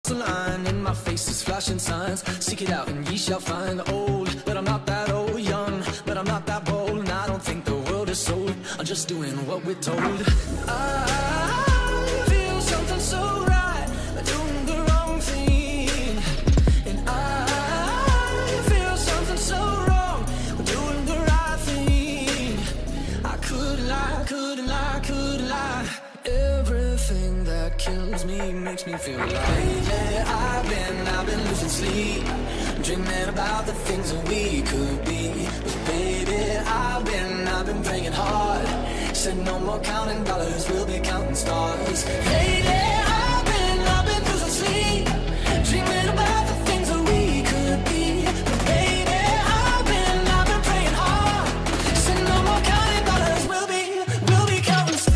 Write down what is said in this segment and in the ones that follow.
heart's aligned and my face is flashing signs. Seek it out and ye shall find. Old, but I'm not that old. Young, but I'm not that bold. And I don't think the world is sold. I'm just doing what we're told. I feel something so right, doing the wrong thing. And I feel something so wrong, doing the right thing. I couldn't lie, couldn't lie, couldn't lie. Everything that kills me makes me feel like lately I've been losing sleep, dreaming about the things that we could be. But baby, I've been praying hard. Said no more counting dollars, we'll be counting stars. Lately I've been losing sleep, dreaming about the things that we could be. But baby, I've been praying hard. Said no more counting dollars, we'll be counting stars.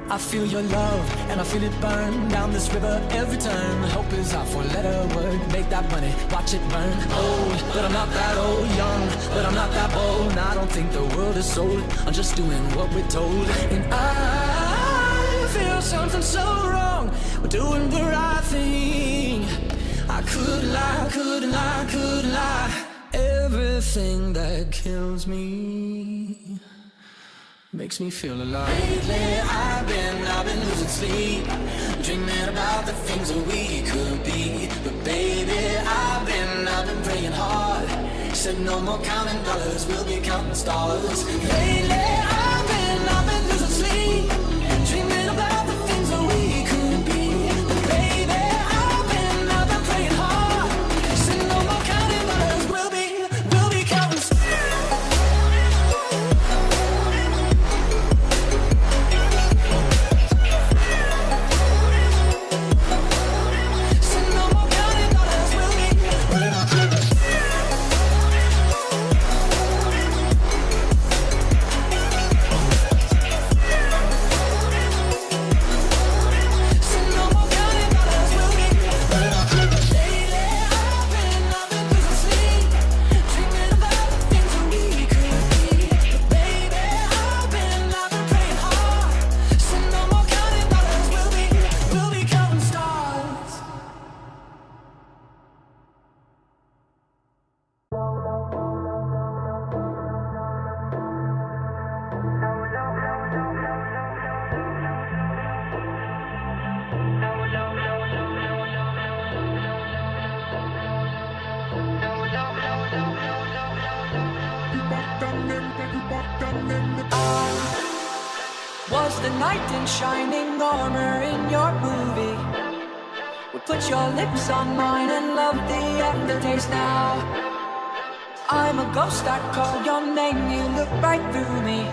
I feel your love, and I feel it burn down this river every turn. Hope is our four-letter word, make that money, watch it burn. Old, but I'm not that old. Young, but I'm not that bold. And I don't think the world is sold. I'm just doing what we're told. And I feel something so wrong, we're doing the right thing. I could lie, couldn't lie, couldn't lie. Everything that kills me makes me feel alive. Lately I've been losing sleep, dreaming about the things that we could be. But baby, I've been praying hard. Said no more counting dollars, we'll be counting stars. Lately I've been losing sleep, dreaming about the things that we could be. But baby, I've been praying hard. Said no more counting dollars, we'll be counting stars. Was the knight in shining armor in your movie? Would put your lips on mine and love the aftertaste now. I'm a ghost, I call your name, you look right through me.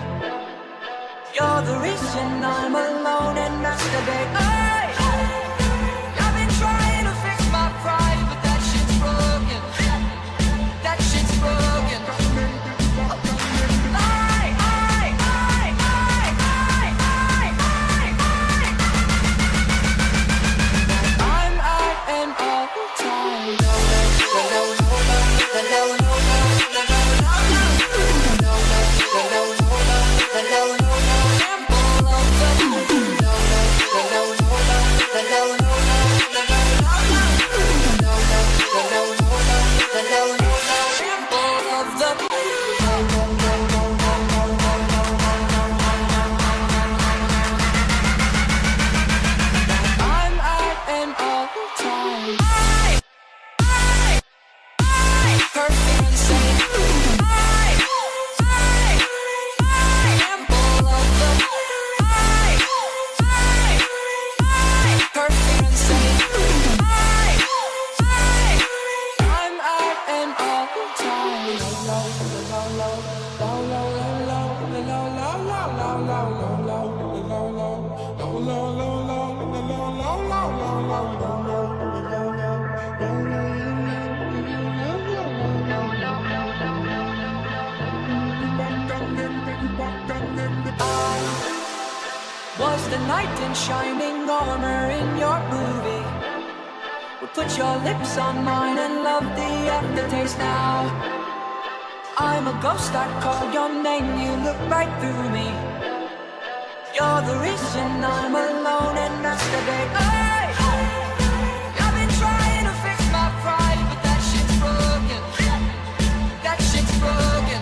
You're the reason I'm alone and masturbate. I've been trying to fix my pride, but that shit's broken. That shit's broken. No, the knight in shining armor in your movie. Well, put your lips on mine and love the aftertaste now. I'm a ghost, I call your name, you look right through me. You're the reason I'm alone and masturbate. Hey! I've been trying to fix my pride, but that shit's broken. That shit's broken.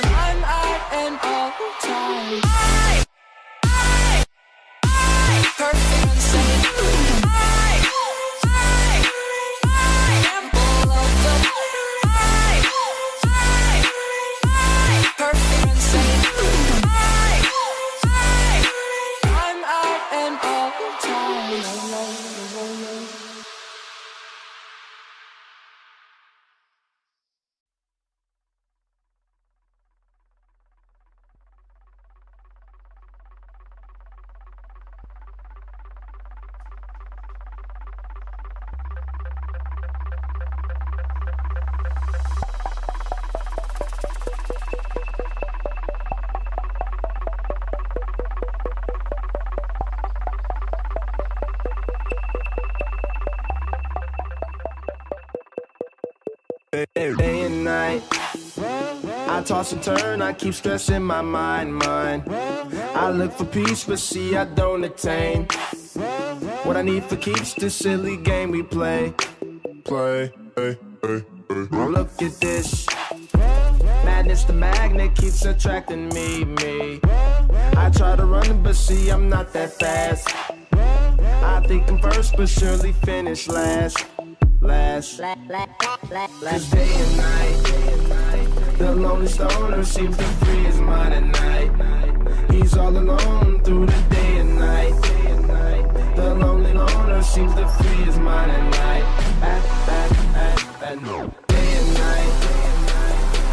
I'm out and all the time. Day and night, I toss and turn, I keep stressing my mind. I look for peace, but see I don't attain what I need for keeps this silly game we play. Look at this madness, the magnet keeps attracting me. I try to run, but see I'm not that fast. I think I'm first, but surely finish last. Cause day and night, the lonely stoner seems to free his mind at night. He's all alone through the day and night. The lonely loner seems to free his mind at night. At no. Day and night,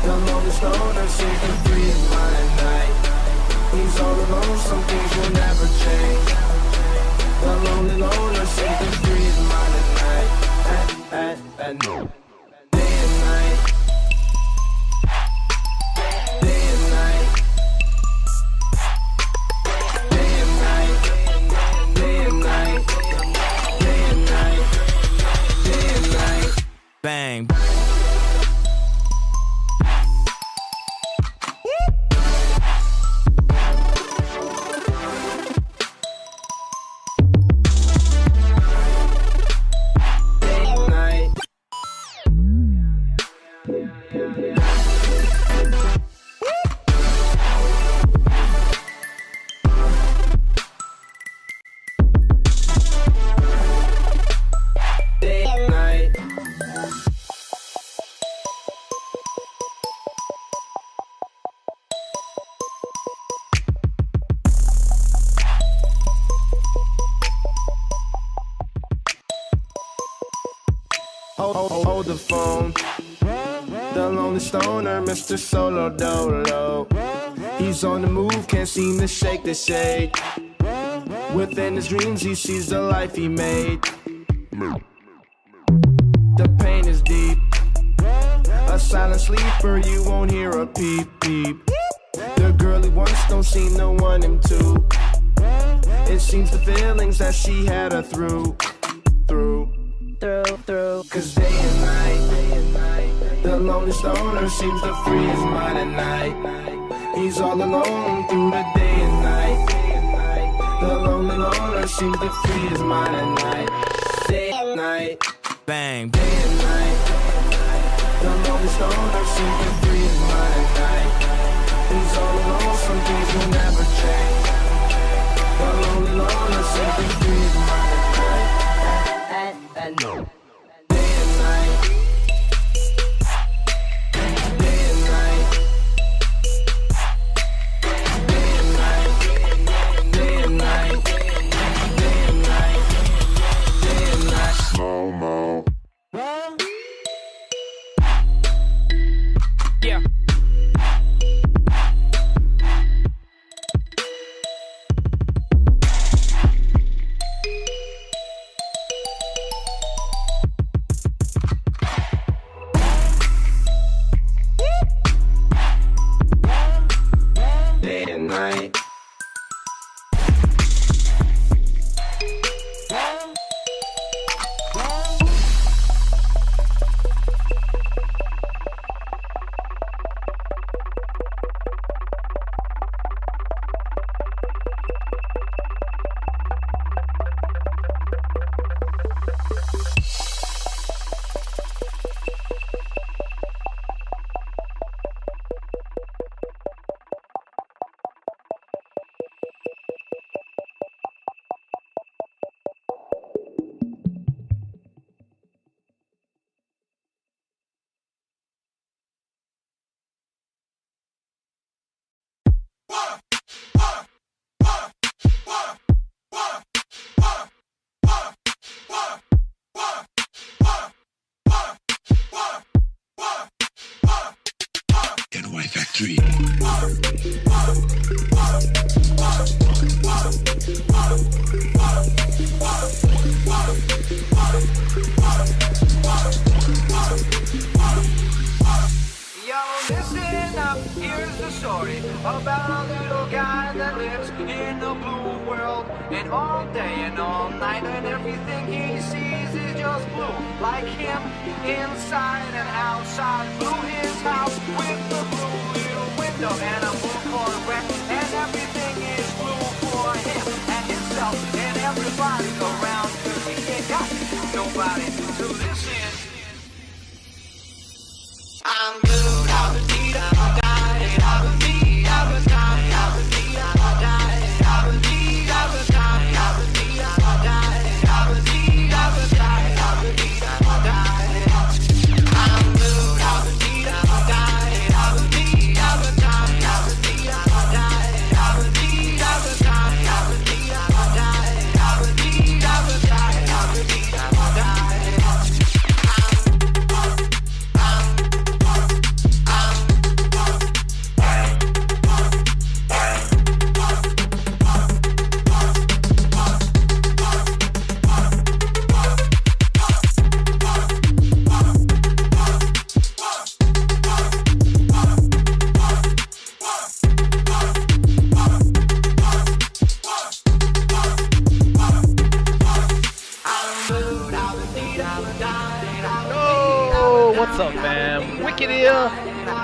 the lonely stoner seems to free his mind at night. He's all alone, some things will never change. The lonely loner seems to free his mind at night. At no. Day and night. Day and night. Day and night. Day and night. Day and night. Day and night. Bang. Hold the phone. The lonely stoner, Mr. Solo Dolo. He's on the move, can't seem to shake the shade. Within his dreams, he sees the life he made. The pain is deep. A silent sleeper, you won't hear a peep peep. The girl he wants don't seem to want him to. It seems the feelings that she had her through. Cause day and night, the lonely stoner seems to free his mind at night. He's all alone through the day and night. The lonely loner seems to free his mind at night. Day and night, Bang. day and night. The lonely stoner seems to free his mind at night. He's all alone, some things will never change. The lonely loner seems to free his mind at night. At no. Day and night. Day and night. Day and night. Day and night. Day and night. my factory. Yo, listen up, here's the story about a little guy that lives in a blue world. And all day and all night, and everything he sees is just blue. Like him, inside and outside. Blue his house with the blue little window and a blue Corvette. And everything is blue for him and himself and everybody around. Cause he ain't got nobody to listen. I'm blue, I'm a deed, I'm a die, I'm a deed, I'm a die, I'm a deed, I'm a die, I'm a deed, I'm a die, I'm a deed, I'm a die, I'm a deed, I'm a die, I'm a deed, I'm a die. I'm blue, I'm a deed, I'm a die, I'm a deed, I'm a die, I'm a deed, I'm a die, I'm a deed, I'm a die, I'm a deed, I'm a die, I'm a deed, I'm a die, I'm a deed, I'm a die. What's up, fam? Wicked here.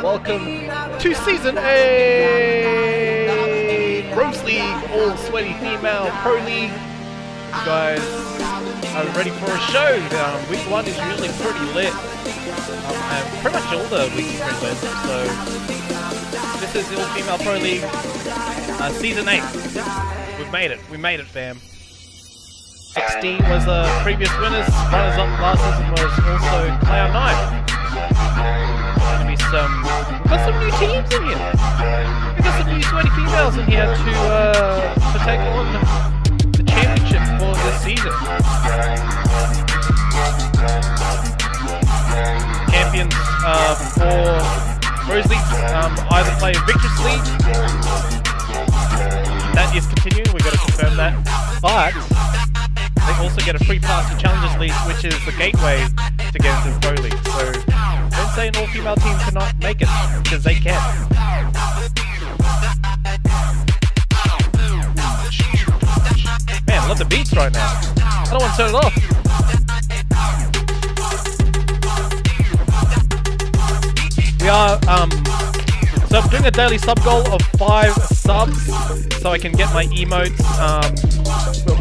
Welcome to Season 8 Rose League All Sweaty Female Pro League. You guys are ready for a show. Week 1 is usually pretty lit. And pretty much all the weeks are pretty lit. So this is the All Female Pro League Season 8. We've made it. We made it, fam. XD was the previous winners. Runners-up last season was also Cloud9. Gonna be we've got some new teams in here. We've got some new sweaty females in here to take on the championship for this season. Champions for Rose League either play Victress League. That is continuing. We've got to confirm that, but they also get a free pass to Challengers League, which is the gateway to get into the Pro League. So don't say an all-female team cannot make it, because they can. Man, I love the beats right now. I don't want to turn it off. We are, so I'm doing a daily sub goal of 5 subs, so I can get my emotes.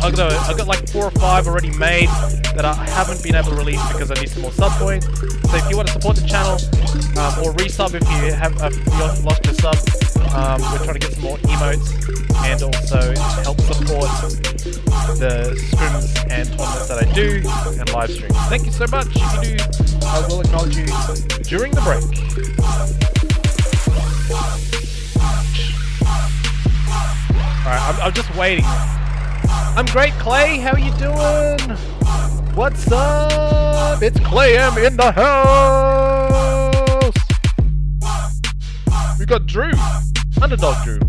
I've got like 4 or 5 already made that I haven't been able to release because I need some more sub points. So if you want to support the channel, or resub if you have lost your sub, we're trying to get some more emotes and also help support the scrims and tournaments that I do and live streams. Thank you so much. If you do, I will acknowledge you during the break. Alright, I'm just waiting. I'm great, Clay. How are you doing? What's up? It's Clay M in the house. We got Drew. Underdog Drew.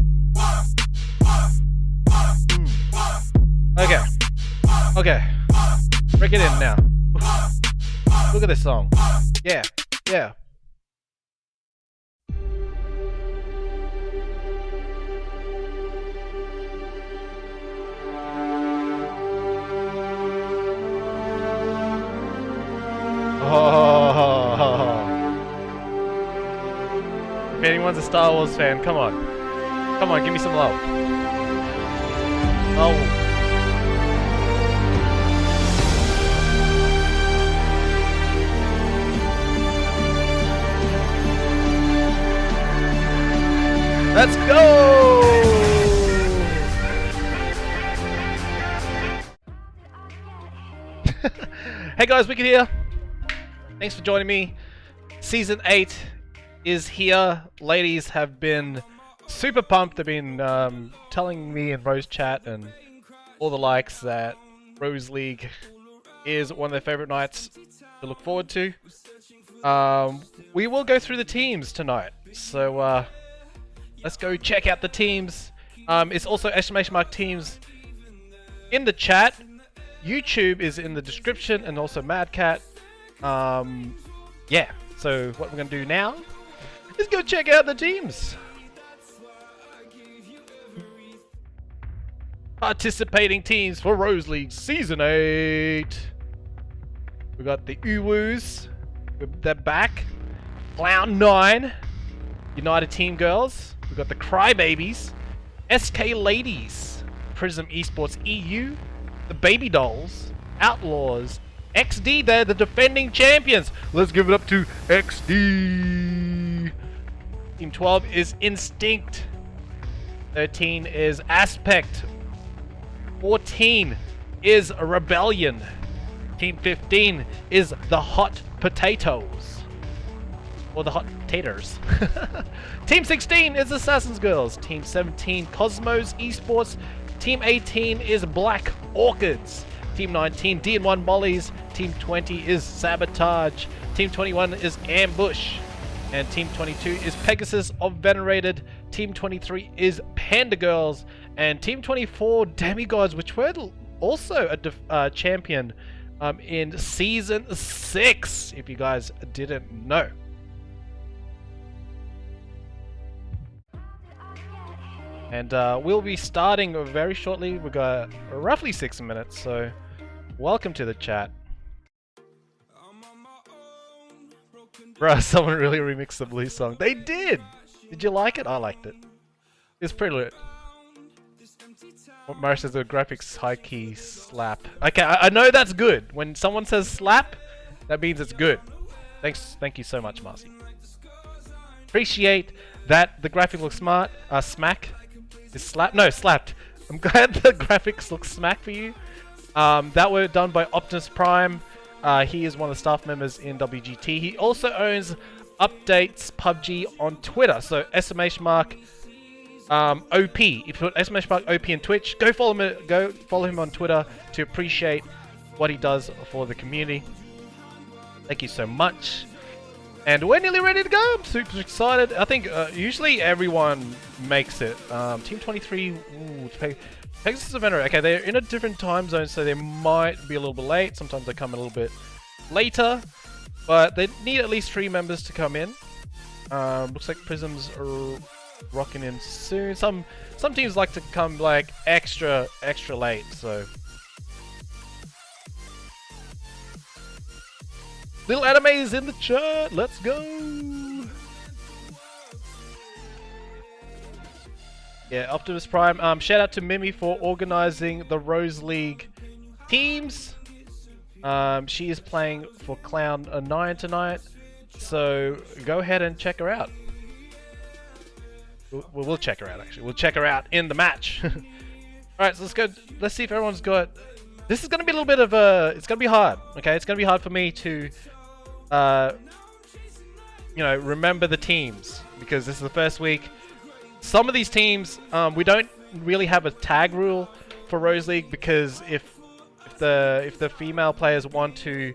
Okay. Okay. Break it in now. Look at this song. Yeah. Yeah. Oh. If anyone's a Star Wars fan, come on. Come on, give me some love. Oh. Let's go! Hey guys, Wicked here. Thanks for joining me. Season 8 is here. Ladies have been super pumped. They've been telling me in Rose Chat and all the likes that Rose League is one of their favorite nights to look forward to. We will go through the teams tonight. So let's go check out the teams. It's also !teams in the chat. YouTube is in the description, and also Madcat. Yeah, so what we're going to do now is go check out the teams. Participating teams for Rose League Season 8. We got the Uwoos. They're back. Cloud9. United Team Girls. We got the Crybabies. SK Ladies. Prism eSports EU. The Baby Dolls. Outlaws. XD, they're the defending champions. Let's give it up to XD. Team 12 is INztinct. 13 is Aspect. 14 is Rebellion. Team 15 is the Hot Potatoes. Or the Hot Taters. Team 16 is Assassin's Girls. Team 17, Kosmos eSports. Team 18 is Black Orchids. Team 19, Dn1 Mollies. Team 20 is Sabotage. Team 21 is Ambush. And Team 22 is Pegasus of VeneRated. Team 23 is Panda Girls. And Team 24, Demigods, which were also a champion in Season 6, if you guys didn't know. And we'll be starting very shortly. We've got roughly 6 minutes, so welcome to the chat. Bruh, someone really remixed the Blue song. They did! Did you like it? I liked it. It's pretty lit. What Mara says, the graphics high-key slap. Okay, I know that's good. When someone says slap, that means it's good. Thank you so much, Marcy. Appreciate that the graphic looks smart. Smack. Is slap? No, slapped. I'm glad the graphics look smack for you. That were done by Optimus Prime. He is one of the staff members in WGT. He also owns Updates PUBG on Twitter. So !OP. If you put !OP in Twitch, go follow him on Twitter to appreciate what he does for the community. Thank you so much. And we're nearly ready to go. I'm super excited. I think usually everyone makes it. Team 23, ooh, Pegasus and VeneRated. Okay, they're in a different time zone, so they might be a little bit late. Sometimes they come a little bit later, but they need at least 3 members to come in. Looks like Prism's are rocking in soon. Some teams like to come like extra late, so. Little Anime is in the chat. Let's go. Yeah, Optimus Prime. Shout out to Mimi for organizing the Rose League teams. She is playing for Cloud9 tonight, so go ahead and check her out. We'll check her out, actually. We'll check her out in the match. Alright, so let's go. Let's see if everyone's got... This is going to be a little bit of a... It's going to be hard, okay? It's going to be hard for me to, you know, remember the teams, because this is the first week. Some of these teams, we don't really have a tag rule for Rose League, because if the female players want to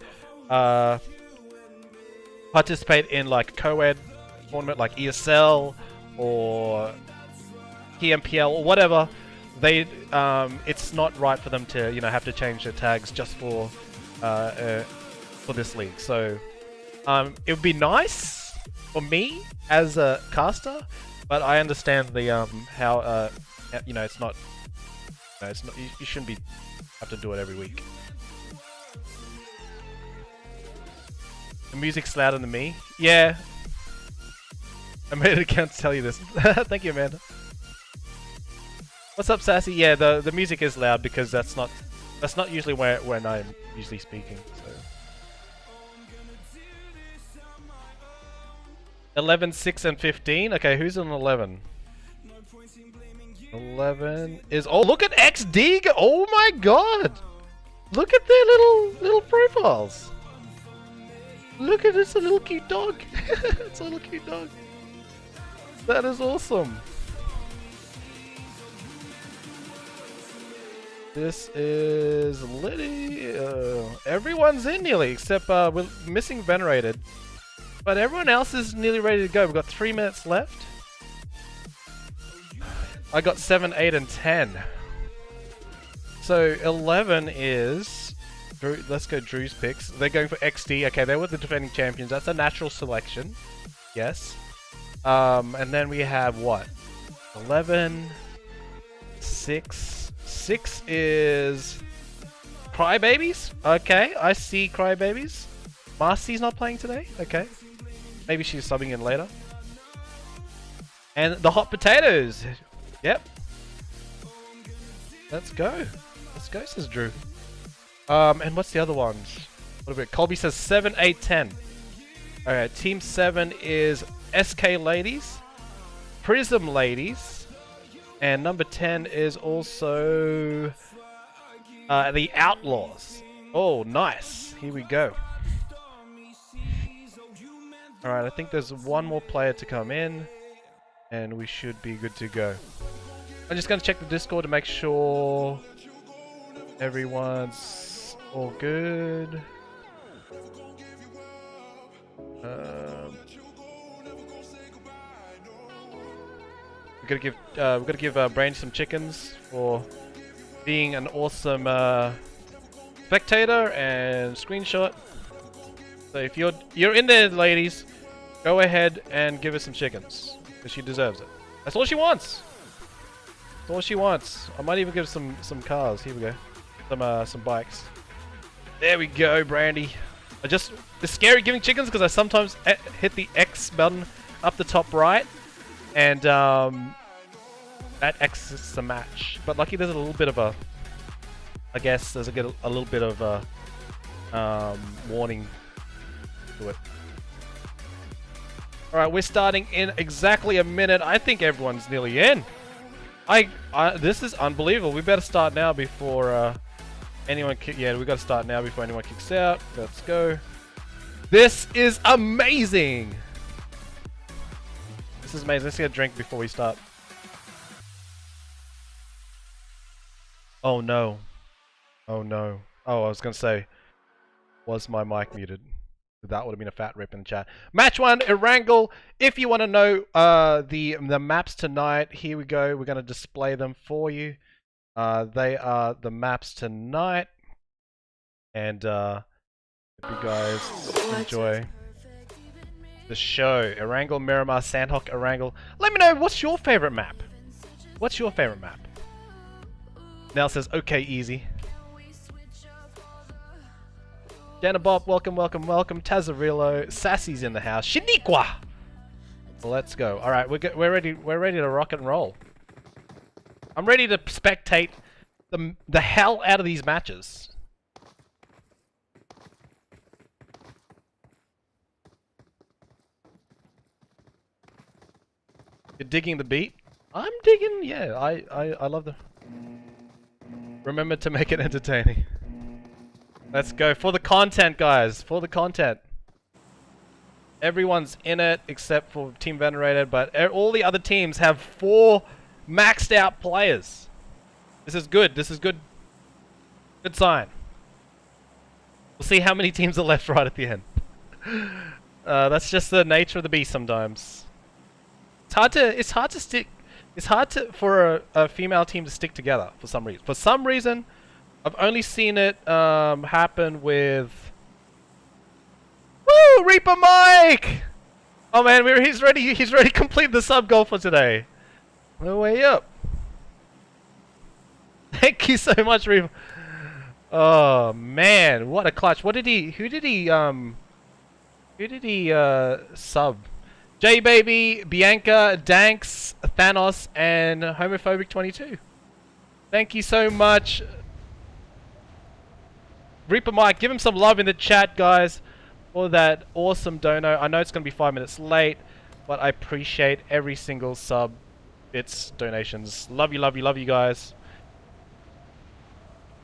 participate in like a co-ed tournament like ESL or TMPL or whatever, they it's not right for them to, you know, have to change their tags just for this league. So it would be nice for me as a caster, but I understand the how you know, it's not, you shouldn't be have to do it every week. The music's louder than me. Yeah. I made an account to tell you this. Thank you, Amanda. What's up, Sassy? Yeah, the music is loud because that's not usually when I'm usually speaking. So 11, 6, and 15. Okay, who's on 11? 11 is... Oh, look at XD! Oh my god! Look at their little profiles. Look at this, a little cute dog. It's a little cute dog. That is awesome. This is Liddy. Everyone's in nearly, except we're missing VeneRated. But everyone else is nearly ready to go. We've got 3 minutes left. I got 7, 8, and 10. So 11 is Drew. Let's go Drew's picks. They're going for XD. Okay, they were the defending champions. That's a natural selection. Yes. And then we have what? 11, 6. 6 is Crybabies. Okay, I see Crybabies. Marcy's not playing today. Okay, maybe she's subbing in later. And the hot potatoes. Yep. Let's go. Let's go, says Drew. And what's the other ones? What about Colby says 7, 8, 10. Alright, team 7 is SK Ladies, Prism Ladies, and number 10 is also the Outlaws. Oh, nice. Here we go. Alright, I think there's one more player to come in, and we should be good to go. I'm just going to check the Discord to make sure everyone's all good. We've got to give Brandy some chickens for being an awesome spectator and screenshot. So if you're in there, ladies, go ahead and give her some chickens because she deserves it. That's all she wants. That's all she wants. I might even give some cars. Here we go. Some bikes. There we go, Brandy. It's scary giving chickens because I sometimes hit the X button up the top right, and that exits the match. But lucky there's a little bit of a, I guess there's a little bit of a warning to it. All right, we're starting in exactly a minute. I think everyone's nearly in. This is unbelievable. We better start now before anyone. Yeah, we got to start now before anyone kicks out. Let's go. This is amazing. This is amazing. Let's get a drink before we start. Oh no. Oh no. Oh, I was gonna say, was my mic muted? That would have been a fat rip in the chat. Match 1, Erangel. If you want to know the maps tonight, here we go. We're going to display them for you. They are the maps tonight. And hope you guys enjoy the show. Erangel, Miramar, Sandhawk, Erangel. Let me know, what's your favorite map? What's your favorite map? Nell says, okay, easy. Dana Bob, welcome, welcome, welcome. Tazarilo, Sassy's in the house. Shaniqua! Let's go. Alright, we're ready to rock and roll. I'm ready to spectate the hell out of these matches. You're digging the beat? I'm digging, yeah, I love the... Remember to make it entertaining. Let's go for the content, guys. For the content. Everyone's in it except for Team VeneRated, but all the other teams have 4 maxed out players. This is good. This is good. Good sign. We'll see how many teams are left right at the end. That's just the nature of the beast sometimes. It's hard to stick. It's hard for a female team to stick together for some reason. For some reason, I've only seen it happen with... Woo! Reaper Mike! Oh man, he's ready to complete the sub goal for today. No way up. Thank you so much, Reaper. Oh man, what a clutch. Who did he sub? J Baby, Bianca, Danks, Thanos, and Homophobic 22. Thank you so much. Reaper Mike, give him some love in the chat, guys, for that awesome dono. I know it's going to be 5 minutes late, but I appreciate every single sub, bits, donations. Love you, love you, love you guys.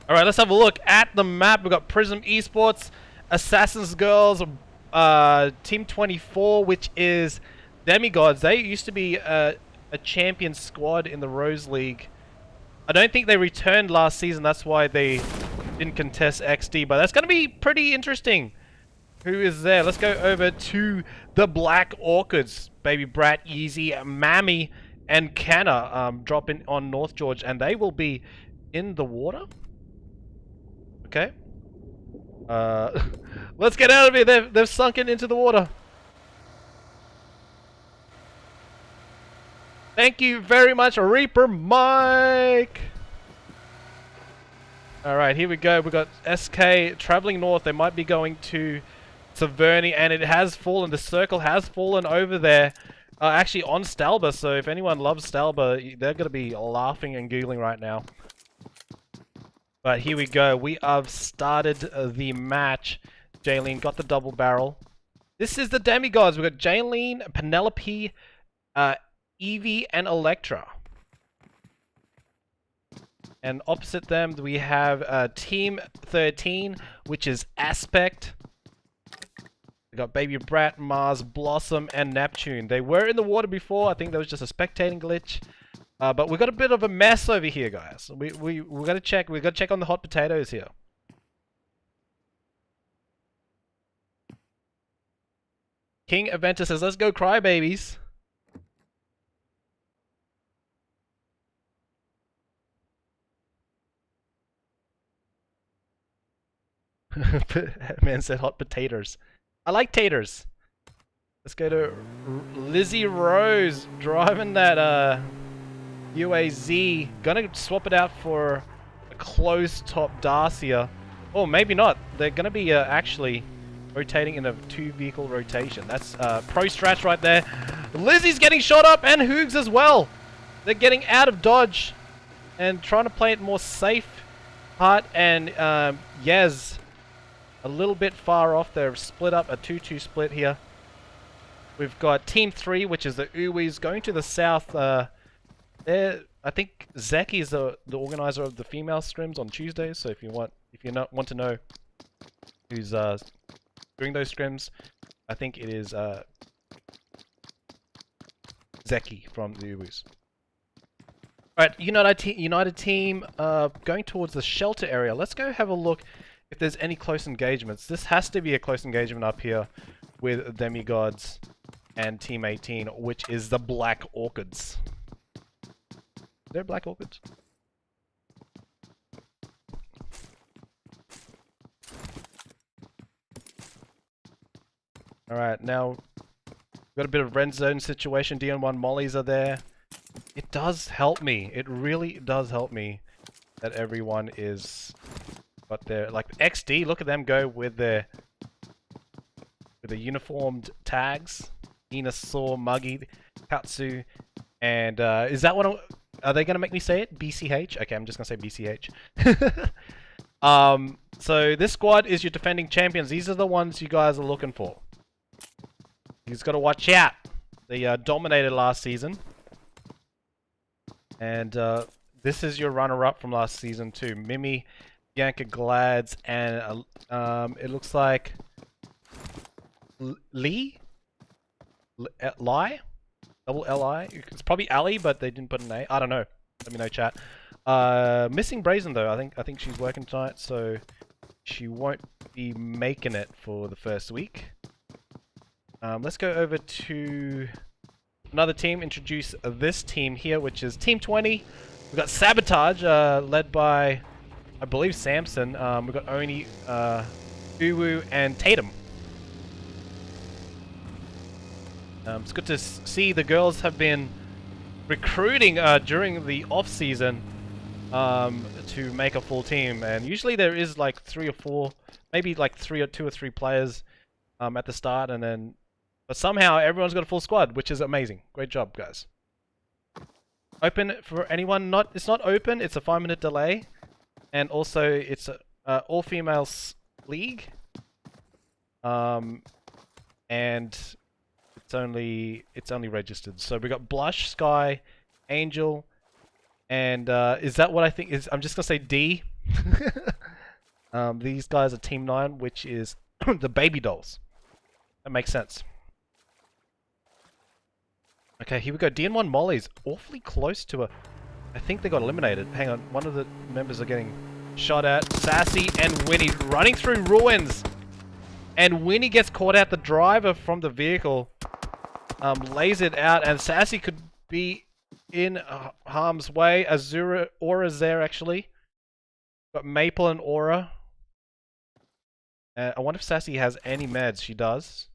Alright, let's have a look at the map. We've got Prism eSports, Assassin's Girls, Team 24, which is Demigods. They used to be a champion squad in the Rose League. I don't think they returned last season, that's why they didn't contest XD, but that's going to be pretty interesting. Who is there? Let's go over to the Black Orchids. Baby Brat, Yeezy, Mammy, and Canna dropping on North George, and they will be in the water. Okay. Let's get out of here. They've sunken into the water. Thank you very much, Reaper Mike. All right, here we go. We got SK traveling north. They might be going to Severny, and it has fallen. The circle has fallen over there. Actually on Stalba, so if anyone loves Stalba, they're going to be laughing and giggling right now. But here we go. We have started the match. Jaylene got the double barrel. This is the demigods. We've got Jaylene, Penelope, Evie, and Electra. And opposite them, we have Team 13, which is Aspect. We got Baby Brat, Mars, Blossom, and Neptune. They were in the water before. I think that was just a spectating glitch. But we got a bit of a mess over here, guys. We got to check. We got to check on the hot potatoes here. King Aventa says, "Let's go, crybabies." Man said hot potatoes. I like taters. Let's go to Lizzie Rose driving that UAZ. Gonna swap it out for a closed top Dacia. Oh, maybe not. They're gonna be actually rotating in a 2-vehicle rotation. That's pro strats right there. Lizzie's getting shot up, and Hoogs as well. They're getting out of dodge and trying to play it more safe. Hart and Yez a little bit far off. They're split up, a 2-2 split here. We've got Team 3, which is the Uwis, going to the south. I think Zeki is the organizer of the female scrims on Tuesdays. So if you want to know who's doing those scrims, I think it is Zeki from the Uwis. Alright, United team going towards the shelter area. Let's go have a look if there's any close engagements. This has to be a close engagement up here with Demigods and Team 18, which is the Black Orchids. They're Black Orchids. Alright, now we've got a bit of red zone situation. Dn1 Mollies are there. It does help me. It really does help me that everyone is got their, like XD, look at them go with the uniformed tags. Venusaur, Muggy, Katsu, and is that what are they gonna make me say it? BCH? Okay, I'm just gonna say BCH. So this squad is your defending champions. These are the ones you guys are looking for. You've got to watch out. They dominated last season. And this is your runner-up from last season too. Mimi, Bianca Glads, and it looks like Lee? Li? Double L-I? It's probably Ali, but they didn't put an A. I don't know. Let me know, chat. Missing Brazen though. I think she's working tonight, so she won't be making it for the first week. Let's go over to another team. Introduce this team here, which is Team 20. We've got Sabotage, led by, I believe, Samson. We've got Oni, Uwu, and Tatum. It's good to see the girls have been recruiting during the off-season to make a full team. And usually there is like 3 or 4, maybe like 2 or 3 players at the start, and then but somehow everyone's got a full squad, which is amazing. Great job, guys. Open for anyone? It's not open. It's a 5-minute delay, and also it's a all-female league. And it's only registered. So we got Blush, Sky, Angel, and is that what I think is? I'm just gonna say D. These guys are Team 9, which is the baby dolls. That makes sense. Okay, here we go. Dn1 Mollies, awfully close to a... I think they got eliminated. Hang on, one of the members are getting shot at. Sassy and Winnie running through ruins. And Winnie gets caught out. The driver from the vehicle lays it out, and Sassy could be in harm's way. Azura, Aura's there actually. Got Maple and Aura. I wonder if Sassy has any meds. She does.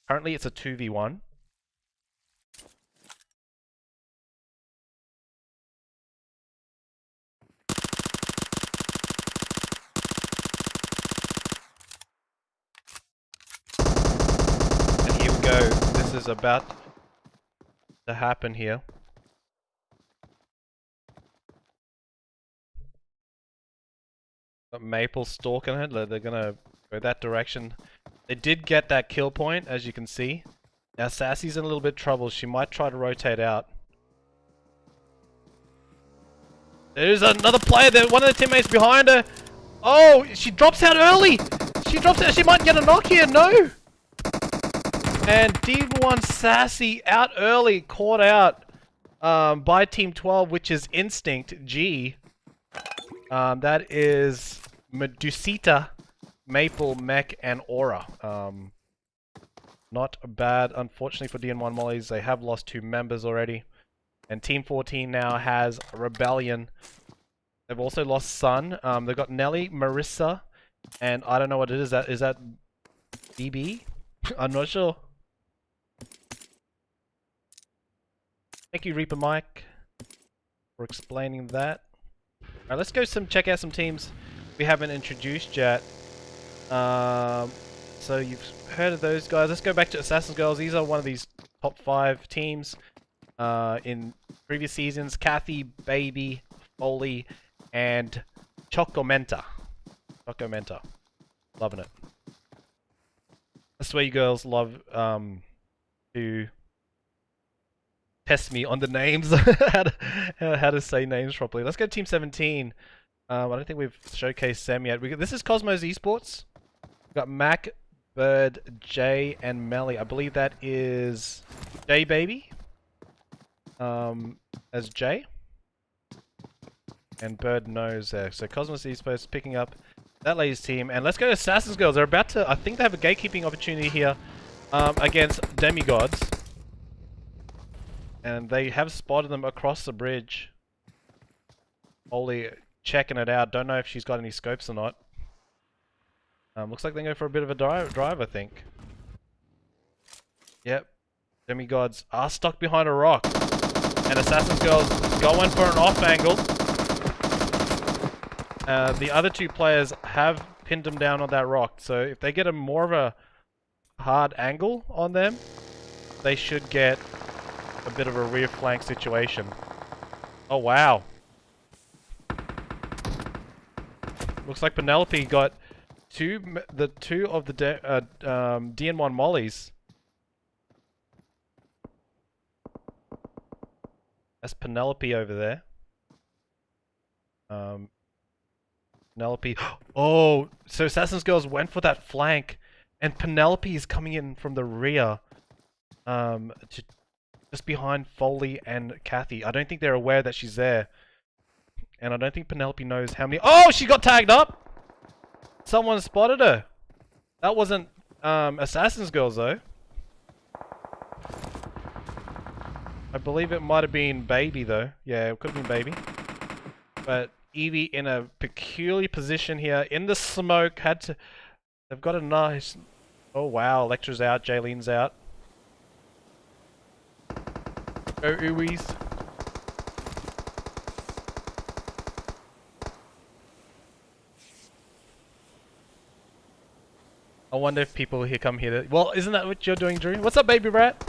Currently it's a 2v1. And here we go. This is about to happen here. Got Maple stalking her. They're gonna go that direction. They did get that kill point, as you can see. Now Sassy's in a little bit of trouble. She might try to rotate out. There's another player there. One of the teammates behind her. Oh, she drops out early. She drops out. She might get a knock here. No. And Dn1 Sassy out early, caught out by Team 12, which is INztinct G. That is Medusita, Maple, Mech, and Aura. Not bad, unfortunately, for Dn1 Mollies. They have lost 2 members already. And Team 14 now has Rebellion. They've also lost Sun. They've got Nelly, Marissa, and I don't know what it is. Is that BB? I'm not sure. Thank you, Reaper Mike, for explaining that. Alright, let's go check out some teams we haven't introduced yet. So you've heard of those guys. Let's go back to Assassin's Girls. These are one of these top 5 teams in previous seasons. Kathy, Baby, Foley, and Chocomenta. Chocomenta. Loving it. That's where you girls love to test me on the names. how to say names properly. Let's go to Team 17. I don't think we've showcased them yet. This is Kosmos eSports. We've got Mac, Bird, Jay, and Melly. I believe that is Jay Baby as Jay. And Bird knows there. So Kosmos eSports picking up that lady's team. And let's go to Assassin's Girls. They're about to, I think they have a gatekeeping opportunity here against Demigods. And they have spotted them across the bridge. Holy, checking it out. Don't know if she's got any scopes or not. Looks like they go for a bit of a drive, I think. Yep. Demigods are stuck behind a rock. And Assassin's Girls going for an off angle. The other 2 players have pinned them down on that rock. So if they get more of a hard angle on them, they should get a bit of a rear flank situation. Oh wow. Looks like Penelope got two of the Dn1 Mollies. That's Penelope over there. Penelope. Oh, so Assassin's Girls went for that flank, and Penelope is coming in from the rear, just behind Foley and Kathy. I don't think they're aware that she's there, and I don't think Penelope knows how many. Oh, she got tagged up. Someone spotted her. That wasn't Assassin's Girls though. I believe it might have been Baby though. Yeah, it could have been Baby. But Evie in a peculiar position here in the smoke. They've got a nice. Oh wow, Electra's out, Jaylene's out. Go Uwees. I wonder if people here come here to... Well, isn't that what you're doing, Drew? What's up, baby rat?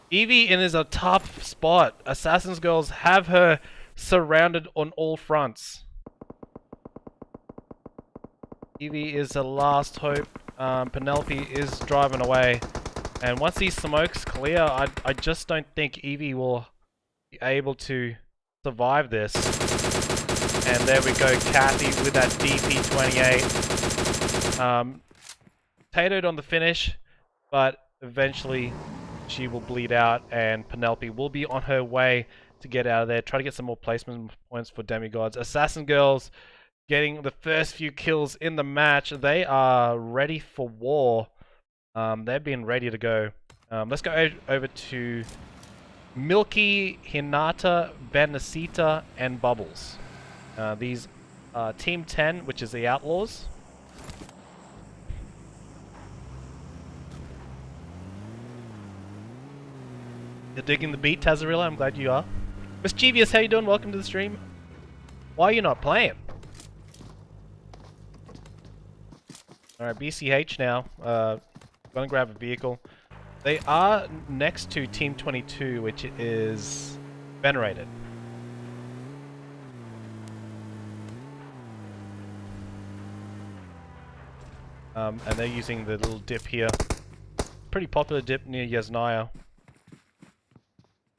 Evie is a tough spot. Assassin's Girls have her surrounded on all fronts. Evie is the last hope. Penelope is driving away. And once these smokes clear, I just don't think Evie will be able to survive this. And there we go, Kathy with that DP28. Potatoed on the finish, but eventually she will bleed out and Penelope will be on her way to get out of there. Try to get some more placement points for Demigods. Assassin Girls getting the first few kills in the match. They are ready for war. They've been ready to go. Let's go over to Milky, Hinata, Benacita, and Bubbles. These are Team 10, which is the Outlaws. You're digging the beat, Tazarilla? I'm glad you are. Mischievous, how you doing? Welcome to the stream. Why are you not playing? Alright, BCH now. Gonna grab a vehicle. They are next to Team 22, which is VeneRated. And they're using the little dip here. Pretty popular dip near Yasnaya.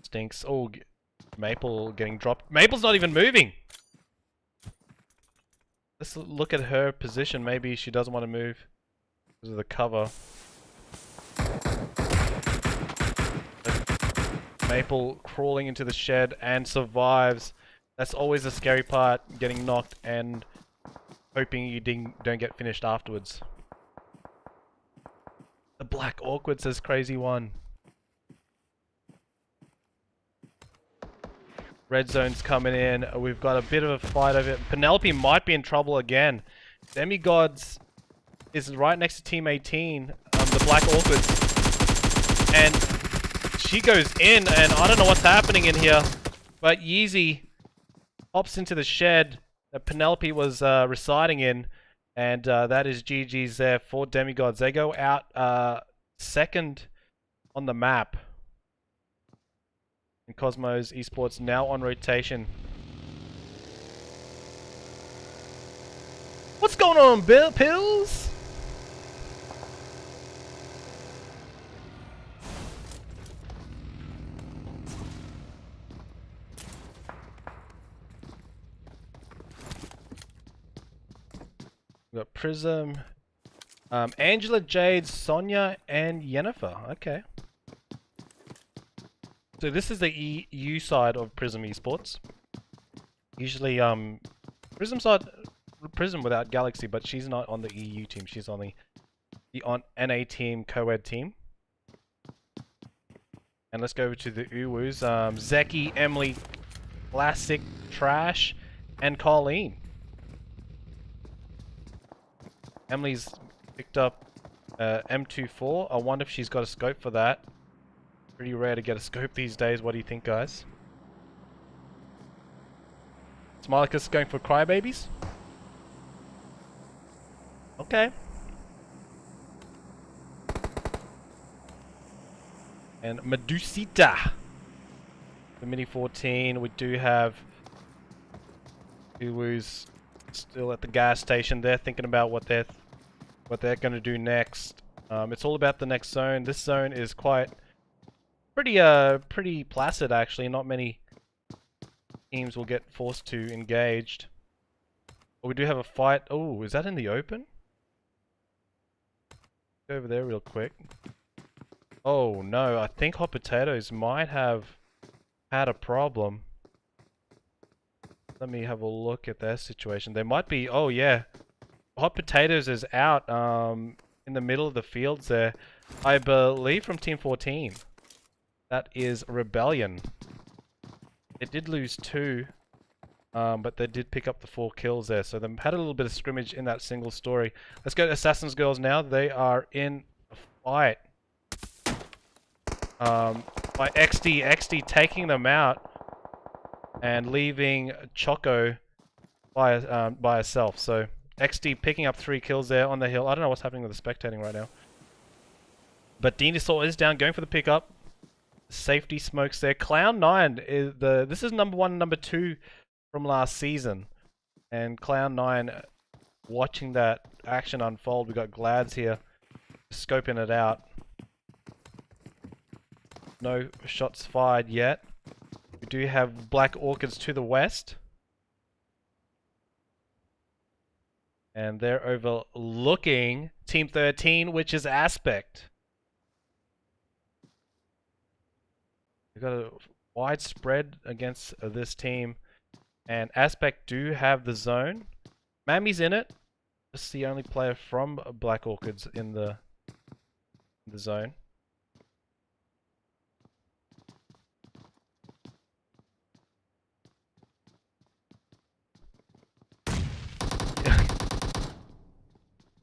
Stinks. Oh, Maple getting dropped. Maple's not even moving! Let's look at her position. Maybe she doesn't want to move because of the cover. Maple crawling into the shed and survives. That's always the scary part, getting knocked and hoping you don't get finished afterwards. The Black Awkward says crazy one. Red zone's coming in. We've got a bit of a fight over it. Penelope might be in trouble again. Demigods is right next to Team 18, the Black Orchids. And she goes in, and I don't know what's happening in here, but Yeezy hops into the shed that Penelope was residing in, and that is GG's there for Demigods. They go out second on the map. And Kosmos eSports now on rotation. What's going on, Pills? We got Prism, Angela, Jade, Sonia, and Yennefer. Okay. So this is the EU side of Prism eSports. Usually, Prism without Galaxy, but she's not on the EU team. She's on the NA team, co-ed team. And let's go over to the Uwus. Zeki, Emily, Classic, Trash, and Colleen. Emily's picked up M24. I wonder if she's got a scope for that. Pretty rare to get a scope these days. What do you think, guys? Smilicus going for crybabies? Okay. And Medusita. The Mini 14. We do have Uwu's still at the gas station. They're thinking about what they're going to do next. It's all about the next zone. This zone is quite pretty placid actually. Not many teams will get forced to engaged. But we do have a fight. Oh, is that in the open? Go over there real quick. Oh no, I think Hot Potatoes might have had a problem. Let me have a look at their situation. They might be. Oh yeah, Hot Potatoes is out in the middle of the fields there. I believe from Team 14. That is Rebellion. They did lose 2, but they did pick up the 4 kills there. So they had a little bit of scrimmage in that single story. Let's go to Assassin's Girls now. They are in a fight by XD. XD taking them out and leaving Choco by herself. So XD picking up 3 kills there on the hill. I don't know what's happening with the spectating right now. But Dinosaur is down, going for the pickup. Safety smokes there. Cloud9 is this is number 1, number 2 from last season, and Cloud9 watching that action unfold. We got Glads here, scoping it out. No shots fired yet. We do have Black Orchids to the west, and they're overlooking Team 13, which is Aspect. We've got a wide spread against this team, and Aspect do have the zone. Mammy's in it. Just the only player from Black Orchids in the zone.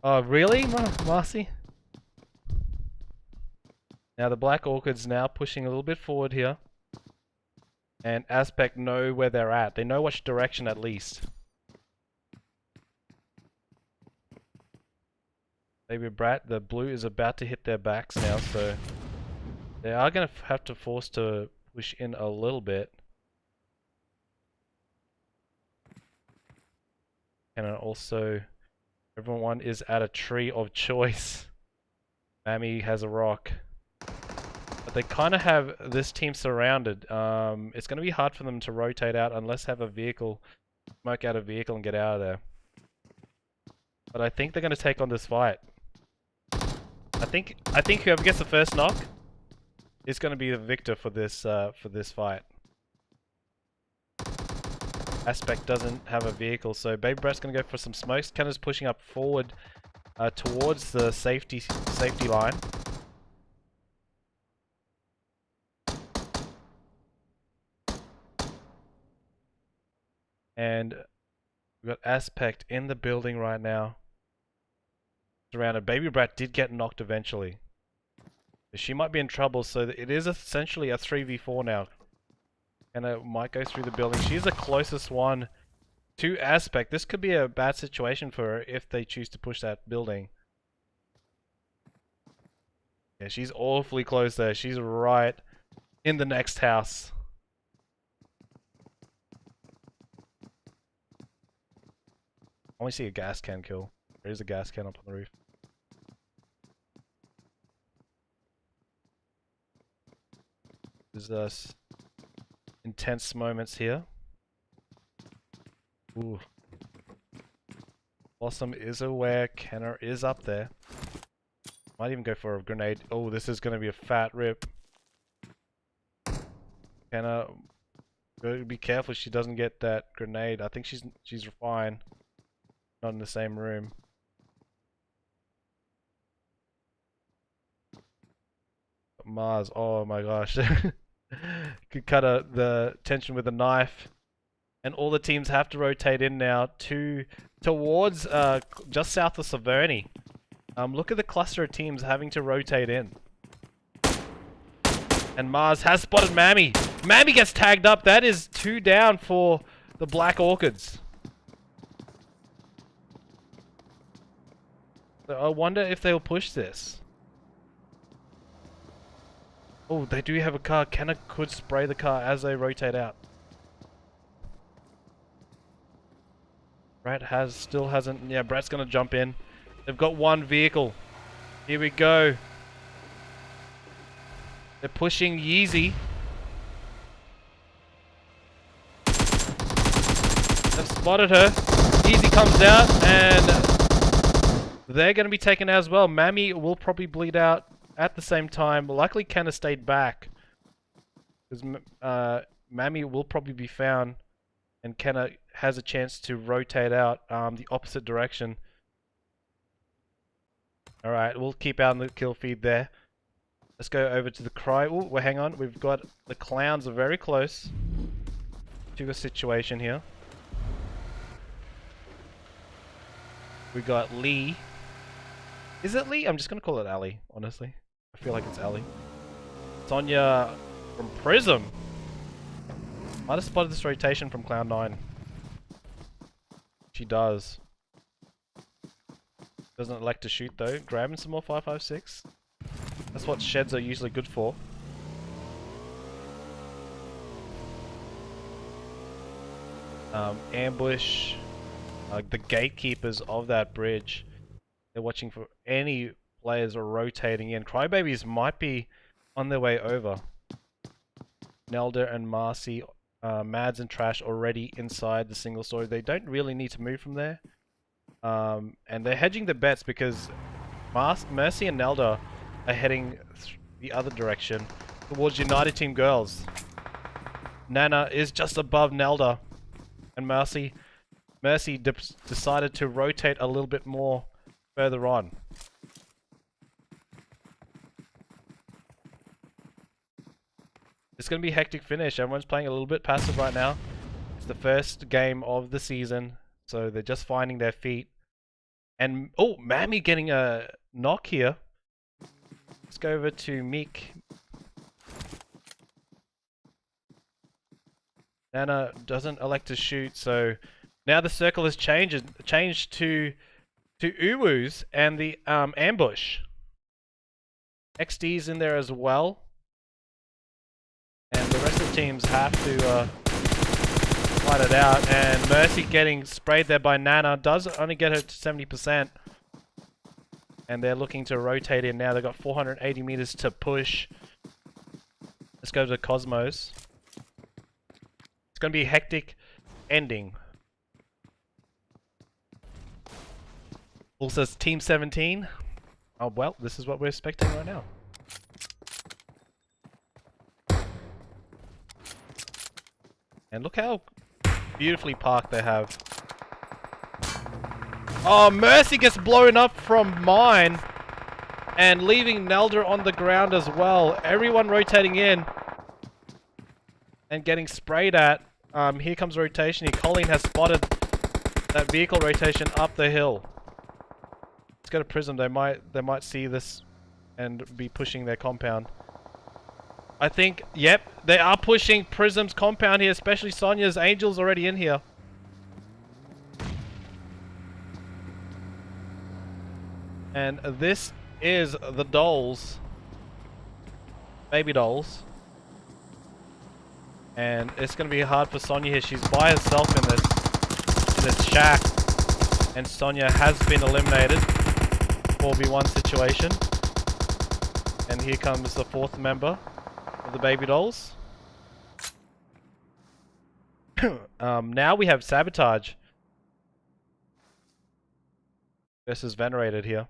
Oh, really, Marcy? Now the Black Orchids now pushing a little bit forward here. And Aspect know where they're at. They know which direction at least. Baby Brat, the blue is about to hit their backs now, so they are going to have to force to push in a little bit. And also, everyone is at a tree of choice. Mammy has a rock. But they kind of have this team surrounded. It's going to be hard for them to rotate out unless they have a vehicle, smoke out a vehicle and get out of there. But I think they're going to take on this fight. I think whoever gets the first knock is going to be the victor for this fight. Aspect doesn't have a vehicle, so Baby Brat's going to go for some smokes. Kenna's pushing up forward towards the safety line. And we've got Aspect in the building right now. Surrounded. Baby Brat did get knocked eventually. She might be in trouble, so it is essentially a 3v4 now. And it might go through the building. She's the closest one to Aspect. This could be a bad situation for her if they choose to push that building. Yeah, she's awfully close there. She's right in the next house. I only see a gas can kill. There is a gas can up on the roof. There's intense moments here. Ooh. Blossom is aware. Kenner is up there. Might even go for a grenade. Oh, this is going to be a fat rip. Kenner, gotta be careful she doesn't get that grenade. I think she's fine. Not in the same room. Mars, oh my gosh. Could cut the tension with a knife. And all the teams have to rotate in now towards just south of Saverny. Look at the cluster of teams having to rotate in. And Mars has spotted Mammy. Mammy gets tagged up. That is 2 down for the Black Orchids. So I wonder if they'll push this. Oh, they do have a car. Kenna could spray the car as they rotate out. Brat still hasn't. Yeah, Brat's gonna jump in. They've got one vehicle. Here we go. They're pushing Yeezy. They've spotted her. Yeezy comes out and they're going to be taken out as well. Mammy will probably bleed out at the same time. Luckily, Kenna stayed back. Because Mammy will probably be found. And Kenna has a chance to rotate out the opposite direction. Alright, we'll keep out in the kill feed there. Let's go over to the Cry. Oh, well, hang on. We've got the Clowns are very close to a situation here. We got Lee. Is it Lee? I'm just going to call it Ali, honestly. I feel like it's Ali. Sonya from Prism. Might have spotted this rotation from Cloud9. She does. Doesn't elect to shoot though. Grabbing some more 5.56. That's what sheds are usually good for. Ambush. The gatekeepers of that bridge. They're watching for any players are rotating in. Crybabies might be on their way over. Nelda and Marcy, Mads and Trash already inside the single story. They don't really need to move from there. And they're hedging their bets because Mercy and Nelda are heading the other direction towards United Team Girls. Nana is just above Nelda and Mercy Mercy decided to rotate a little bit more further on. It's going to be a hectic finish. Everyone's playing a little bit passive right now. It's the first game of the season, so they're just finding their feet. And, oh, Mammy getting a knock here. Let's go over to Meek. Nana doesn't elect to shoot, so now the circle has changed to Uwu's and the ambush. XD's in there as well. And the rest of the teams have to fight it out. And Mercy getting sprayed there by Nana does only get her to 70%. And they're looking to rotate in now. They've got 480 meters to push. Let's go to Kosmos. It's going to be a hectic ending. Also, Team 17. Oh, well, this is what we're expecting right now. And look how beautifully parked they have. Oh, Mercy gets blown up from mine. And leaving Nelda on the ground as well. Everyone rotating in. And getting sprayed at. Here comes rotation. Here, Colleen has spotted that vehicle rotation up the hill. Let's go to Prism. They might see this and be pushing their compound. I think, yep, they are pushing Prism's compound here, especially Sonia's. Angel's already in here. And this is the dolls. Baby dolls. And it's going to be hard for Sonia here. She's by herself in this shack. And Sonia has been eliminated. 4v1 situation. And here comes the fourth member of the baby dolls. Now we have Sabotage versus VeneRated here.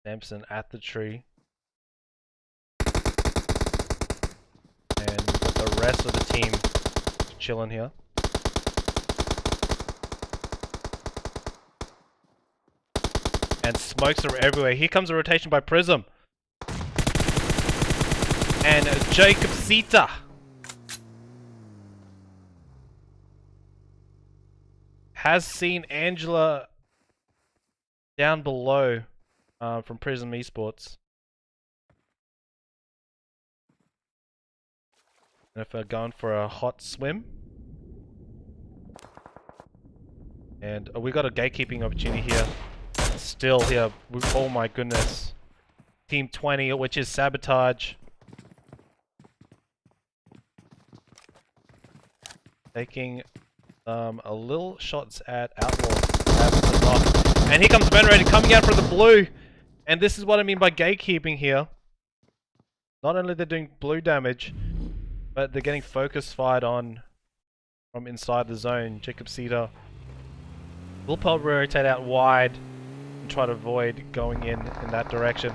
Samson at the tree. And we've got the rest of the team chilling here. And smokes are everywhere. Here comes a rotation by Prism. And Kosmos has seen Angela down below from Prism eSports. And if they're going for a hot swim. And we got a gatekeeping opportunity here. Still here. Oh my goodness. Team 20, which is Sabotage. Taking a little shots at Outlaws. And here comes VeneRated coming out from the blue. And this is what I mean by gatekeeping here. Not only they're doing blue damage, but they're getting focus fired on from inside the zone. Kosmos will probably rotate out wide and try to avoid going in that direction.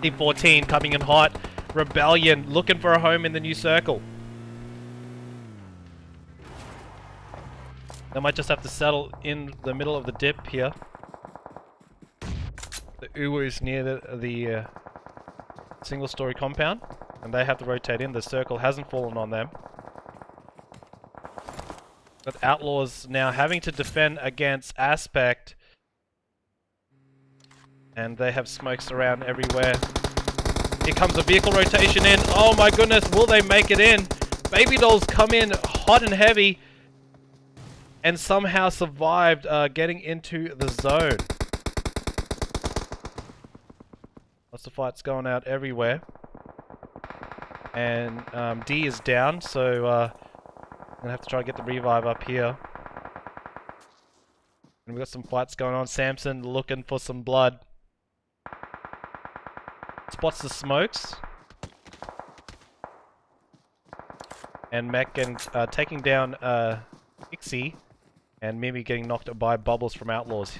Team 14 coming in hot. Rebellion looking for a home in the new circle. They might just have to settle in the middle of the dip here. The Uwu is near the single story compound, and they have to rotate in. The circle hasn't fallen on them. But Outlaws now having to defend against Aspect. And they have smokes around everywhere. Here comes a vehicle rotation in. Oh my goodness, will they make it in? Baby dolls come in hot and heavy. And somehow survived getting into the zone. Lots of fights going out everywhere. And D is down, so I'm gonna have to try to get the revive up here. And we've got some fights going on. Samson looking for some blood. Spots the smokes. And Mac getting taking down Pixie. And Mimi getting knocked by bubbles from Outlaws.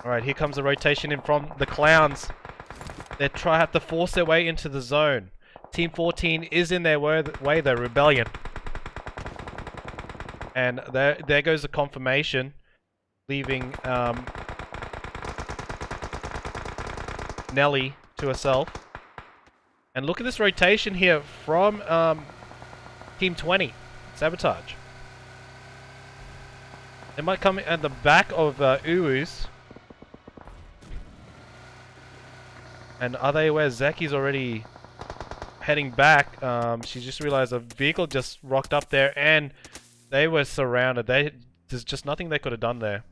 Alright, here comes the rotation in from the Clowns. They have to force their way into the zone. Team 14 is in their way though, Rebellion. And there goes the confirmation, leaving Nelly to herself. And look at this rotation here from Team 20, Sabotage. They might come at the back of Uwu's. And are they aware Zeki's already heading back? She just realized a vehicle just rocked up there and they were surrounded. There's just nothing they could have done there.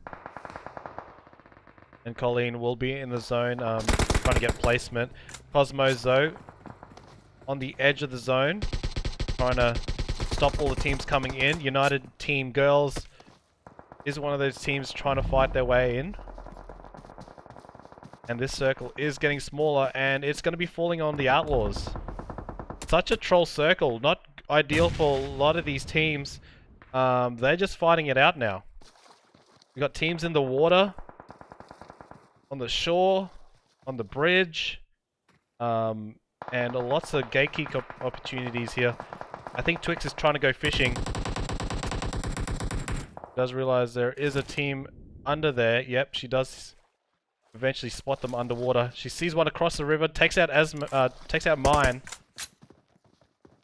And Colleen will be in the zone, trying to get placement. Kosmos though, on the edge of the zone, trying to stop all the teams coming in. United Team Girls is one of those teams trying to fight their way in. And this circle is getting smaller and it's going to be falling on the Outlaws. Such a troll circle, not ideal for a lot of these teams. They're just fighting it out now. We got teams in the water, on the shore, on the bridge, and lots of gatekeep opportunities here. I think Twix is trying to go fishing. Does realize there is a team under there. Yep, she does eventually spot them underwater. She sees one across the river, takes out mine,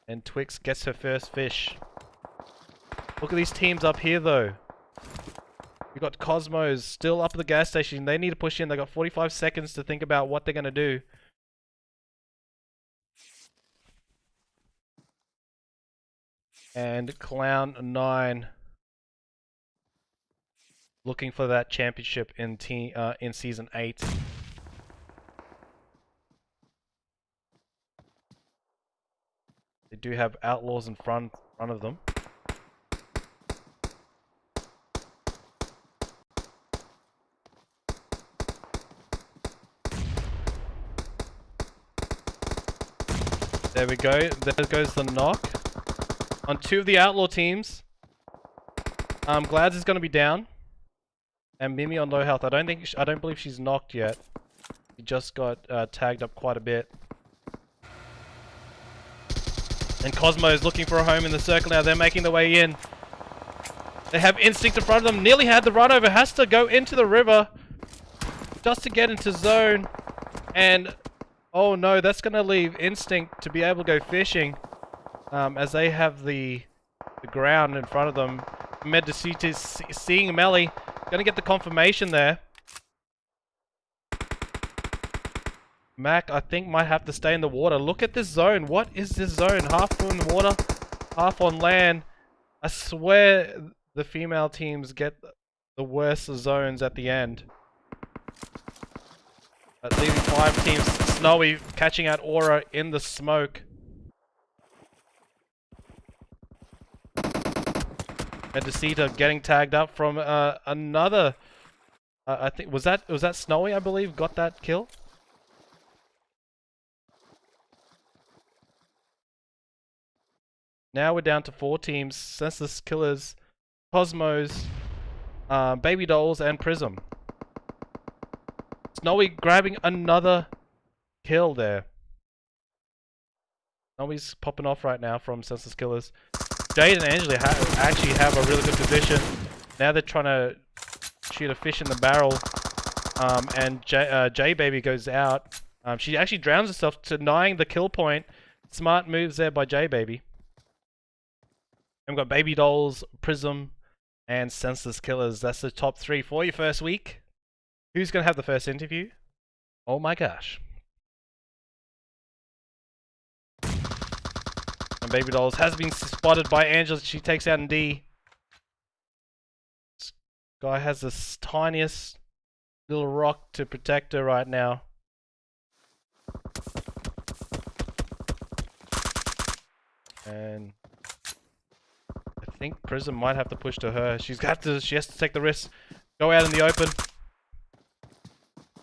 and Twix gets her first fish. Look at these teams up here though. We got Kosmos still up at the gas station. They need to push in. They got 45 seconds to think about what they're gonna do. And Clown 9 looking for that championship in season 8. They do have Outlaws in front of them. There we go. There goes the knock on 2 of the Outlaw teams. Glads is going to be down. And Mimi on low health. I don't believe she's knocked yet. She just got tagged up quite a bit. And Cosmo is looking for a home in the circle now. They're making their way in. They have INztinct in front of them. Nearly had the run over. Has to go into the river just to get into zone. And oh no, that's going to leave INztinct to be able to go fishing. As they have the ground in front of them. Medicita is seeing Melly. Gonna get the confirmation there. Mac, I think, might have to stay in the water. Look at this zone. What is this zone? Half in the water, half on land. I swear the female teams get the worst zones at the end. Leaving 5 teams. Snowy catching out Aura in the smoke. Medicita getting tagged up from another. I think was that Snowy, I believe, got that kill. Now we're down to 4 teams: Senseless Killers, Kosmos, Baby Dolls, and Prism. Snowy grabbing another kill there. Snowy's popping off right now from Senseless Killers. Jade and Angela actually have a really good position. Now they're trying to shoot a fish in the barrel. And J-Baby goes out. She actually drowns herself, denying the kill point. Smart moves there by J-Baby. And we've got Baby Dolls, Prism, and Senseless Killers. That's the top 3 for your first week. Who's going to have the first interview? Oh my gosh. And Baby Dolls has been spotted by Angela. She takes out D. This guy has the tiniest little rock to protect her right now. And I think Prism might have to push to her. She has to take the risk. Go out in the open.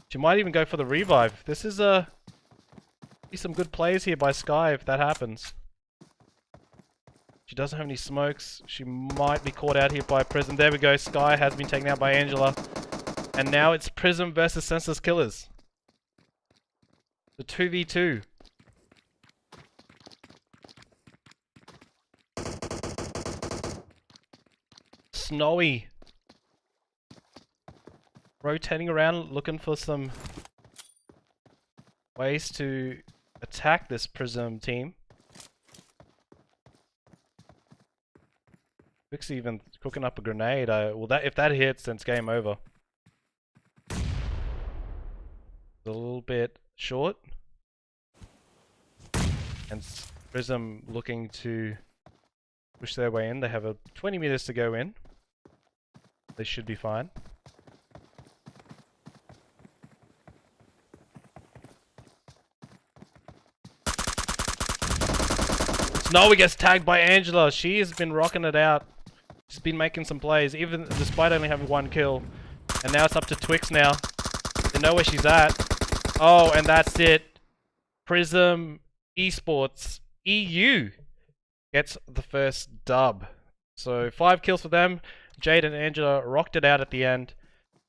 She might even go for the revive. This is some good plays here by Sky if that happens. She doesn't have any smokes. She might be caught out here by Prism. There we go. Sky has been taken out by Angela. And now it's Prism versus Senseless Killers. The 2v2. Snowy. Rotating around, looking for some ways to attack this Prism team. Quick's even cooking up a grenade. Well, if that hits, then it's game over. It's a little bit short. And Prism looking to push their way in. They have 20 meters to go in. They should be fine. Snowy gets tagged by Angela. She has been rocking it out. She's been making some plays, even despite only having 1 kill. And now it's up to Twix now. They know where she's at. Oh, and that's it. Prism eSports EU gets the first dub. So 5 kills for them. Jade and Angela rocked it out at the end.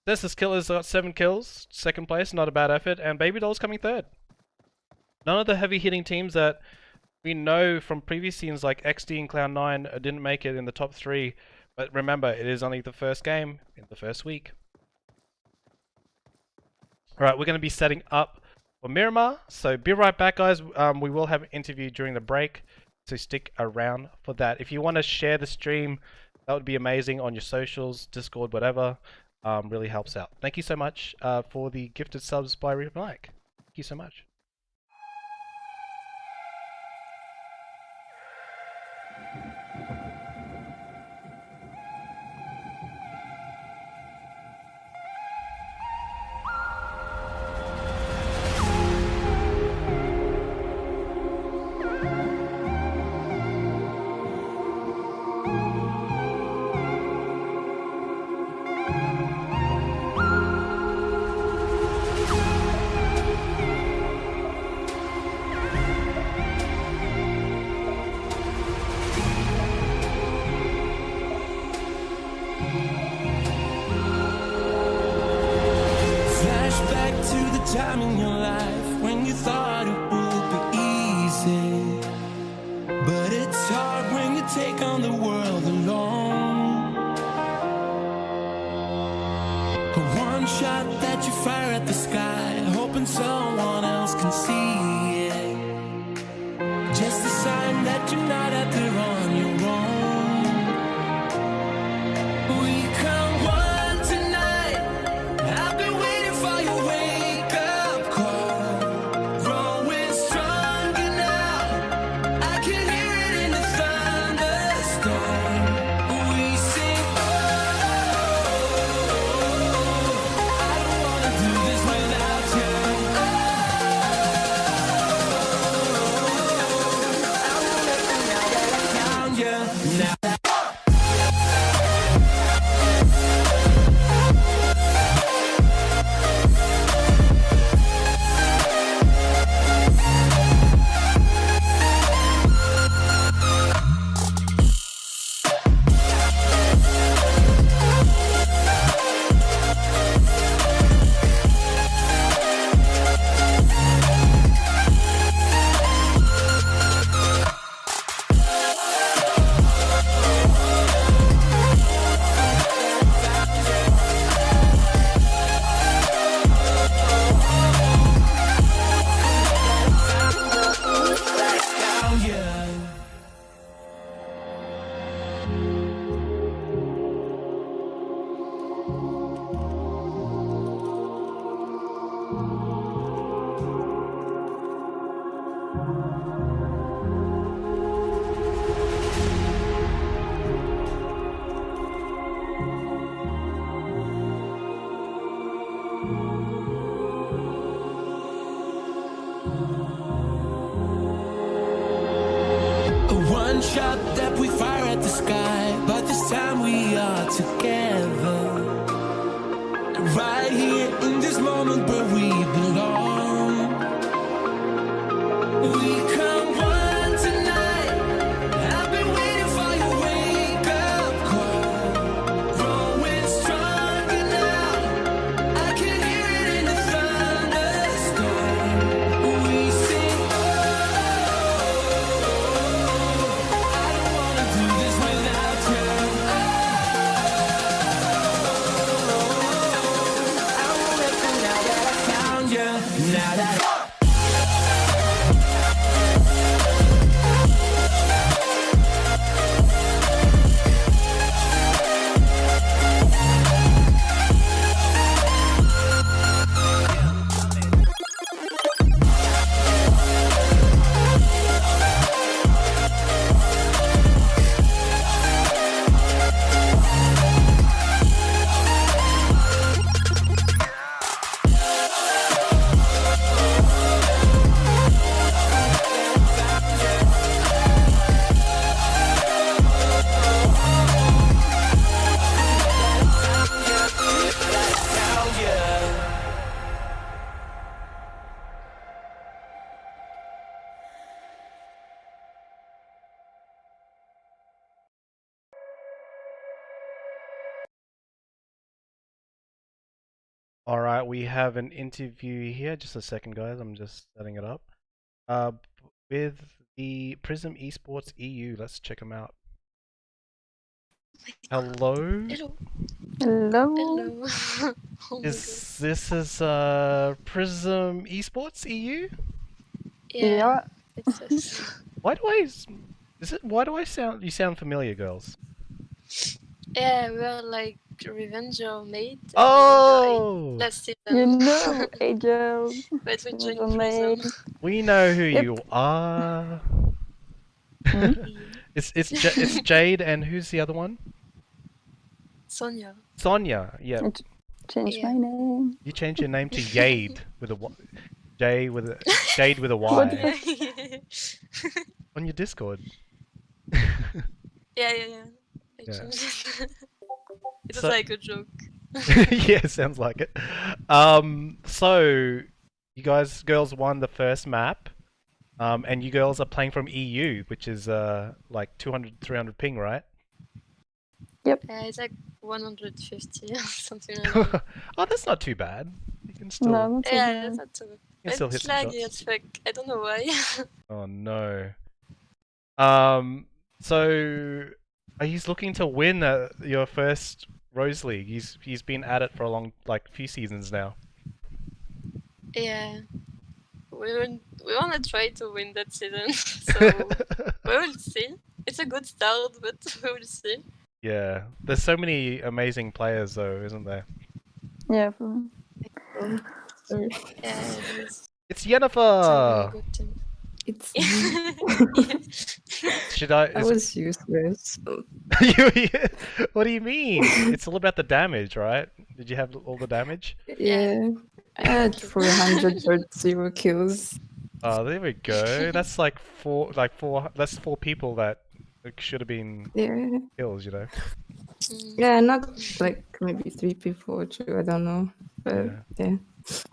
This killer's got 7 kills. Second place, not a bad effort. And Baby Doll's coming third. None of the heavy hitting teams that we know from previous scenes like XD and Cloud9 didn't make it in the top 3. But remember, it is only the first game in the first week. Alright, we're going to be setting up for Miramar. So be right back, guys. We will have an interview during the break. So stick around for that. If you want to share the stream, that would be amazing on your socials, Discord, whatever. Really helps out. Thank you so much for the gifted subs by Mike. Thank you so much. Time in your life when you thought it would be easy, but it's hard when you take on the world alone. One shot that you fire at the sky, hoping someone else can see it. Just a sign that you're not out there on your own. We come one tonight. I've been waiting for your wake. One shot that we fire at the sky, but this time we are together. Right here in this moment where we belong. We come one tonight. I've been waiting for your wake-up call. Growing stronger now. I can hear it in the thunderstorm. We sing, I don't wanna do this without you. Now that All right, we have an interview here. Just a second, guys. I'm just setting it up. Uh, with the Prism eSports EU. Let's check them out. Hello. Hello. Hello. Hello. Oh my This is Prism eSports EU? God. Yeah. It's us. Why do I why do I sound you sound familiar, girls? Yeah, we're like Revenger mate. Oh! Last You season. know, Angel. But we joined Amazing. Prism. We know who Yep. you are. Hmm? It's Jade and who's the other one? Sonia. Sonia. Yeah. I changed Yeah. my name. You changed your name to Jade with a Jade with a Jade with a What Y the on your Discord. Yeah. I Yeah. changed it. It was So- like a joke. Yeah, sounds like it. So you girls won the first map, and you girls are playing from EU, which is like 200, 300 ping, right? Yeah, it's like 150 or something like that. Oh, that's not too bad. You can still, No, not so Yeah, bad. that's not too bad. you can still hit It's some laggy shots. as fuck. I don't know why. Oh no. So are you looking to win your first Rose League? He's been at it for a long, like, few seasons now. Yeah. We wanna try to win that season, so we will see. It's a good start, but we will see. Yeah, there's so many amazing players though, isn't there? Yeah. Sorry. Yeah, it's It's a really Yennefer. good team. It's Should I? I was useless. What do you mean? It's all about the damage, right? Did you have all the damage? Yeah. I had 400 kills. Oh, there we go. That's like four. That's four people that should have been Yeah. kills. You know. Yeah, not like maybe 3 people or 2, I don't know. But yeah.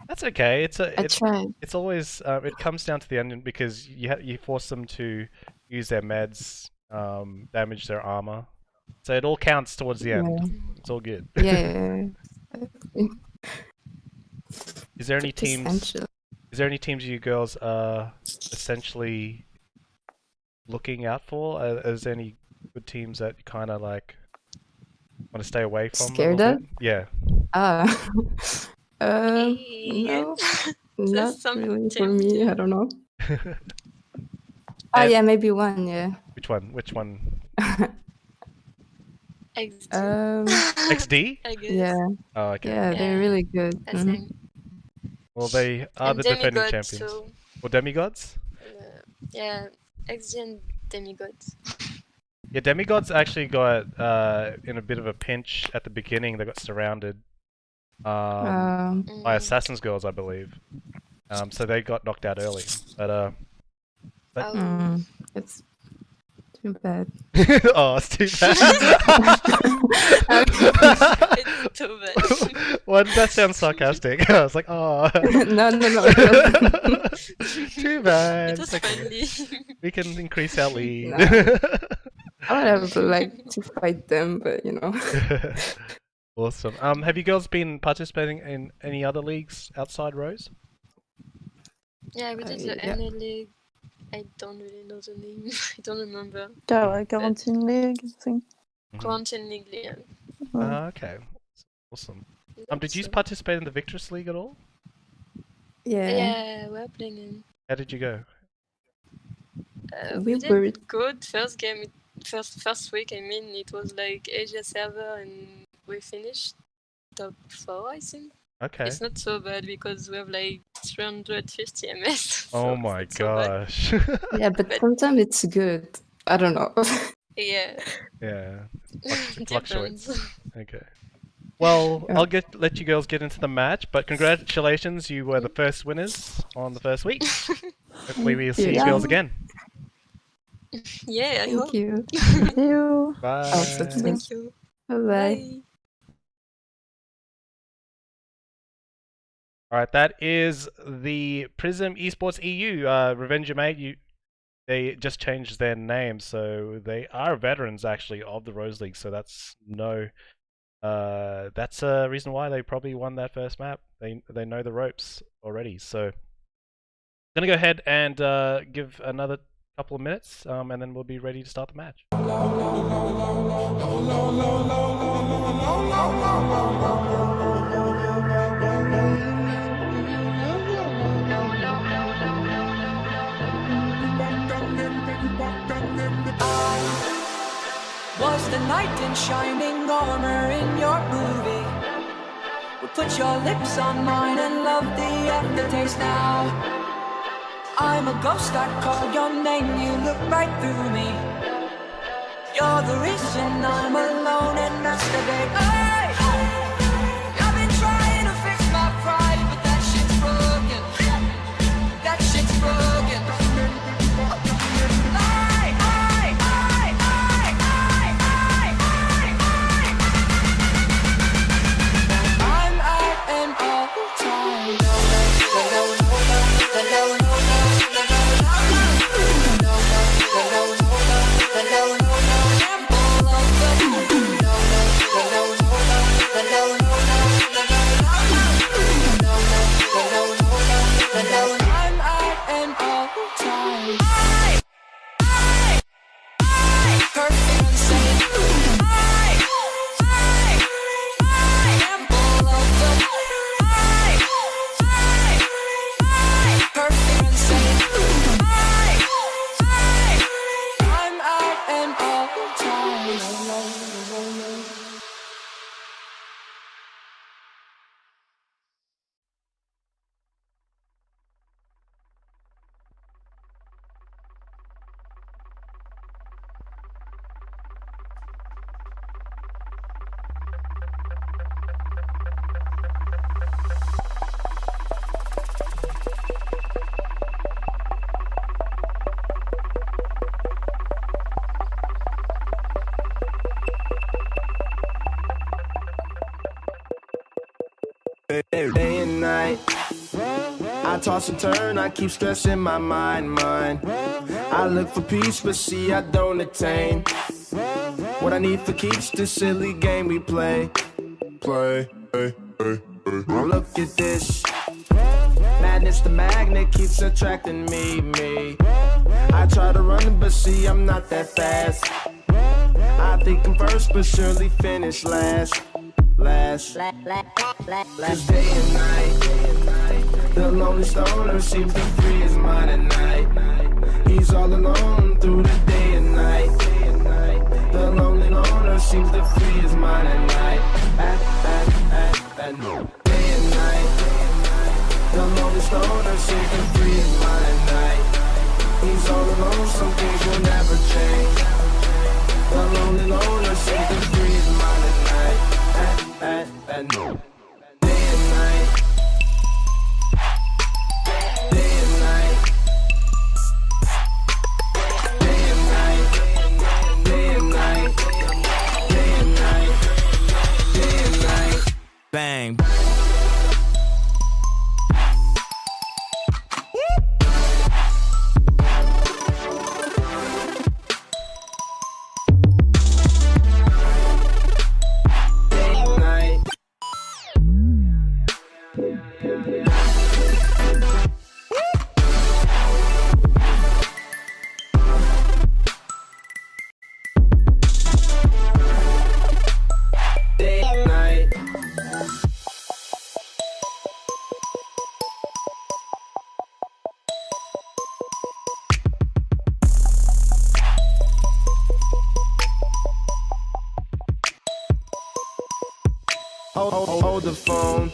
That's okay. I tried. It's always it comes down to the end because you force them to use their meds, damage their armor, so it all counts towards the end. Yeah. It's all good. Yeah. Is there any teams? Essential. Is there any teams you girls are essentially looking out for? Is there any good teams that you kind of like want to stay away from? Scared a of? little bit? Yeah. Ah. Yeah. No, not some really for team, me. yeah. I don't know. And- Yeah, maybe one. Yeah. Which one? Which one? XD, XD? I guess. Yeah. Oh, okay. Yeah, they're Yeah. really good. I Mhm. think. Well, they are And the defending Demigod, champions. so, Or demigods? yeah, XD and Demigods. Yeah, demigods actually got in a bit of a pinch at the beginning. They got surrounded by Assassin's Girls, I believe. So they got knocked out early. But It's too bad. oh, it's too bad. It's too bad. Well, that sounds sarcastic. I was like, oh, No. It wasn't. too bad. It was It's okay. friendly. We can increase our lead. No. I would have liked to fight them, but you know. Awesome. Have you girls been participating in any other leagues outside Rose? Yeah, we did the Yeah. NA League. I don't really know the name. I don't remember. Yeah, like Quarantine League, I think. Quarantine League, yeah. Okay. Awesome. Did you So- participate in the Victress League at all? Yeah, we're playing in. How did you go? We We did were good. First game, first week. I mean, it was like Asia server, and we finished top 4, I think. Okay. It's not so bad because we have like 350 MS. Oh so my it's not so bad. gosh. yeah, but sometimes it's good. I don't know. Yeah. Yeah. Fluctuates. Depends. Okay. Well, Yeah. I'll let you girls get into the match, but congratulations, you were the first winners on the first week. Hopefully we'll see you Yeah. girls again. Yeah, I Thank hope. you. Thank you. Bye. Also, Thank you. bye bye. Bye. Alright, that is the Prism eSports EU. Revenge Your Mate, they just changed their name, so they are veterans actually of the Rose League, so that's that's a reason why they probably won that first map. They know the ropes already, so I'm gonna go ahead and give another couple of minutes, and then we'll be ready to start the match. Was the knight in shining armor in your movie? Well, put your lips on mine and love the aftertaste now. I'm a ghost, I call your name, you look right through me. You're the reason I'm alone and masturbate. Hey! I've been trying to fix my pride, but that shit's broken. That shit's broken. I'm out and all the time. I'm out and all the time. Perfect and sane. Gamble of the perfect and sane. I'm out and all the time. Day and night, I toss and turn, I keep stressing my mind. I look for peace, but see I don't attain what I need for keeps this silly game we play. Look at this, madness, the magnet keeps attracting me. I try to run, but see I'm not that fast. I think I'm first, but surely finish last. Cause day and night, the lonely stoner seems to free his mind at night. He's all alone through the day and night. The lonely loner seems to free his mind at night. Day and night, the lonely stoner seems to free his mind at night. He's all alone, some things will never change. The lonely loner seems to free his mind at night. Day and night. Day and night. Day and night. Day and night. Day and night. Day and night. Bang. the phone.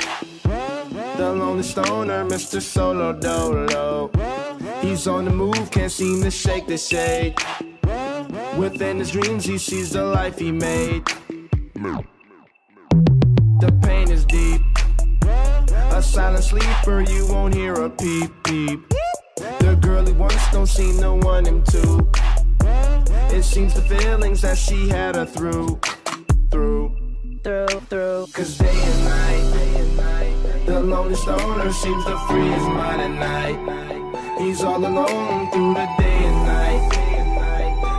The lonely stoner, Mr. Solo Dolo. He's on the move, can't seem to shake the shade. Within his dreams, he sees the life he made. The pain is deep. A silent sleeper, you won't hear a peep peep. The girl he wants don't seem to want him to. It seems the feelings that she had her through. Cause day and night, the lonely stoner seems to free his mind at night. He's all alone through the day and night.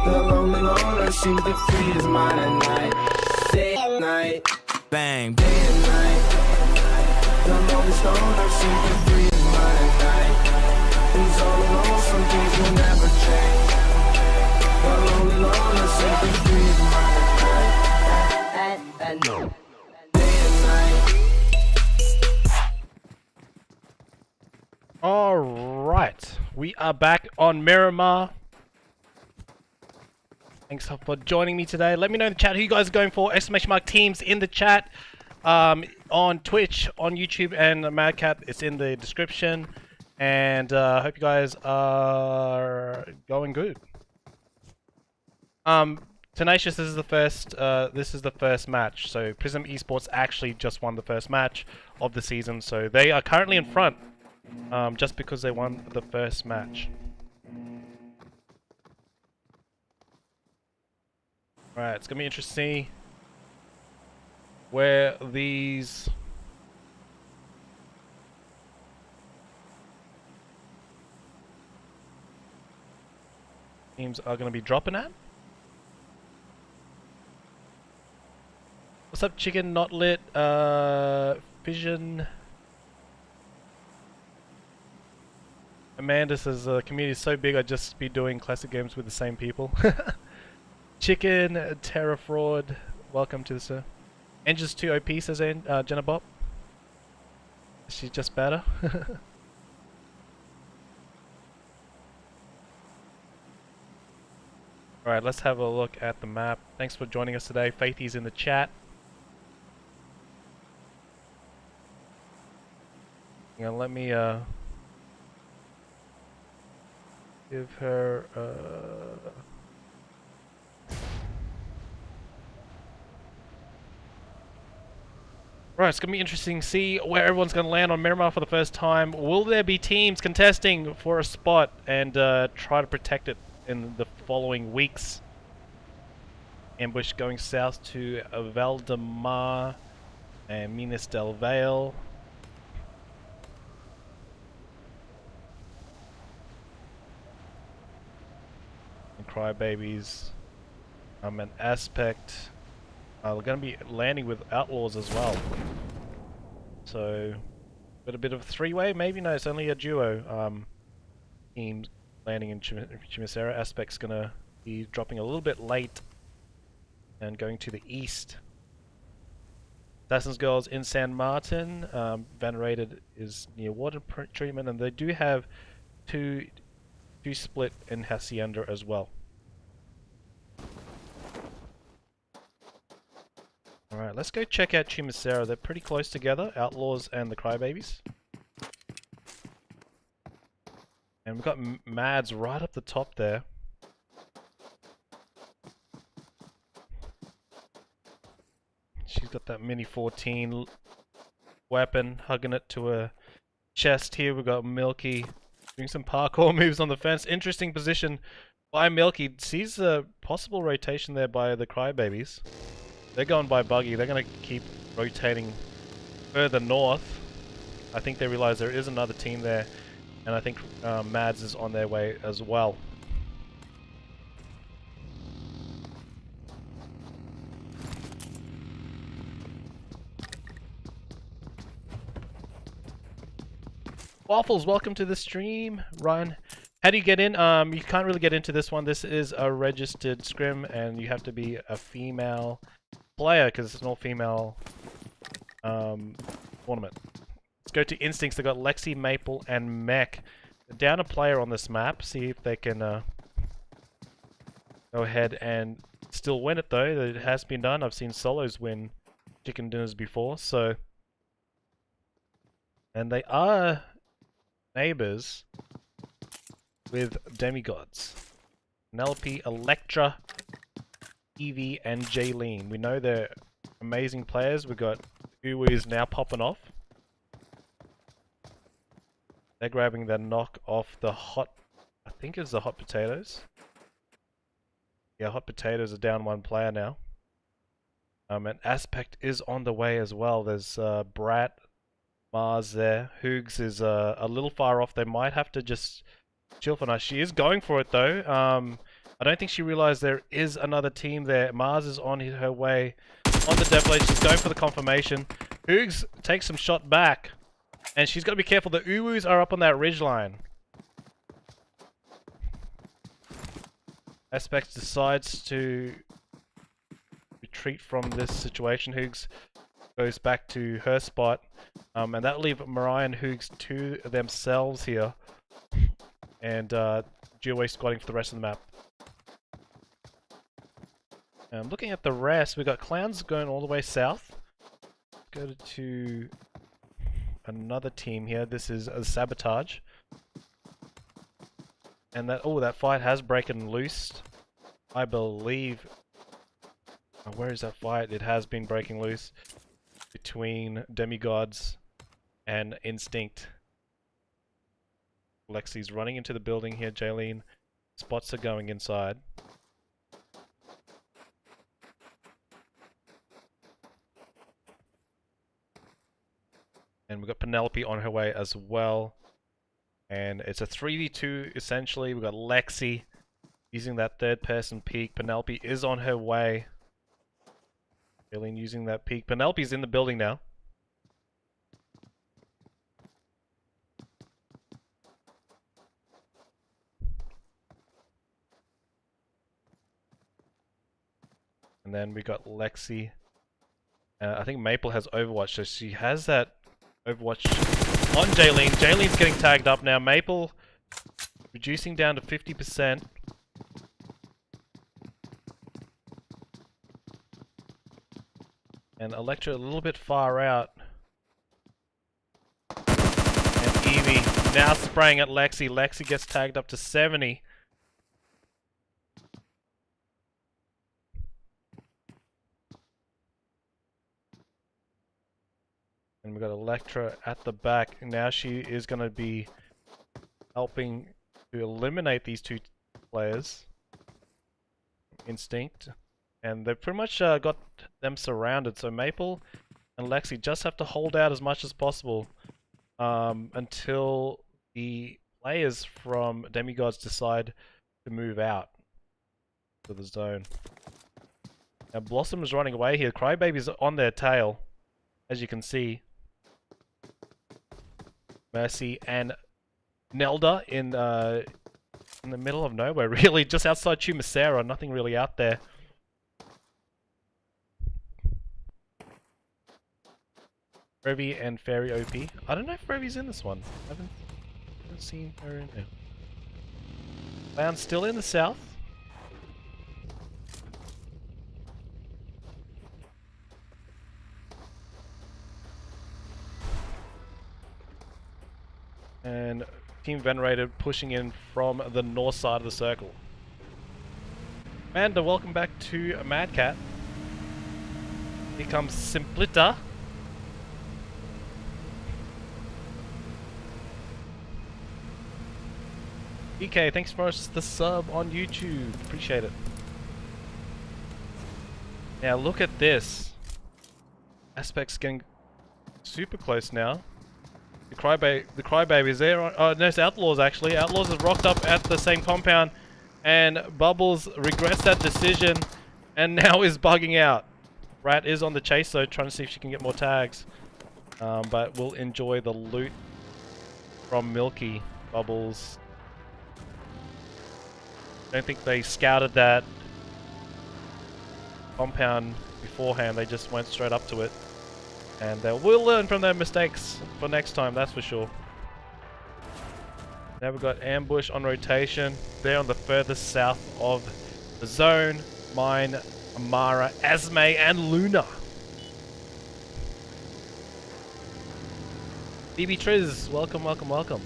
The lonely loner seems to free his mind at night. Day and night, bang, day and night. The lonely stoner seems to free his mind at night. He's all alone, some things will never change. The lonely loner seems to free his mind at night. No. Day and night. Alright, we are back on Miramar. Thanks for joining me today. Let me know in the chat who you guys are going for. ! teams in the chat. On Twitch, on YouTube, and Madcat, it's in the description. And hope you guys are going good. Tenacious, this is the first match. So Prism eSports actually just won the first match of the season. So they are currently in front, just because they won the first match. Alright, it's gonna be interesting to see where these teams are going to be dropping at. What's up, Chicken Not Lit? Vision. Amanda says the community is so big I'd just be doing classic games with the same people. Chicken, Terra Fraud, welcome to the server. Engine's too OP, says Jenna Bop. She's just better. Alright, let's have a look at the map. Thanks for joining us today. Faithy's in the chat. Yeah, let me give her Right, it's going to be interesting to see where everyone's going to land on Miramar for the first time. Will there be teams contesting for a spot and try to protect it in the following weeks? Ambush going south to Valdemar and Minas del Vale. And Crybabies. An Aspect. We're going to be landing with Outlaws as well. So, got a bit of a three-way, maybe? No, it's only a duo. Team landing in Chimicera. Aspect's going to be dropping a little bit late and going to the east. Assassin's Girls in San Martin. VeneRated is near water treatment, and they do have two split in Hacienda as well. Alright, let's go check out Chimicera. They're pretty close together, Outlaws and the Crybabies. And we've got Mads right up the top there. She's got that Mini 14 weapon, hugging it to her chest here. We've got Milky doing some parkour moves on the fence. Interesting position by Milky. Sees a possible rotation there by the Crybabies. They're going by Buggy. They're going to keep rotating further north. I think they realize there is another team there, and I think Mads is on their way as well. Waffles, welcome to the stream. Ryan, how do you get in? You can't really get into this one. This is a registered scrim, and you have to be a female player because it's an all-female tournament. Let's go to Instincts. They've got Lexi, Maple, and Mech. They're down a player on this map. See if they can go ahead and still win it, though. It has been done. I've seen solos win chicken dinners before, so And they are neighbors with demigods. Penelope, Electra, Evie, and Jaylene. We know they're amazing players. We've got Uwu's now popping off. They're grabbing the knock off the hot, I think it's the hot potatoes. Yeah, hot potatoes are down one player now. And Aspect is on the way as well. There's Brat, Mars there. Hoogs is a little far off. They might have to just chill for now. She is going for it though. I don't think she realized there is another team there. Mars is on her way on the dev blade. She's going for the confirmation. Hoogs takes some shot back. And she's got to be careful. The Uwus are up on that ridge line. Aspect decides to retreat from this situation. Hoogs goes back to her spot. And that'll leave Mariah and Hoogs to themselves here. And GeoWay squatting for the rest of the map. Looking at the rest, we've got Clowns going all the way south. Go to another team here. This is a Sabotage. And that fight has broken loose. I believe. Where is that fight? It has been breaking loose between demigods and INztinct. Lexi's running into the building here, Jaylene. Spots are going inside. And we've got Penelope on her way as well. And it's a 3v2 essentially. We've got Lexi using that third person peek. Penelope is on her way. Jaylene using that peek. Penelope's in the building now. And then we got Lexi. I think Maple has Overwatch, so she has that Overwatch on Jaylene. Jaylene's getting tagged up now. Maple reducing down to 50%. And Electra a little bit far out. And Evie now spraying at Lexi. Lexi gets tagged up to 70. And we've got Electra at the back. Now she is going to be helping to eliminate these two players. INztinct. And they've pretty much got them surrounded. So Maple and Lexi just have to hold out as much as possible until the players from Demigods decide to move out to the zone. Now Blossom is running away here. Crybaby's on their tail, as you can see. Mercy and Nelda in the middle of nowhere, really, just outside Chumacera. Nothing really out there. Revi and Fairy OP. I don't know if Revi's in this one. I haven't seen her in there. Clown's still in the south. And Team VeneRated pushing in from the north side of the circle. Panda, welcome back to Mad Cat. Here comes Simplita. EK, thanks for the sub on YouTube. Appreciate it. Now look at this. Aspect's getting super close now. The Crybaby is there. Oh, no, it's Outlaws actually. Outlaws is rocked up at the same compound, and Bubbles regrets that decision, and now is bugging out. Rat is on the chase though, trying to see if she can get more tags, but we'll enjoy the loot from Milky. Bubbles. Don't think they scouted that compound beforehand. They just went straight up to it. And they will learn from their mistakes for next time, that's for sure. Now we've got Ambush on rotation. They're on the furthest south of the zone. Mine, Amara, Asme, and Luna. DB Triz, welcome, welcome, welcome.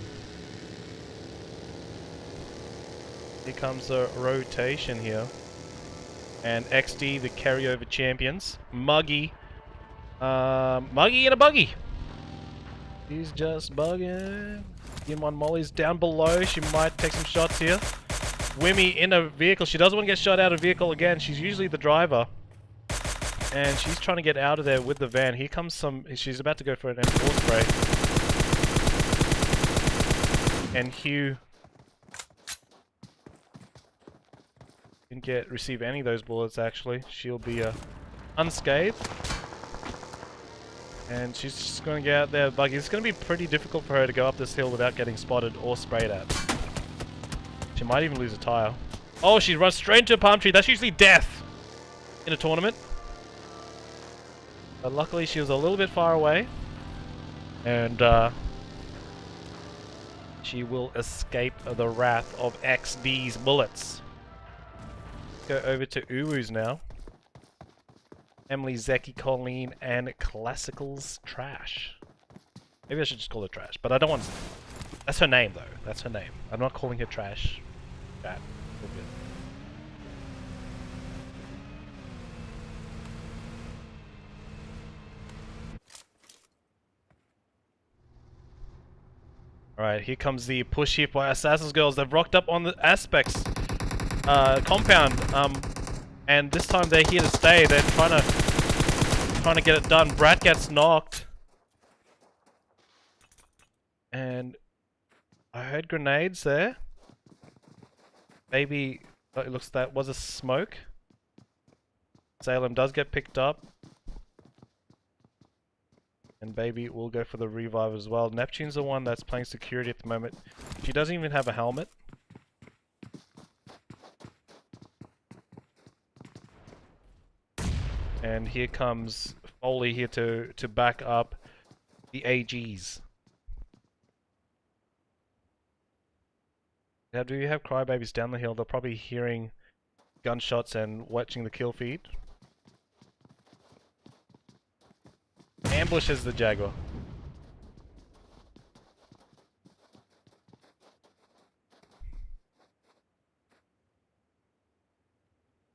Here comes a rotation here. And XD, the carryover champions. Muggy. Muggy in a buggy. He's just bugging. Dn1 Mollies down below. She might take some shots here. Wimmy in a vehicle. She doesn't want to get shot out of vehicle again. She's usually the driver. And she's trying to get out of there with the van. Here comes some... She's about to go for an M4 spray. And Hugh... didn't receive any of those bullets actually. She'll be unscathed. And she's just going to get out there buggy. It's going to be pretty difficult for her to go up this hill without getting spotted or sprayed at. She might even lose a tire. Oh, she runs straight into a palm tree. That's usually death in a tournament. But luckily she was a little bit far away. And she will escape the wrath of XD's bullets. Go over to Uwu's now. Emily, Zeki, Colleen, and Classical's Trash. Maybe I should just call her Trash, but I don't want to... That's her name, though. That's her name. I'm not calling her Trash. Chat. All good. Alright, here comes the push here by Assassin's Girls. They've rocked up on the Aspects compound, and this time they're here to stay. They're trying to get it done. Brat gets knocked, and I heard grenades there. Maybe it looks that was a smoke. Salem does get picked up, and Baby will go for the revive as well. Neptune's the one that's playing security at the moment. She doesn't even have a helmet. And here comes Foley here to back up the AGs. Now, do you have crybabies down the hill? They're probably hearing gunshots and watching the kill feed. Ambushes the Jaguar.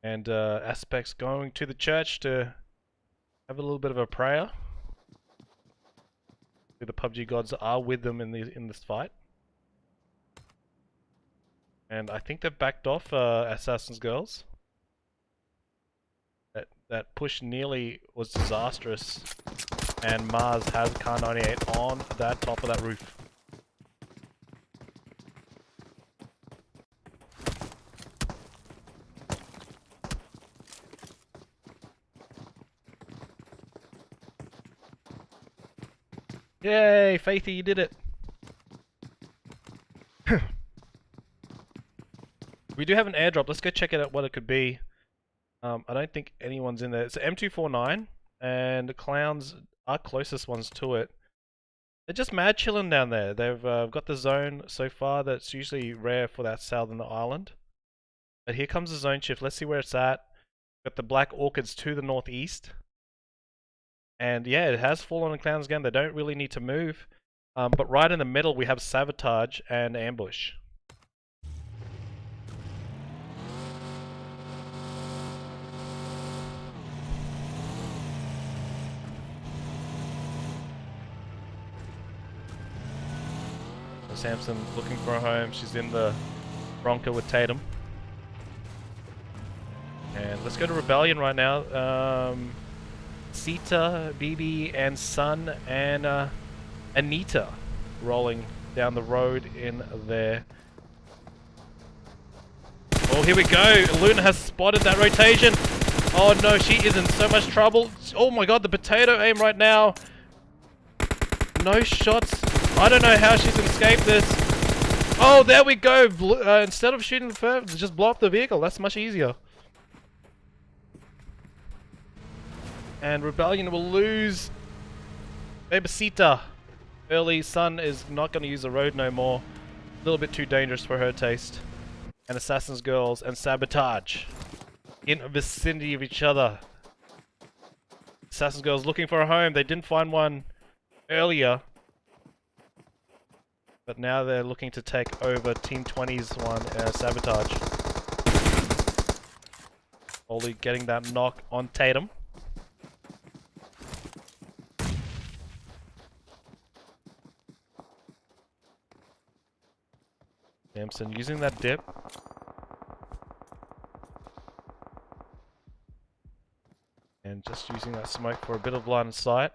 And Aspects going to the church to have a little bit of a prayer. The PUBG gods are with them in this fight. And I think they've backed off Assassin's Girls. That push nearly was disastrous. And Mars has Kar 98 on that top of that roof. Yay, Faithy, you did it! We do have an airdrop. Let's go check it out what it could be. I don't think anyone's in there. It's M249, and the clowns are closest ones to it. They're just mad chilling down there. They've got the zone so far that's usually rare for that southern island. But here comes the zone shift. Let's see where it's at. Got the black orchids to the northeast. And yeah, it has fallen on clowns again. They don't really need to move. But right in the middle we have Sabotage and Ambush. Samson looking for a home. She's in the Bronco with Tatum. And let's go to Rebellion right now. Sita, BB, and Sun, and Anita rolling down the road in there. Oh, here we go. Luna has spotted that rotation. Oh no, she is in so much trouble. Oh my god, the potato aim right now. No shots. I don't know how she's escaped this. Oh, there we go. Instead of shooting the first, just blow up the vehicle. That's much easier. And Rebellion will lose Babasita. Early Sun is not going to use the road no more. A little bit too dangerous for her taste. And Assassin's Girls and Sabotage in a vicinity of each other. Assassin's Girls looking for a home. They didn't find one earlier. But now they're looking to take over Team 20's one, Sabotage. Molly getting that knock on Tatum. Samson using that dip. And just using that smoke for a bit of line of sight.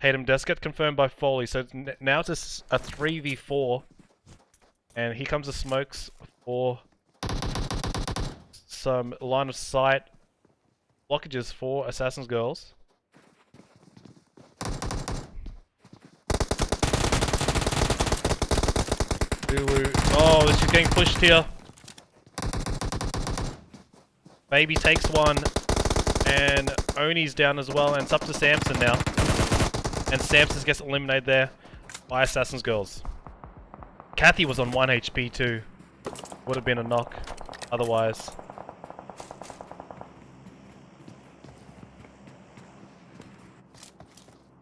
Tatum does get confirmed by Foley, so now it's a 3v4. And here comes the smokes for some line of sight blockages for Assassin's Girls. Oh, she's getting pushed here. Baby takes one. And Oni's down as well, and it's up to Samson now. And Samson gets eliminated there by Assassin's Girls. Kathy was on 1 HP too. Would have been a knock otherwise.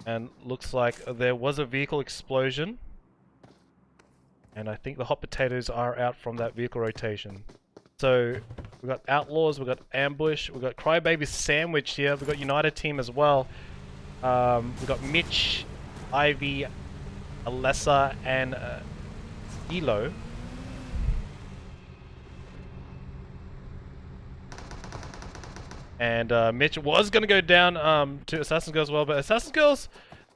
And looks like there was a vehicle explosion. And I think the hot potatoes are out from that vehicle rotation. So we've got Outlaws, we've got Ambush, we've got Crybaby Sandwich here, we've got United Team as well. We've got Mitch, Ivy, Alessa, and Elo. And Mitch was going to go down to Assassin's Girls as well, but Assassin's Girls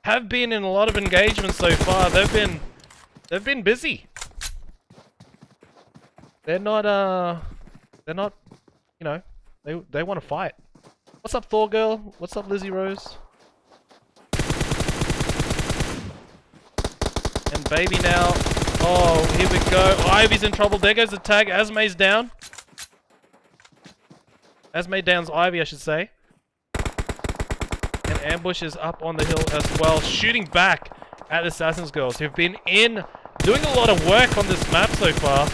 have been in a lot of engagements so far. They've been busy. They're not, you know, they want to fight. What's up, Thor Girl? What's up, Lizzie Rose? And Baby now. Oh, here we go. Ivy's in trouble. There goes the tag. Asmay's down. Asmay downs Ivy, I should say. And Ambush is up on the hill as well, shooting back at Assassin's Girls, who've been doing a lot of work on this map so far.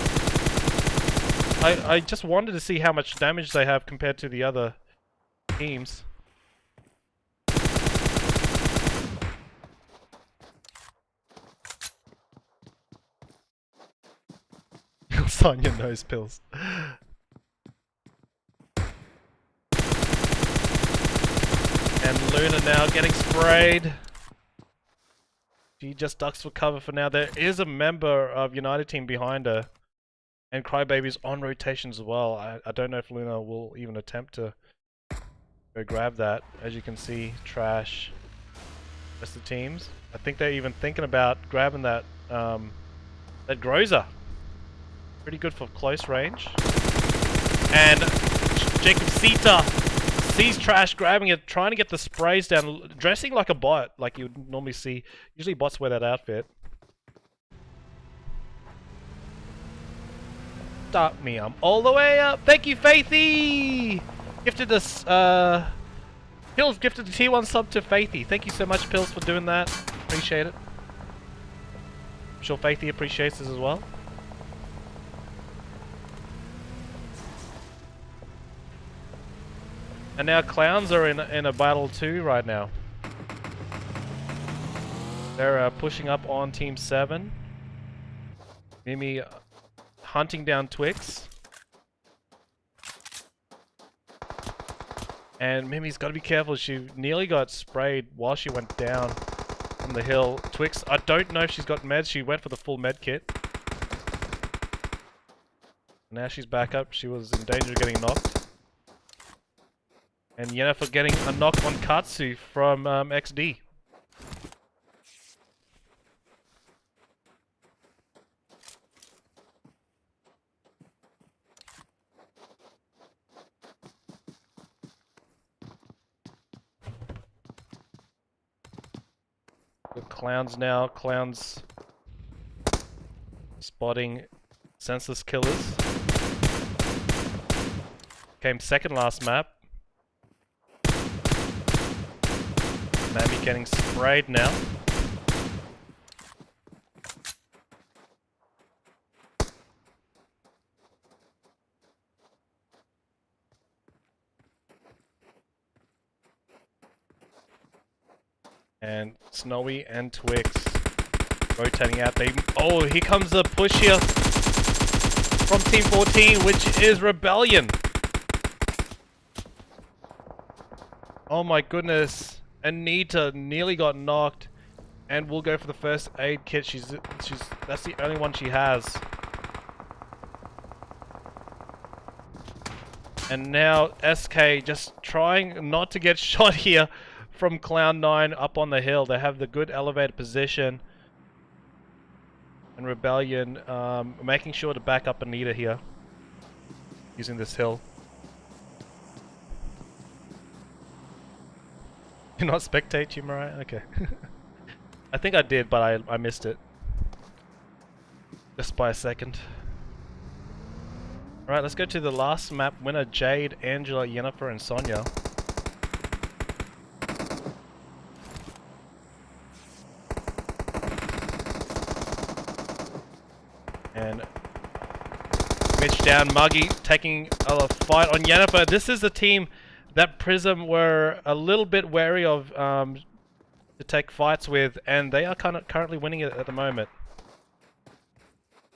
I just wanted to see how much damage they have compared to the other teams. Sonya nose pills. And Luna now getting sprayed. She just ducks for cover for now. There is a member of United Team behind her. And Crybaby's on rotation as well. I don't know if Luna will even attempt to go grab that. As you can see, Trash. Rest of the teams. I think they're even thinking about grabbing that that Groza. Pretty good for close range. And Jacob Sita sees Trash grabbing it, trying to get the sprays down, dressing like a bot, like you would normally see. Usually bots wear that outfit. Start me, I'm all the way up. Thank you, Faithy! Gifted us, Pills gifted the T1 sub to Faithy. Thank you so much, Pills, for doing that. Appreciate it. I'm sure Faithy appreciates this as well. And now Clowns are in a battle too right now. They're pushing up on Team 7. Mimi hunting down Twix. And Mimi's got to be careful. She nearly got sprayed while she went down from the hill. Twix, I don't know if she's got meds. She went for the full med kit. Now she's back up. She was in danger of getting knocked. And Yennefer getting a knock on Katsu from XD. With Clowns now. Clowns spotting senseless killers. Came second last map. Mammy getting sprayed now. And Snowy and Twix rotating out. Oh, here comes the push here from Team 14, which is Rebellion. Oh my goodness. Anita nearly got knocked, and we'll go for the first aid kit. That's the only one she has. And now SK just trying not to get shot here from Cloud9 up on the hill. They have the good elevated position. And Rebellion making sure to back up Anita here using this hill. You're not spectate you, Mariah? Okay. I think I did, but I missed it. Just by a second. Alright, let's go to the last map winner, Jade, Angela, Yennefer, and Sonya. And Mitch down, Muggy taking a fight on Yennefer. This is the team that Prism were a little bit wary of to take fights with, and they are currently winning it at the moment.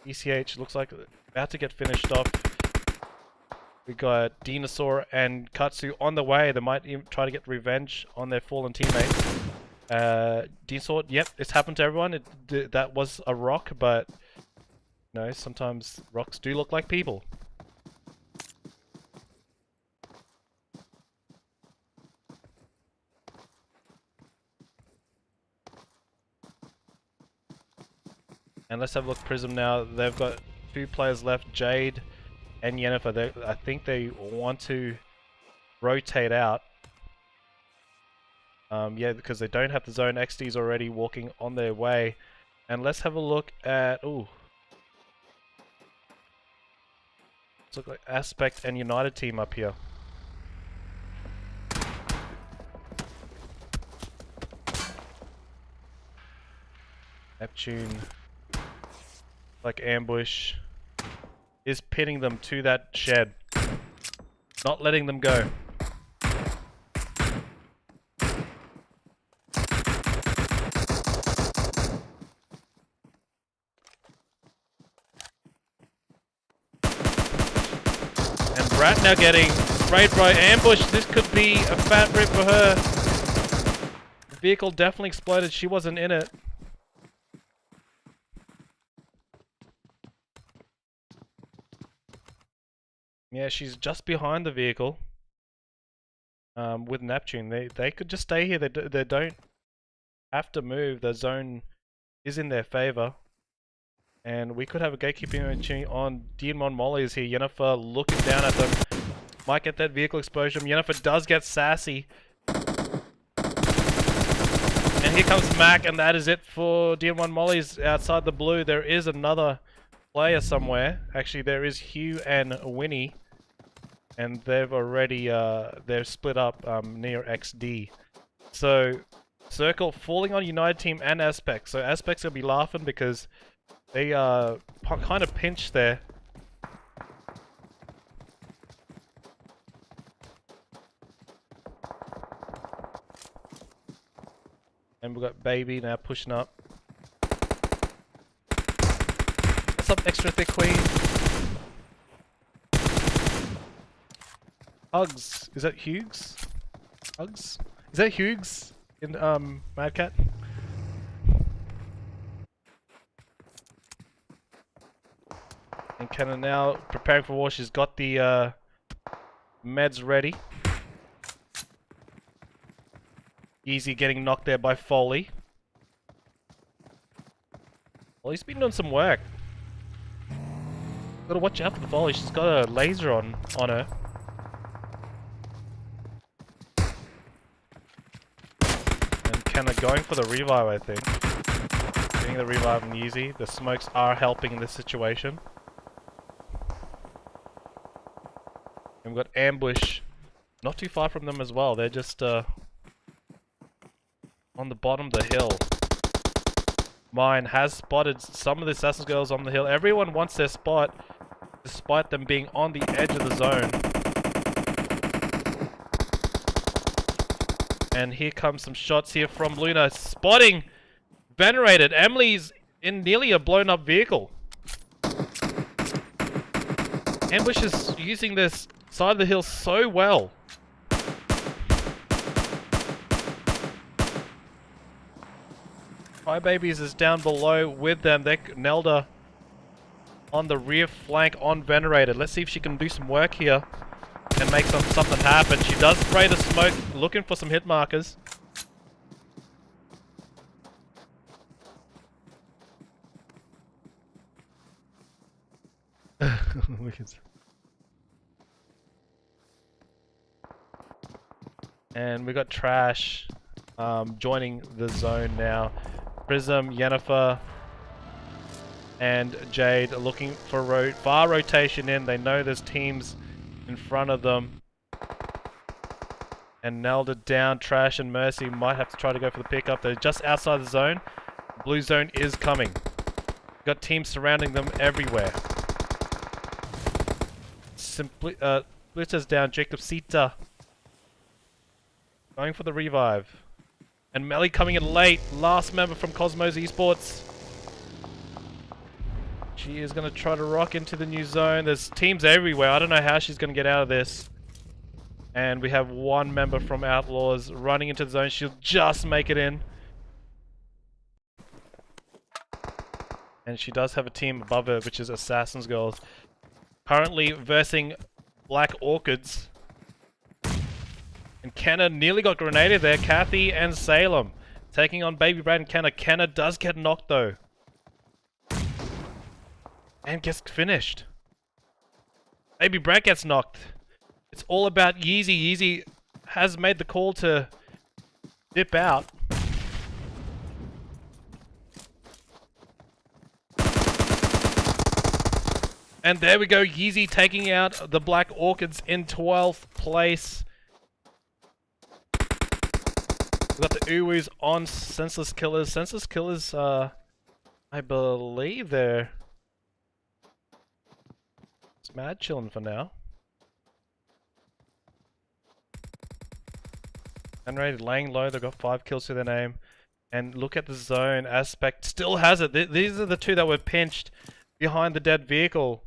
ECH looks like about to get finished off. We got Dinosaur and Katsu on the way. They might even try to get revenge on their fallen teammates. Dinosaur, yep, it's happened to everyone. That was a rock, but you know, sometimes rocks do look like people. And let's have a look at Prism now. They've got 2 players left, Jade and Yennefer. I think they want to rotate out. Yeah, because they don't have the zone. XD's already walking on their way. And let's have a look at... Ooh. Let's look like Aspect and United team up here. Neptune... like ambush is pinning them to that shed, not letting them go. And Brat now getting sprayed by ambush. This could be a fat rip for her. The vehicle definitely exploded. She wasn't in it. Yeah, she's just behind the vehicle with Neptune. They could just stay here. They don't have to move. The zone is in their favor. And we could have a gatekeeping on Dn1 Mollies here. Yennefer looking down at them. Might get that vehicle explosion. Yennefer does get sassy. And here comes Mac, and that is it for Dn1 Mollies outside the blue. There is another player somewhere. Actually, there is Hugh and Winnie. And they've already, they're split up near XD. So, Circle falling on United Team and Aspect. So Aspect's gonna be laughing because they kind of pinched there. And we've got Baby now pushing up. What's up, Extra Thick Queen? Hugs. Is that Hughes? Hugs? Is that Hughes in Mad Cat? And Kenna now preparing for war. She's got the meds ready. Easy getting knocked there by Foley. Well, he's been doing some work. Gotta watch out for the Foley. She's got a laser on her. Kenna going for the revive, I think. Getting the revive and easy. The smokes are helping in this situation. And we've got Ambush not too far from them as well. They're just on the bottom of the hill. Mine has spotted some of the Assassin's Girls on the hill. Everyone wants their spot, despite them being on the edge of the zone. And here comes some shots here from Luna, spotting VeneRated. Emily's in nearly a blown up vehicle. Ambush is using this side of the hill so well. Hi Babies is down below with them. They're Nelda on the rear flank on VeneRated. Let's see if she can do some work here and make something happen. She does spray the smoke, looking for some hit markers. And we got Trash joining the zone now. Prism, Yennefer, and Jade are looking for far rotation in. They know there's teams in front of them. And Nelda down. Trash and Mercy might have to try to go for the pickup. They're just outside the zone. Blue zone is coming. Got teams surrounding them everywhere. Simply, Blitter's down. Jacob Sita going for the revive. And Melly coming in late. Last member from Kosmos eSports. She is going to try to rock into the new zone. There's teams everywhere. I don't know how she's going to get out of this. And we have one member from Outlaws running into the zone. She'll just make it in. And she does have a team above her, which is Assassin's Girls. Currently versing Black Orchids. And Kenna nearly got grenaded there. Kathy and Salem taking on Baby Brad and Kenna. Kenna does get knocked though. And gets finished. Baby Brad gets knocked. It's all about Yeezy. Yeezy has made the call to dip out. And there we go. Yeezy taking out the Black Orchids in 12th place. We've got the Uwus on Senseless Killers. Senseless Killers, I believe they're mad chilling for now. VeneRated laying low. They've got 5 kills to their name. And look at the zone. Aspect still has it. These are the two that were pinched behind the dead vehicle.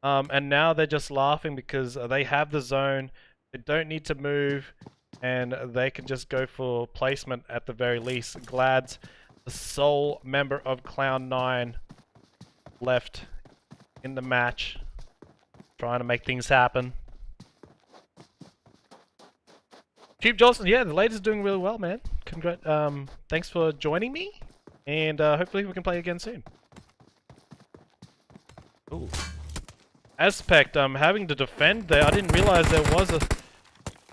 And now they're just laughing because they have the zone. They don't need to move. And they can just go for placement at the very least. Glad's the sole member of Cloud9 left in the match. Trying to make things happen. Chief Johnson, yeah, the latest doing really well, man. Thanks for joining me. And hopefully we can play again soon. Ooh. Aspect, having to defend there. I didn't realize there was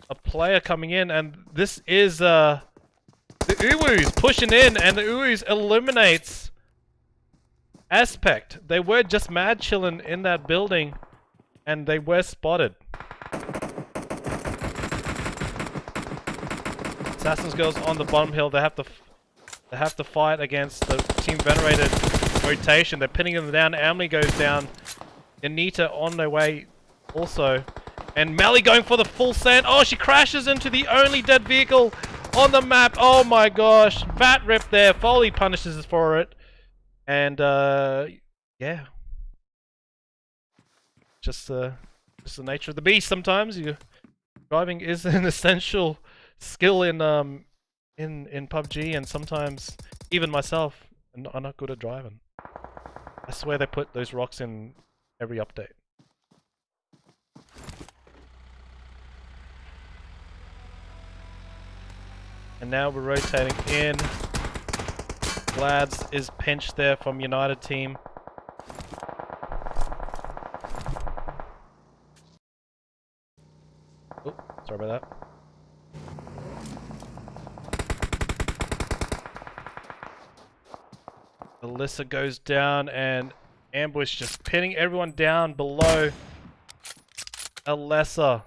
a player coming in, and this is the Uwus pushing in, and the Uwus eliminates Aspect. They were just mad chilling in that building, and they were spotted. Assassin's Girls on the bottom hill. They have to fight against the Team VeneRated rotation. They're pinning them down. Emily goes down. Anita on their way also. And Melly going for the full send. Oh, she crashes into the only dead vehicle on the map. Oh my gosh. Vat rip there. Foley punishes us for it. And yeah. Just the nature of the beast sometimes. Driving is an essential skill in PUBG, and sometimes even myself, I'm not good at driving. I swear they put those rocks in every update. And now we're rotating in. Glads is pinched there from United team. Oh, sorry about that. Alyssa goes down, and Ambush just pinning everyone down below. Alyssa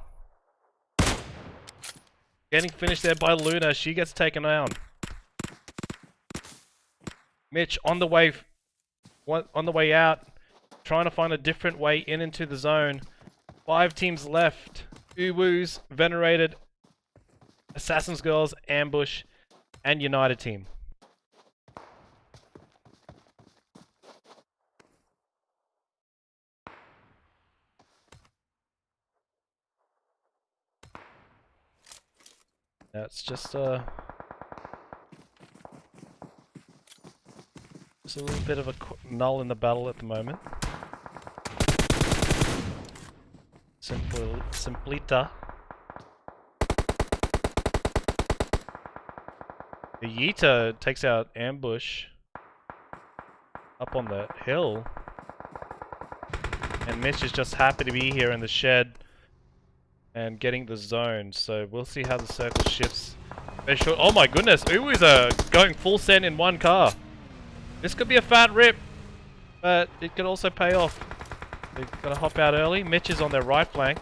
getting finished there by Luna. She gets taken down. Mitch on the way out, trying to find a different way into the zone. 5 teams left. Uwus, VeneRated, Assassin's Girls, Ambush, and United team. That's just a little bit of a null in the battle at the moment. Simplita. The Yeeta takes out Ambush up on the hill. And Mitch is just happy to be here in the shed and getting the zone. So we'll see how the circle shifts. Oh my goodness, Uwu's going full send in one car. This could be a fat rip, but it could also pay off. They've got to hop out early. Mitch is on their right flank.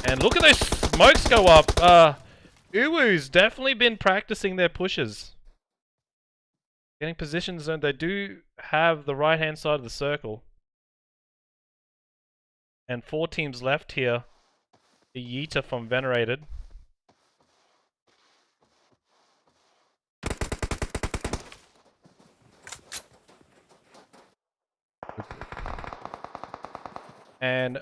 And look at those smokes go up. Uwu's definitely been practicing their pushes. Getting position zone. They do have the right hand side of the circle. And 4 teams left here. The Yeeta from VeneRated. And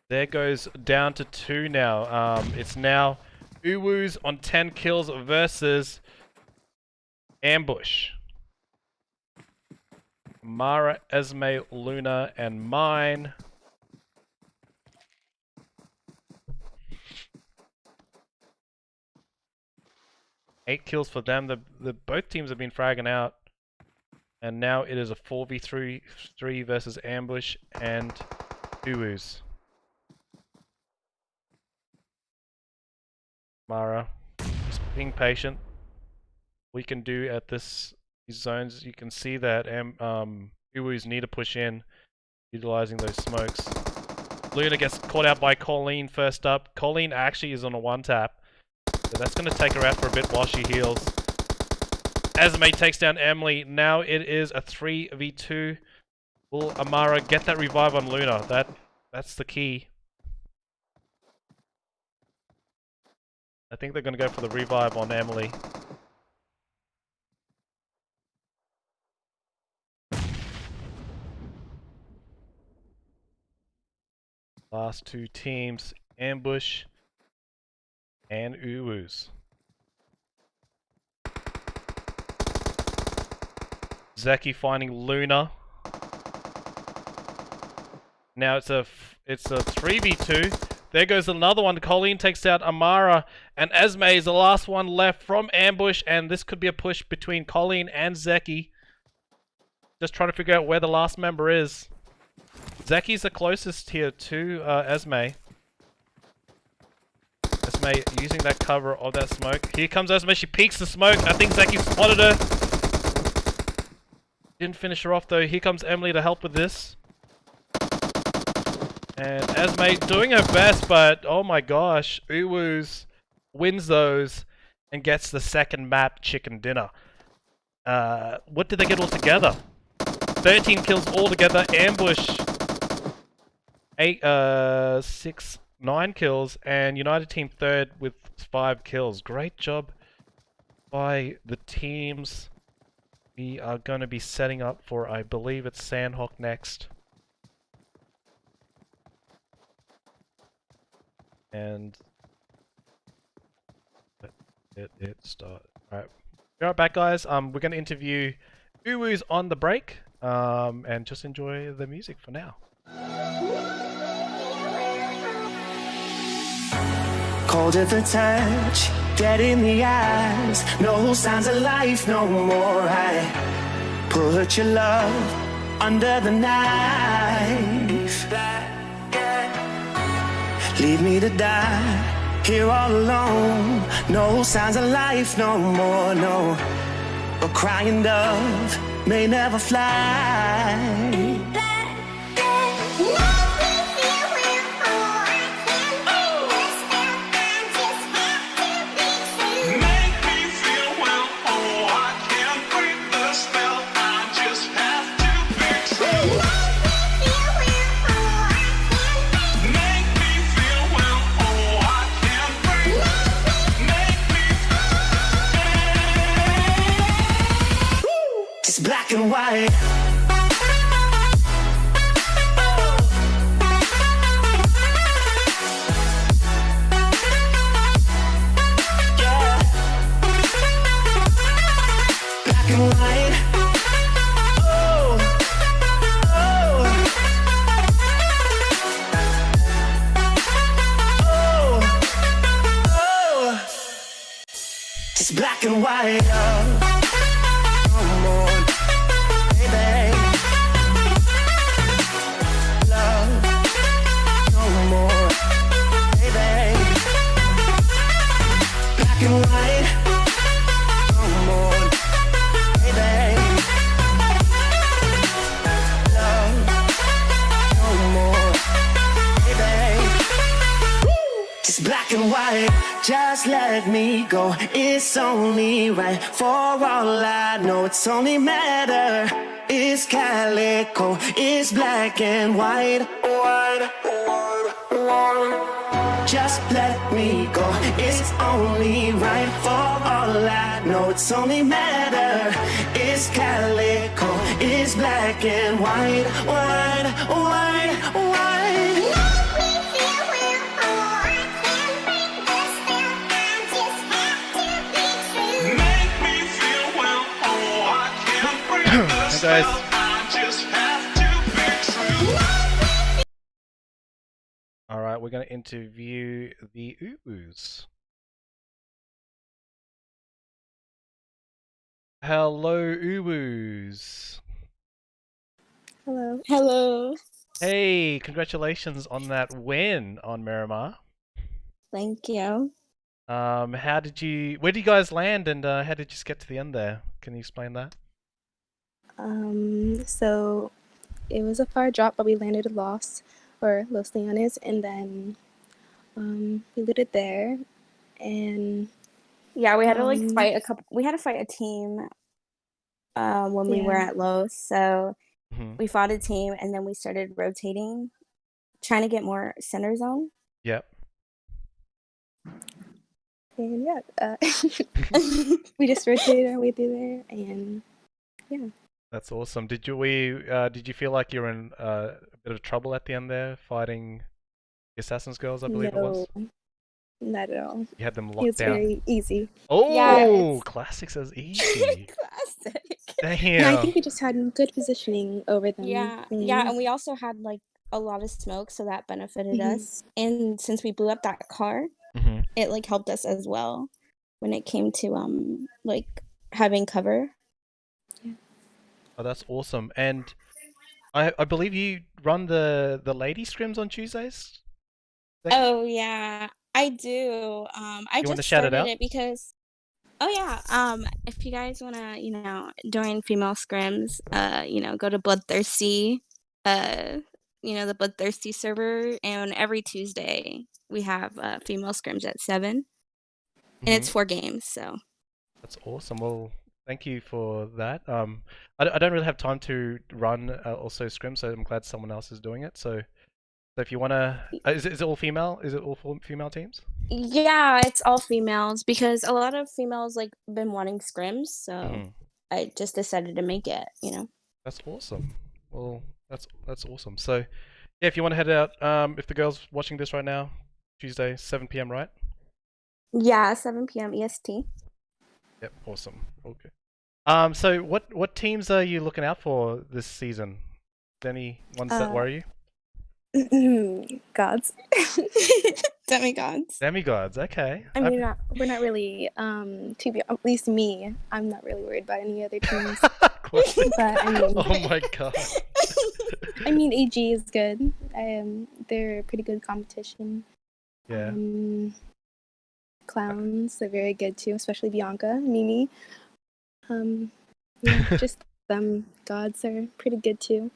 there goes down to 2 now. It's now Uwu's on 10 kills versus Ambush. Mara, Esme, Luna, and mine. Eight kills for them. Both teams have been fragging out. And now it is a 4v3 versus Ambush and Uwu's. Mara, just being patient. We can do at these zones. You can see that Uwu's need to push in, utilizing those smokes. Luna gets caught out by Colleen first up. Colleen actually is on a 1-tap. So that's going to take her out for a bit while she heals. Esme takes down Emily. Now it is a 3v2. Will Amara get that revive on Luna? That's the key. I think they're going to go for the revive on Emily. Last 2 teams, Ambush and Uwu's. Zeki finding Luna. Now it's a 3v2. There goes another one. Colleen takes out Amara, and Esme is the last one left from Ambush, and this could be a push between Colleen and Zeki. Just trying to figure out where the last member is. Zeki's the closest here to Esme. Esme using that cover of that smoke. Here comes Esme. She peeks the smoke. I think Zeki spotted her. Didn't finish her off though. Here comes Emily to help with this. And Esme doing her best, but oh my gosh. Uwu's wins those and gets the second map chicken dinner. What did they get all together? 13 kills all together. Ambush 9 kills, and United Team third with 5 kills. Great job by the teams. We are going to be setting up for, I believe it's Sandhawk next. And let it start. Alright. Be right back, guys. We're going to interview Uwu's on the break. And just enjoy the music for now. Cold at the touch, dead in the eyes. No signs of life no more. I put your love under the knife. Leave me to die here all alone. No signs of life no more, no. A crying dove may never fly. Black and white. Love, no more, baby. Love, no more, baby. Black and white, no more, baby. Love, no more, baby. It's black and white, just let me go. It's only right. For all I know, it's only matter. It's calico, it's black and white. White, white, white. Just let me go. It's only right. For all I know, it's only matter. It's calico, it's black and white. White, white, white. Hey guys. Alright, we're going to interview the Uwus. Hello, Uwus. Hello. Hello. Hey, congratulations on that win on Miramar. Thank you. Where did you guys land and how did you just get to the end there? Can you explain that? So it was a far drop, but we landed a Los Leones, and then we looted there, and yeah, we had to like fight we had to fight a team when we were at Los, so we fought a team and then we started rotating, trying to get more center zone. Yep. And yeah, we just rotated our way through there, and yeah. That's awesome. Did you feel like you were in a bit of trouble at the end there, fighting the Assassin's Girls, I believe it was? Not at all. You had them locked down. It was very easy. Oh, yeah, classic says easy. Classic. Damn. No, I think we just had good positioning over them. Yeah, yeah, and we also had like a lot of smoke, so that benefited us. And since we blew up that car, it like helped us as well when it came to like having cover. Oh, that's awesome. And I believe you run the lady scrims on Tuesdays? Oh yeah, I do. I just started it because if you guys wanna, join female scrims, go to Bloodthirsty, the Bloodthirsty server, and every Tuesday we have female scrims at 7. And it's 4 games, so that's awesome. Well, thank you for that. I don't really have time to run also scrim, so I'm glad someone else is doing it. So if you wanna, is it all female? Is it all female teams? Yeah, it's all females because a lot of females like been wanting scrims, so I just decided to make it. That's awesome. Well, that's awesome. So yeah, if you want to head out, if the girls watching this right now, Tuesday 7 p.m. right? Yeah, 7 p.m. EST. Yep, awesome. Okay. So what teams are you looking out for this season? Any ones that worry you? Gods. Demigods. Demigods, okay. I mean, we're not really, at least me, I'm not really worried about any other teams. But I mean, oh my god. I mean, AG is good. They're a pretty good competition. Yeah. Clowns, they're very good too, especially Bianca, Mimi. Yeah, just them gods are pretty good too.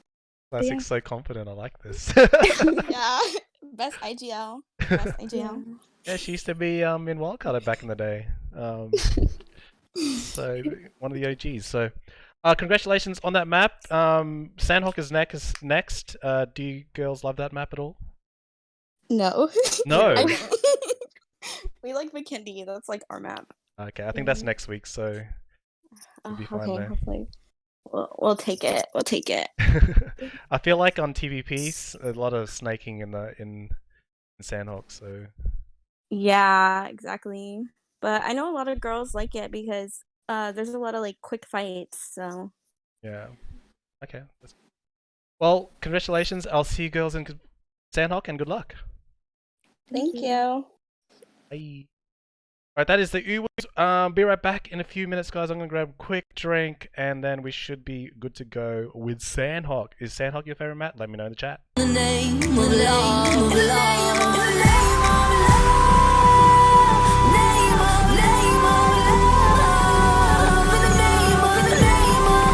Classic's so confident, I like this. Yeah, best IGL. Best IGL. Yeah, she used to be in Wildcard back in the day. So one of the OGs. So congratulations on that map. Sandhawk is next. Do you girls love that map at all? No. No. We like McKindy. That's like our map. Okay, I think that's next week, so we'll be fine there. Hopefully. We'll take it. We'll take it. I feel like on TVPs, a lot of snaking in Sandhawk, so. Yeah, exactly. But I know a lot of girls like it because there's a lot of like quick fights, so. Yeah. Okay. Well, congratulations. I'll see you girls in Sandhawk and good luck. Thank you. Bye. Alright, that is the Uwis. Be right back in a few minutes, guys. I'm gonna grab a quick drink and then we should be good to go with Sandhawk. Is Sandhawk your favorite map? Let me know in the chat. In the name of love, in the name of love, name of love, in the name of love, name of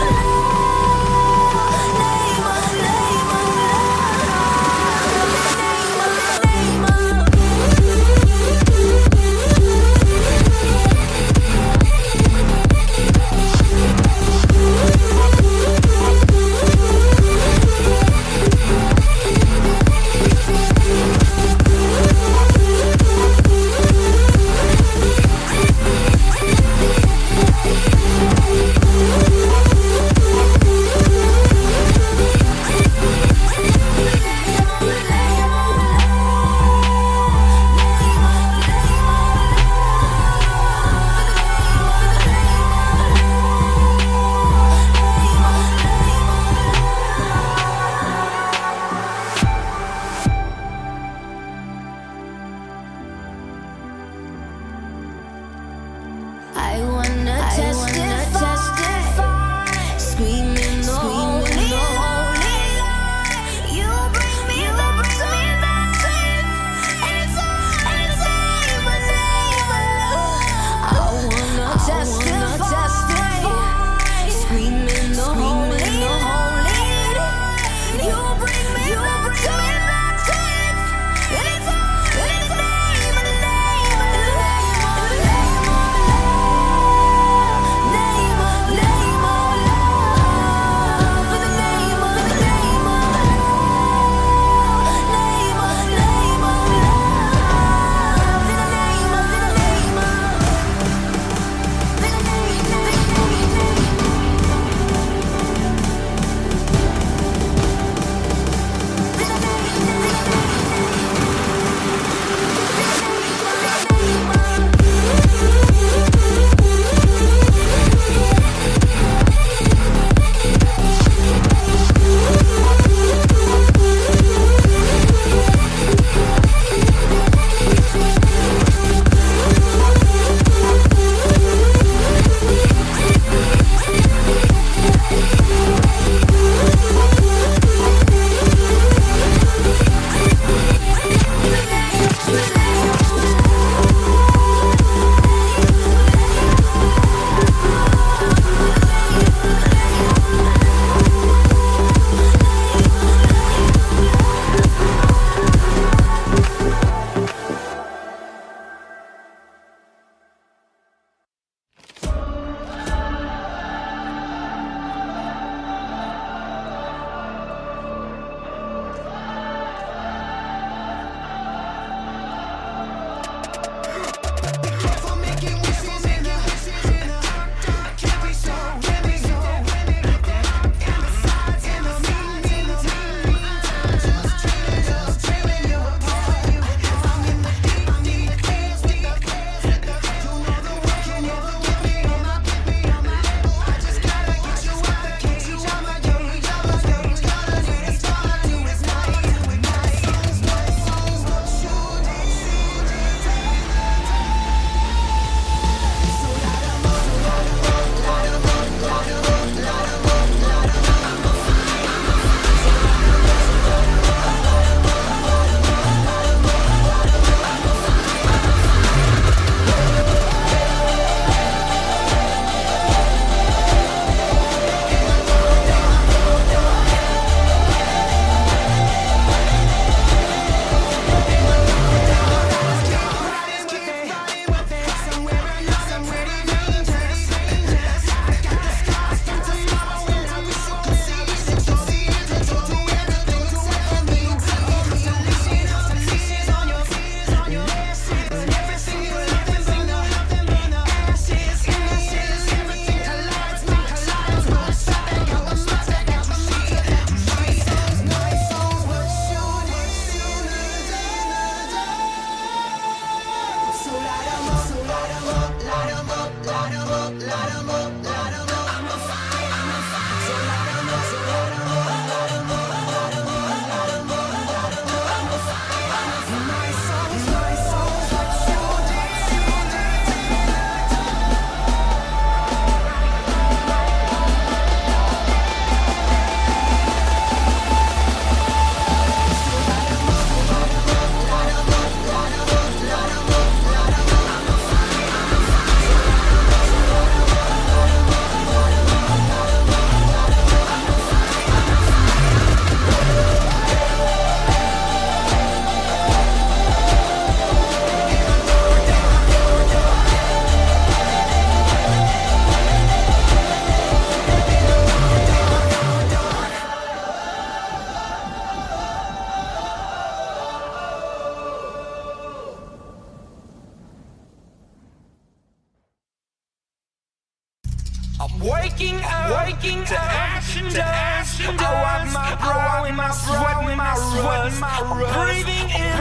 I'm waking up to ash and dust. I wipe my brow and my sweat and my rust. I'm breathing in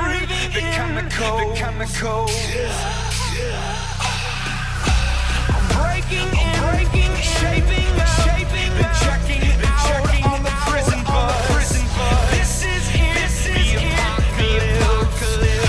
the chemical. I'm breaking, shaping, then checking out on the prison bus. This is the apocalypse.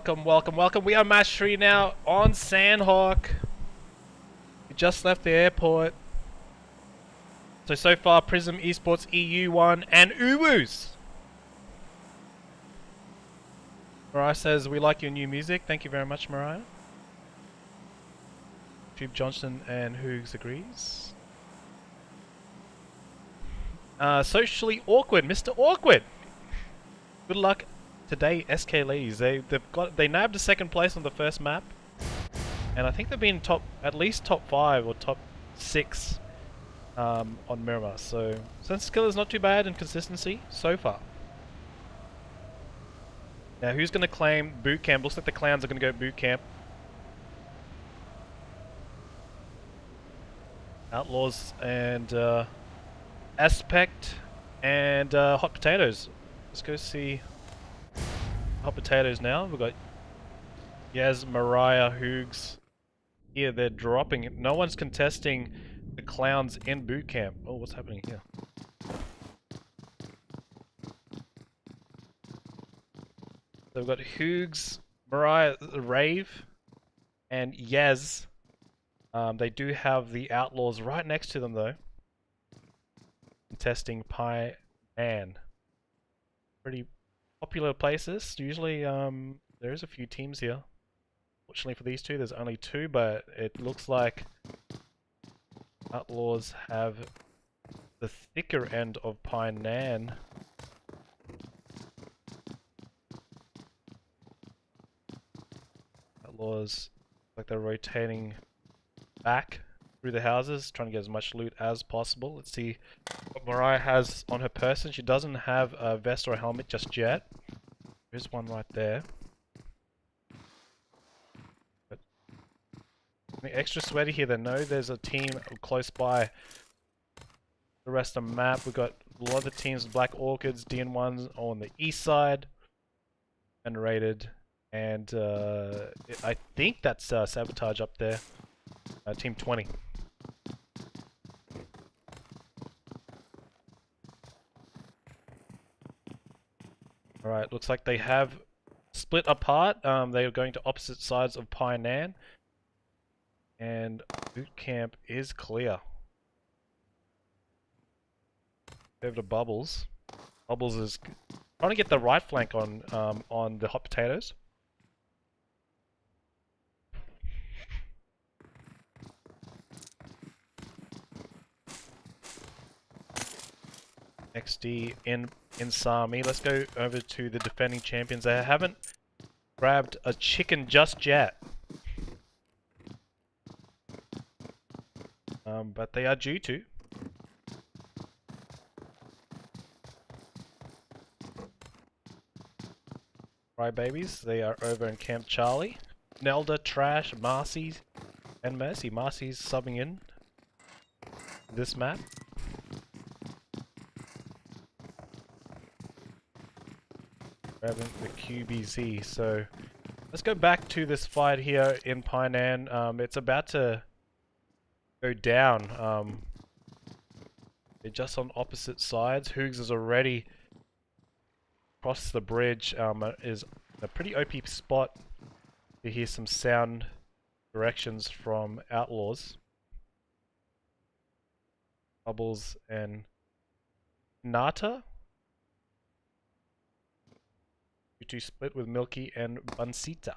I'm waking Welcome. We are match 3 now on Sandhawk. We just left the airport. So far, Prism, eSports, EU1, and Uwus. Mariah says, we like your new music. Thank you very much, Mariah. Tube Johnson and Hoogs agrees. Socially awkward, Mr. Awkward. Good luck today, SK ladies. They nabbed a second place on the first map, and I think they've been at least top 5 or top 6 on Miramar. So sense skill is not too bad in consistency so far. Now who's going to claim boot camp? Looks like the clowns are going to go boot camp. Outlaws and Aspect and Hot Potatoes. Let's go see Hot Potatoes now. We've got Yaz, Mariah, Hoogs. Here they're dropping it. No one's contesting the clowns in boot camp. Oh, what's happening here? So we've got Hoogs, Mariah, Rave, and Yaz. They do have the Outlaws right next to them though. Contesting Pi Man. Pretty popular places. Usually there is a few teams here. Fortunately for these two, there's only 2, but it looks like Outlaws have the thicker end of Pi Nan. Outlaws, like they're rotating back through the houses, trying to get as much loot as possible. Let's see what Mariah has on her person. She doesn't have a vest or a helmet just yet. There's one right there. But extra sweaty here. They know there's a team close by the rest of the map. We've got a lot of the teams, Black Orchids, Dn1 on the east side, VeneRated, and I think that's Sabotage up there. Team 20. Alright, looks like they have split apart. They are going to opposite sides of Pi Nan. And boot camp is clear. Over to Bubbles. Bubbles is trying to get the right flank on the Hot Potatoes. XD in Sami. Let's go over to the defending champions. They haven't grabbed a chicken just yet. But they are due to. Crybabies. They are over in Camp Charlie. Nelda, Trash, Marcy, and Mercy. Marcy's subbing in this map. Grabbing the QBZ. So let's go back to this fight here in Painan. It's about to go down. They're just on opposite sides. Hoogs is already across the bridge. Is a pretty OP spot to hear some sound directions from Outlaws. Bubbles and Nata. 2-2 split with Milky and Bansita.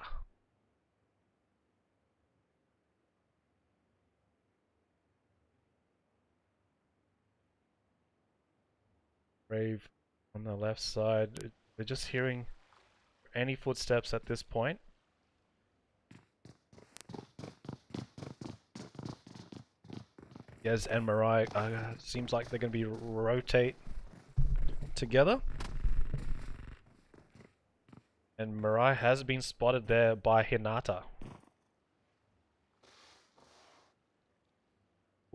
Brave on the left side. We're just hearing any footsteps at this point. Yes, and Mariah seems like they're going to be rotate together. And Mariah has been spotted there by Hinata.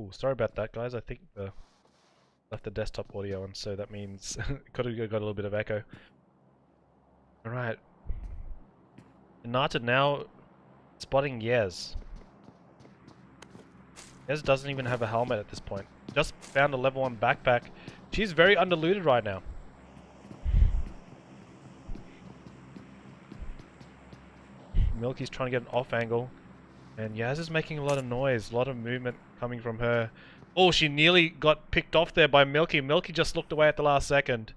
Ooh, sorry about that, guys. I think left the desktop audio on, so that means it could have got a little bit of echo. Alright. Hinata now spotting Yez. Yez doesn't even have a helmet at this point. Just found a level 1 backpack. She's very underlooted right now. Milky's trying to get an off angle. And Yaz is making a lot of noise, a lot of movement coming from her. Oh, she nearly got picked off there by Milky. Milky just looked away at the last second.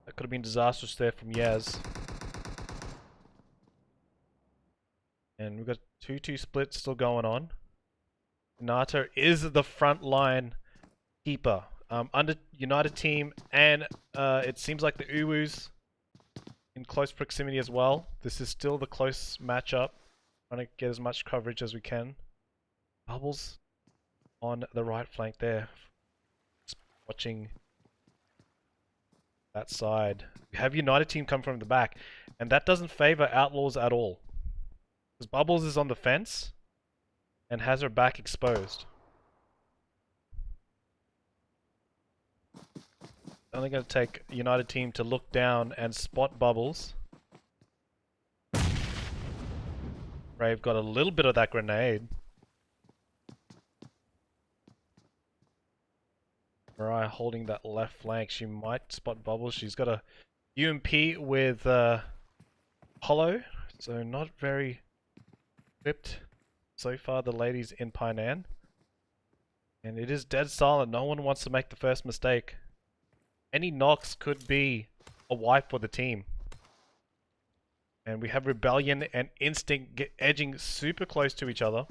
That could have been disastrous there from Yaz. And we've got 2-2 split still going on. Nata is the front line keeper. Under United team, and it seems like the Uwus in close proximity as well. This is still the close matchup. Trying to get as much coverage as we can. Bubbles on the right flank there. Just watching that side. We have United team come from the back, and that doesn't favor Outlaws at all. Because Bubbles is on the fence and has her back exposed. Only going to take United team to look down and spot Bubbles. Brave got a little bit of that grenade. Mariah holding that left flank. She might spot Bubbles. She's got a UMP with Hollow, so not very equipped so far, the ladies in Painan. And it is dead silent. No one wants to make the first mistake. Any knocks could be a wipe for the team. And we have Rebellion and INztinct edging super close to each other.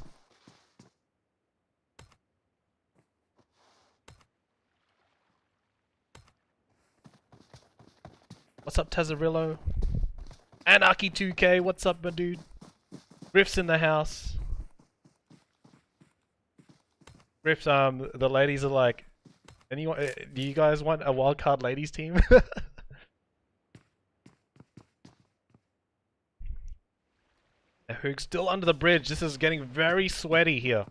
What's up, Tazarillo? Anarchy 2K, what's up, my dude? Riff's in the house. Riff, the ladies are like, anyone, do you guys want a wildcard ladies team? Hoog's still under the bridge. This is getting very sweaty here.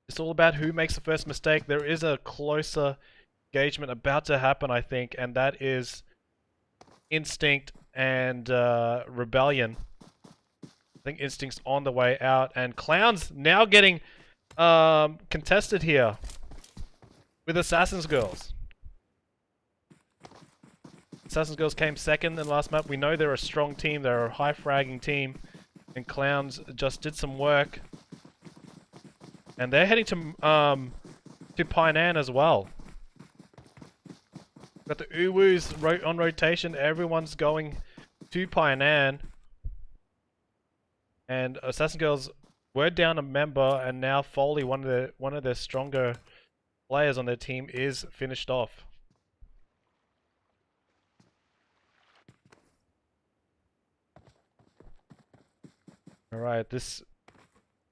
It's all about who makes the first mistake. There is a closer engagement about to happen, I think, and that is INztinct and Rebellion. I think INztinct's on the way out, and Clown's now getting contested here with Assassin's Girls. Assassin's Girls came second in the last map. We know they're a strong team. They're a high fragging team. And Clowns just did some work. And they're heading to Painan as well. Got the Uwus on rotation. Everyone's going to Painan. And Assassin's Girls were down a member, and now Foley, one of their stronger players on their team, is finished off. Alright, this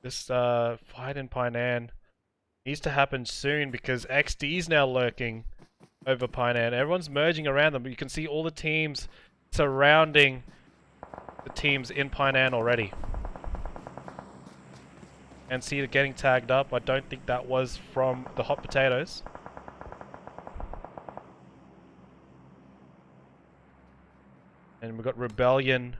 fight in Painan needs to happen soon because XD's now lurking over Painan. Everyone's merging around them, but you can see all the teams surrounding the teams in Painan already. And see it getting tagged up. I don't think that was from the hot potatoes. And we've got Rebellion.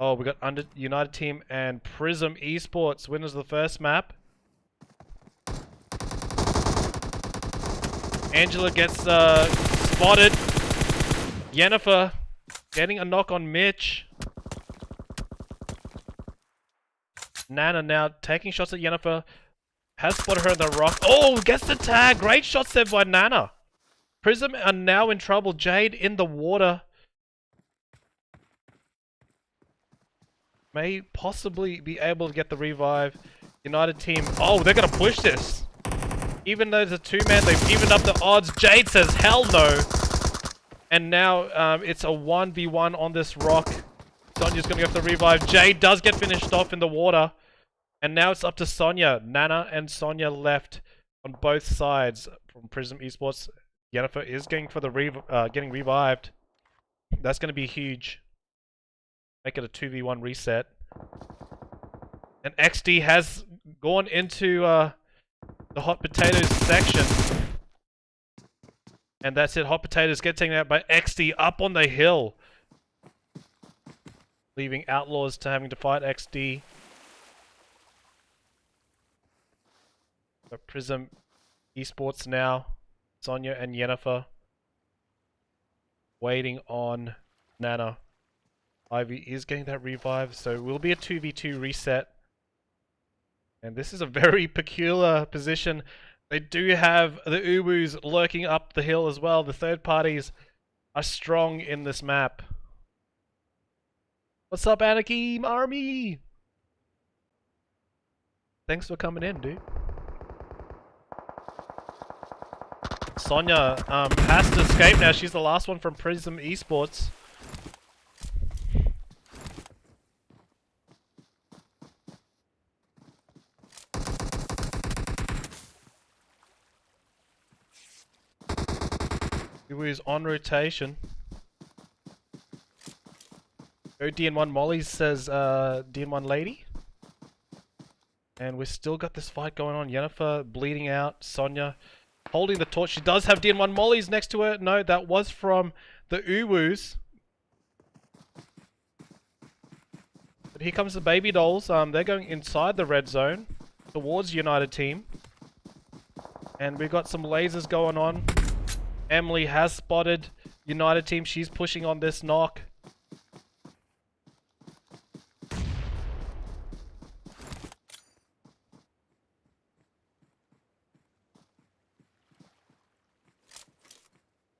Oh, we got United Team and Prism eSports, winners of the first map. Angela gets spotted. Yennefer getting a knock on Mitch. Nana now taking shots at Yennefer. Has spotted her on the rock. Oh, gets the tag. Great shots there by Nana. Prism are now in trouble. Jade in the water. May possibly be able to get the revive. United Team. Oh, they're going to push this. Even though there's a two-man, they've evened up the odds. Jade says hell no. And now it's a 1v1 on this rock. Sonya's going to go for the revive. Jade does get finished off in the water. And now it's up to Sonya. Nana and Sonya left on both sides from Prism eSports. Yennefer is going for the getting revived. That's going to be huge. Make it a 2v1 reset. And XD has gone into the hot potatoes section. And that's it. Hot potatoes get taken out by XD up on the hill. Leaving Outlaws to having to fight XD. So Prism eSports now. Sonya and Yennefer. Waiting on Nana. Ivy is getting that revive, so it will be a 2v2 reset. And this is a very peculiar position. They do have the Uwus lurking up the hill as well. The third parties are strong in this map. What's up, Anarchy Army? Thanks for coming in, dude. Sonya has to escape now. She's the last one from Prism eSports. Uwu's on rotation. Go Dn1 Mollies, says Dn1 Lady. And we've still got this fight going on. Yennefer bleeding out. Sonya holding the torch. She does have Dn1 Mollies next to her. No, that was from the Uwus. But here comes the baby dolls. They're going inside the red zone towards United Team. And we've got some lasers going on. Emily has spotted United Team. She's pushing on this knock.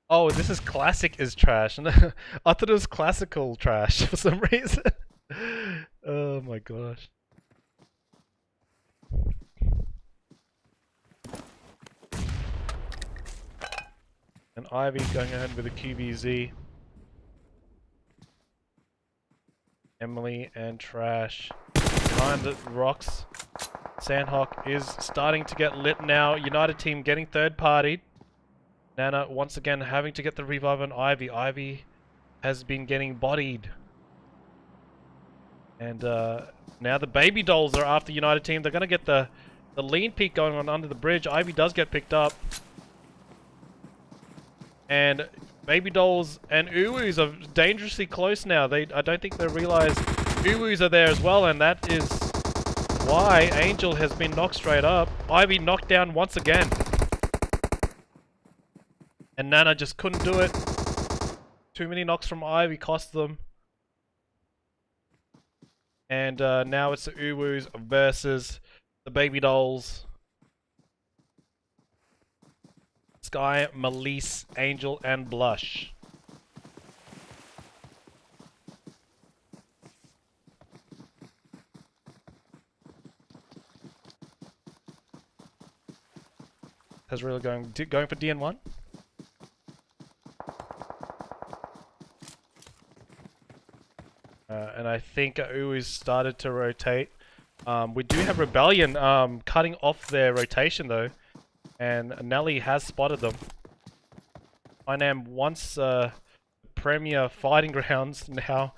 Oh, this is classic is trash. I thought it was classical trash for some reason. Oh my gosh. And Ivy going ahead with a QBZ. Emily and Trash behind the rocks. Sandhawk is starting to get lit now. United Team getting third partied. Nana once again having to get the revive on Ivy. Ivy has been getting bodied. And now the baby dolls are after United Team. They're going to get the lean peek going on under the bridge. Ivy does get picked up. And baby dolls and Uwus are dangerously close now. I don't think they realize Uwus are there as well, and that is why Angel has been knocked straight up. Ivy knocked down once again. And Nana just couldn't do it. Too many knocks from Ivy cost them. And now it's the Uwus versus the baby dolls. Sky, Melise, Angel, and Blush. Has really going for DN1. And I think Uwu's started to rotate. We do have Rebellion cutting off their rotation though. And Nelly has spotted them. Pynam once premier fighting grounds, now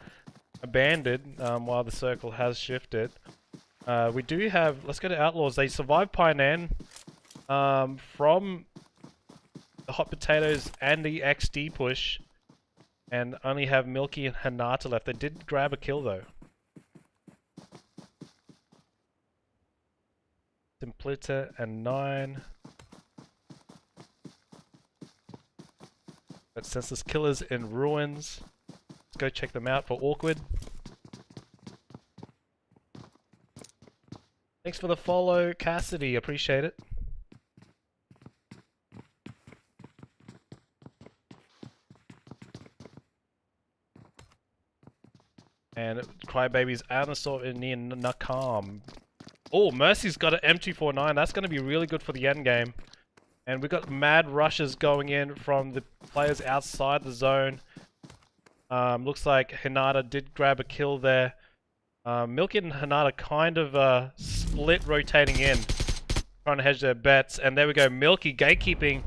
abandoned while the circle has shifted. We do have, let's go to Outlaws. They survived Pynam from the Hot Potatoes and the XD push, and only have Milky and Hinata left. They did grab a kill though. Simplita and 9. Got Senseless Killers in Ruins. Let's go check them out for Awkward. Thanks for the follow, Cassidy. Appreciate it. And Crybaby's Anasaur in near Nakam. Oh, Mercy's got an M249. That's going to be really good for the end game. And we've got mad rushes going in from the players outside the zone. Looks like Hinata did grab a kill there. Milky and Hinata kind of split rotating in, trying to hedge their bets. And there we go, Milky gatekeeping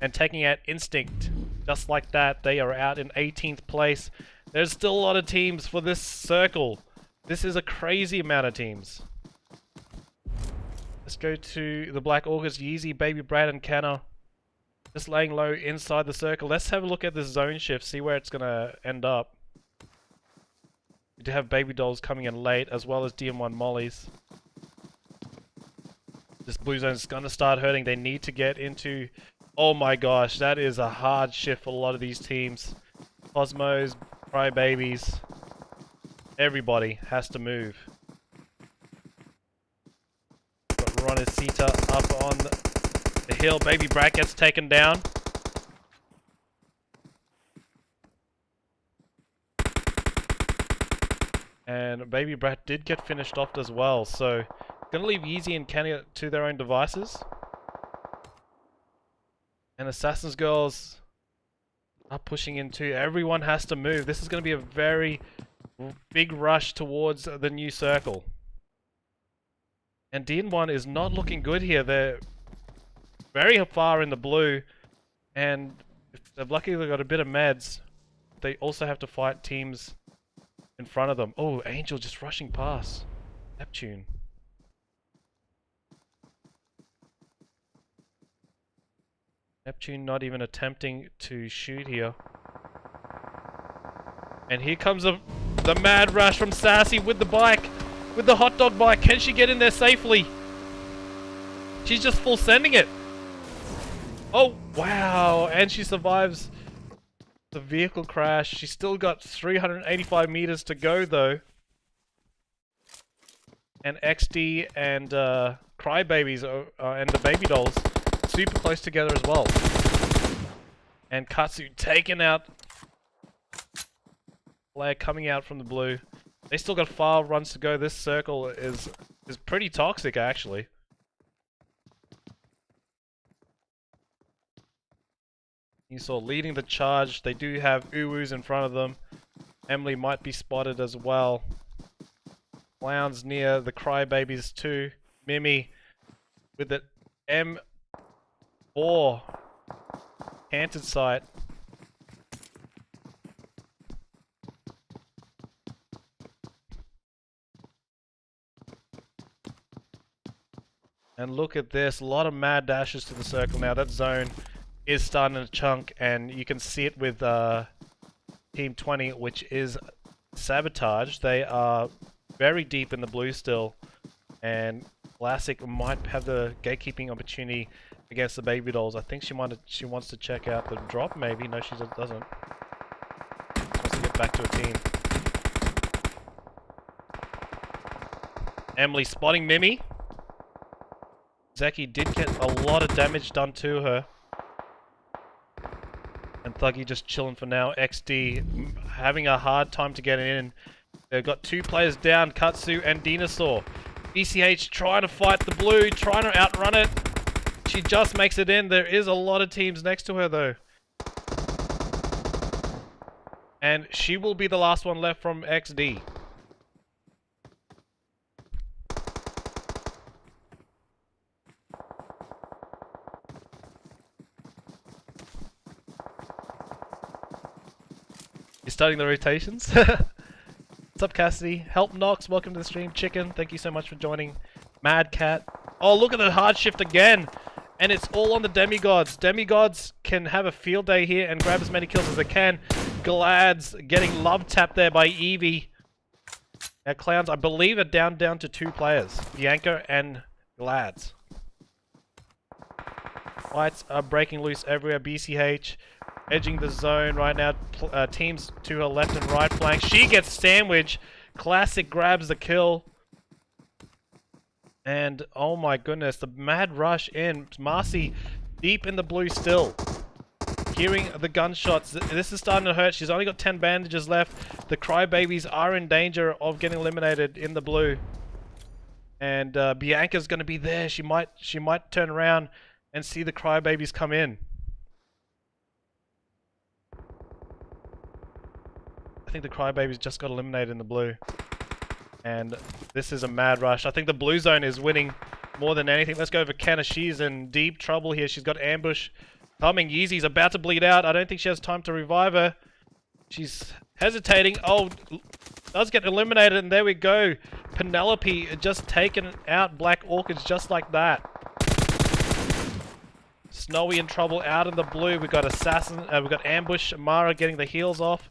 and taking out INztinct. Just like that, they are out in 18th place. There's still a lot of teams for this circle. This is a crazy amount of teams. Let's go to the Black Orchids, Yeezy, Baby Brad, and Canna. Just laying low inside the circle. Let's have a look at this zone shift, see where it's going to end up. We do have Baby Dolls coming in late, as well as Dn1 Mollies. This blue zone is going to start hurting. They need to get into... Oh my gosh, that is a hard shift for a lot of these teams. Kosmos, Crybabies, everybody has to move. Got Ronicita up on the hill. Baby Brat gets taken down. And Baby Brat did get finished off as well, so gonna leave Yeezy and Kenny to their own devices. And Assassin's Girls are pushing into. Everyone has to move. This is going to be a very big rush towards the new circle. And Dn1 is not looking good here. They're very far in the blue. And if they've luckily got a bit of meds, they also have to fight teams in front of them. Oh, Angel just rushing past. Neptune. Neptune not even attempting to shoot here. And here comes the mad rush from Sassy with the bike. With the hot dog bike. Can she get in there safely? She's just full sending it. Oh, wow. And she survives the vehicle crash. She's still got 385 meters to go though. And XD and Crybabies and the Baby Dolls super close together as well. And Katsu taking out player coming out from the blue. They still got 5 runs to go. This circle is pretty toxic actually. You saw leading the charge. They do have Uwus in front of them. Emily might be spotted as well. Clowns near the Crybabies too. Mimi with the M4 canted sight. And look at this, a lot of mad dashes to the circle now. That zone is starting to chunk, and you can see it with Team 20, which is Sabotage. They are very deep in the blue still, and Classic might have the gatekeeping opportunity against the Baby Dolls. I think she wants to check out the drop, maybe. No, she doesn't. She wants to get back to a team. Emily spotting Mimi. Zeki did get a lot of damage done to her. And Thuggy just chilling for now. XD having a hard time to get in. They've got 2 players down, Katsu and Dinosaur. BCH trying to fight the blue, trying to outrun it. She just makes it in. There is a lot of teams next to her though. And she will be the last one left from XD. You're starting the rotations? What's up, Cassidy? Help Nox, welcome to the stream. Chicken, thank you so much for joining. Mad Cat. Oh, look at the hard shift again! And it's all on the demigods. Demigods can have a field day here and grab as many kills as they can. Glads getting love tapped there by Eevee. Now Clowns, I believe, are down to 2 players. Bianca and Glads. Fights are breaking loose everywhere. BCH edging the zone right now. Teams to her left and right flank. She gets sandwiched. Classic grabs the kill. And oh my goodness, the mad rush in. Marcy deep in the blue still. Hearing the gunshots. This is starting to hurt. She's only got 10 bandages left. The Crybabies are in danger of getting eliminated in the blue. And Bianca's going to be there. She might turn around and see the Crybabies come in. I think the Crybabies just got eliminated in the blue. And this is a mad rush. I think the blue zone is winning more than anything. Let's go over Kenna. She's in deep trouble here. She's got ambush coming. Yeezy's about to bleed out. I don't think she has time to revive her. She's hesitating. Oh, does get eliminated, and there we go. Penelope just taken out Black Orchids just like that. Snowy in trouble out in the blue. We've got Assassin. We've got Ambush. Mara getting the heals off.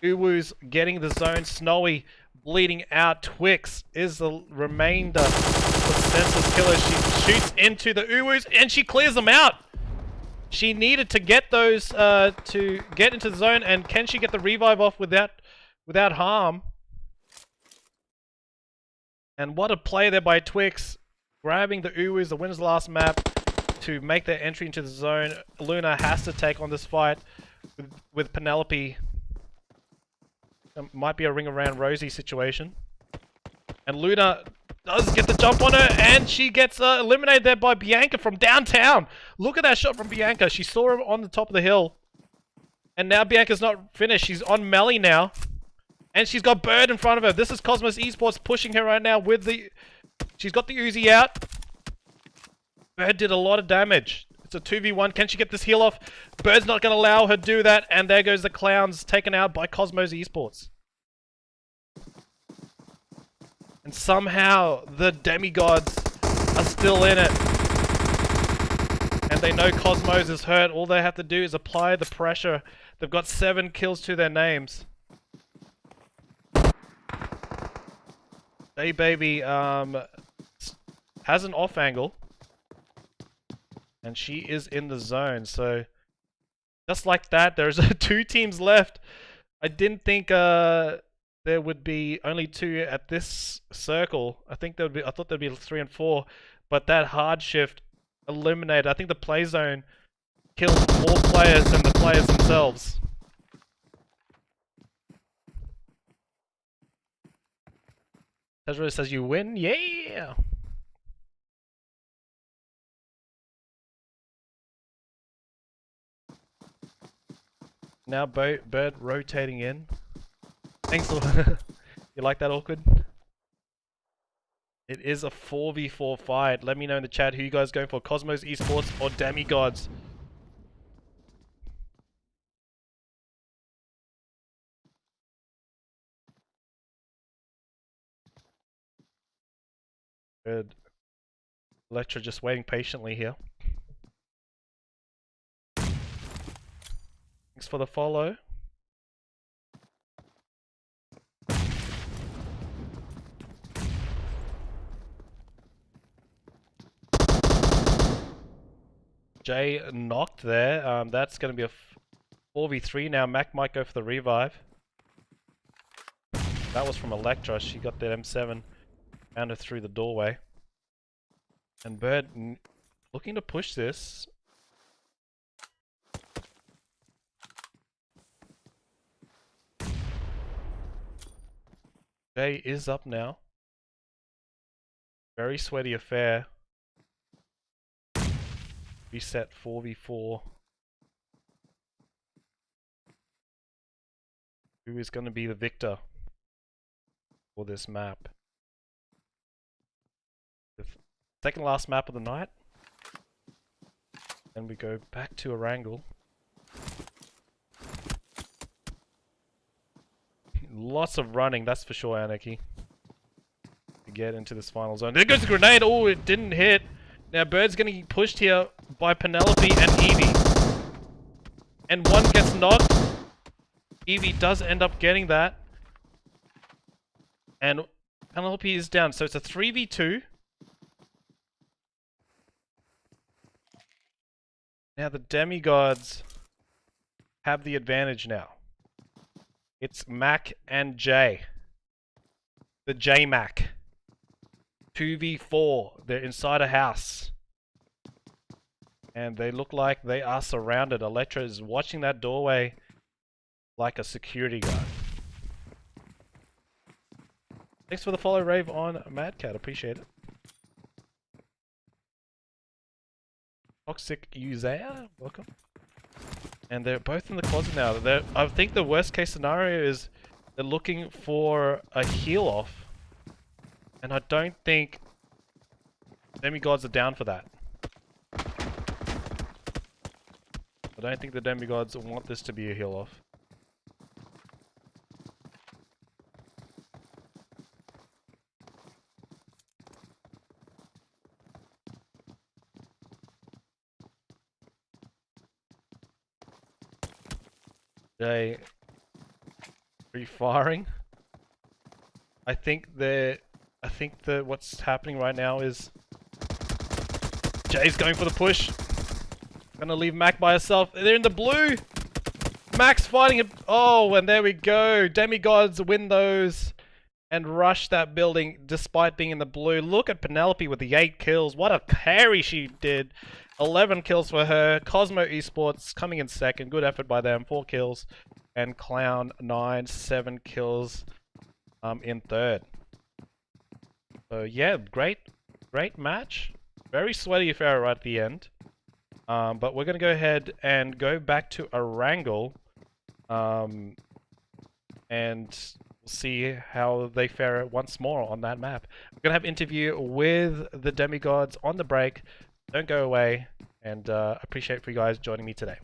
Uwu's getting the zone. Snowy bleeding out. Twix is the remainder. The senseless killer. She shoots into the Uwus and she clears them out. She needed to get those to get into the zone, and can she get the revive off without harm? And what a play there by Twix, grabbing the Uwus, the winner's last map, to make their entry into the zone. Luna has to take on this fight with Penelope. It might be a ring around Rosie situation. And Luna does get the jump on her, and she gets eliminated there by Bianca from downtown. Look at that shot from Bianca. She saw her on the top of the hill. And now Bianca's not finished. She's on Melly now. And she's got Bird in front of her. This is Kosmos eSports pushing her right now with the... She's got the Uzi out. Bird did a lot of damage. It's a 2v1. Can she get this heal off? Bird's not going to allow her to do that. And there goes the Clowns, taken out by Kosmos eSports. And somehow the demigods are still in it. And they know Kosmos is hurt. All they have to do is apply the pressure. They've got 7 kills to their names. Day Baby has an off angle. And she is in the zone. So just like that, there's 2 teams left. I didn't think there would be only 2 at this circle. I thought there'd be 3 and 4, but that hard shift eliminated. I think the play zone killed more players than the players themselves. Tezra says you win, yeah. Now Bird rotating in. Thanks. You like that, Awkward? It is a 4v4 fight. Let me know in the chat who you guys going for, Kosmos eSports or Demigods. Good. Electra just waiting patiently here. Thanks for the follow. Jay knocked there. That's going to be a 4v3 now. Mac might go for the revive. That was from Electra. She got that M7. Found her through the doorway. And Bird looking to push this. Jay is up now. Very sweaty affair. Reset 4v4. Who is going to be the victor for this map? The second last map of the night. And we go back to Erangel. lots of running, that's for sure, Anarchy. To get into this final zone. There goes the grenade. Oh, it didn't hit. Now Bird's going to get pushed here by Penelope and Evie. And one gets knocked. Evie does end up getting that. And Penelope is down. So it's a 3v2. Now the demigods have the advantage now. It's Mac and J. The J-Mac. 2v4. They're inside a house. And they look like they are surrounded. Electra is watching that doorway like a security guard. Thanks for the follow, Rave, on Mad Cat. Appreciate it. Toxic User, welcome. And they're both in the closet now. I think the worst case scenario is they're looking for a heal off. And I don't think demigods are down for that. I don't think the demigods want this to be a heal off. Jay refiring. I think what's happening right now is Jay's going for the push. Gonna leave Mac by herself. They're in the blue. Mac's fighting it. Oh, and there we go. Demigods win those and rush that building despite being in the blue. Look at Penelope with the 8 kills. What a carry she did. 11 kills for her. Cosmo eSports coming in second. Good effort by them. 4 kills. And Clown 9, 7 kills in third. So yeah, great match. Very sweaty affair right at the end. But we're going to go ahead and go back to a wrangle. And we'll see how they fare once more on that map. We're going to have an interview with the demigods on the break. Don't go away, and appreciate for you guys joining me today.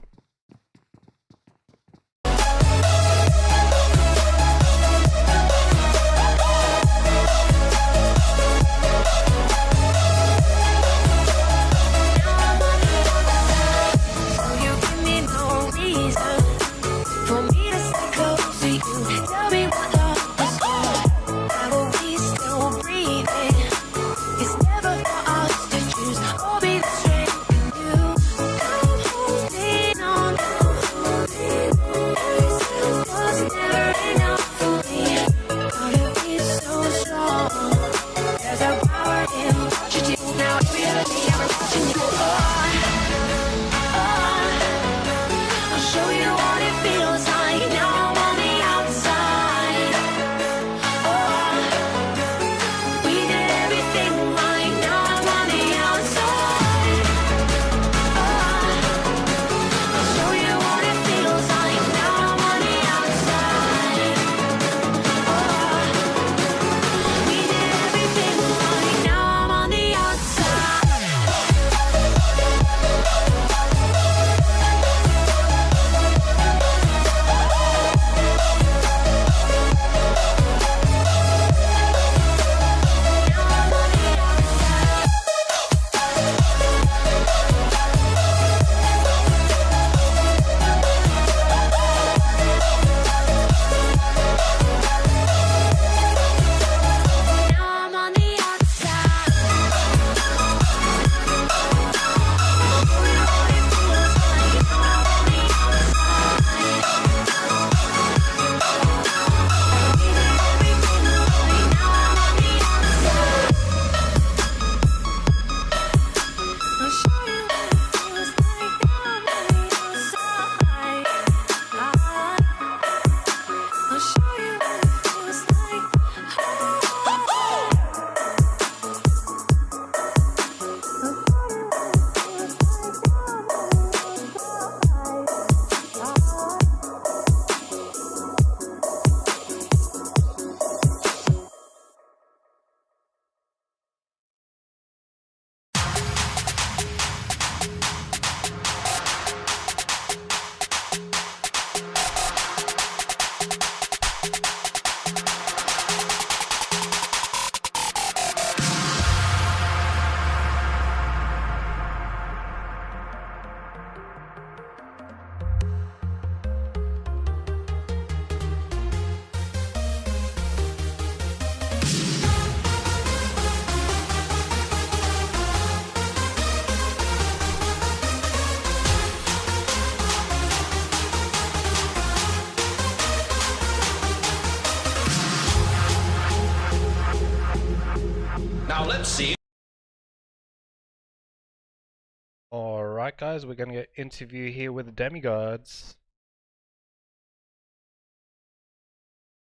Alright guys, we're gonna get interview here with the demigods.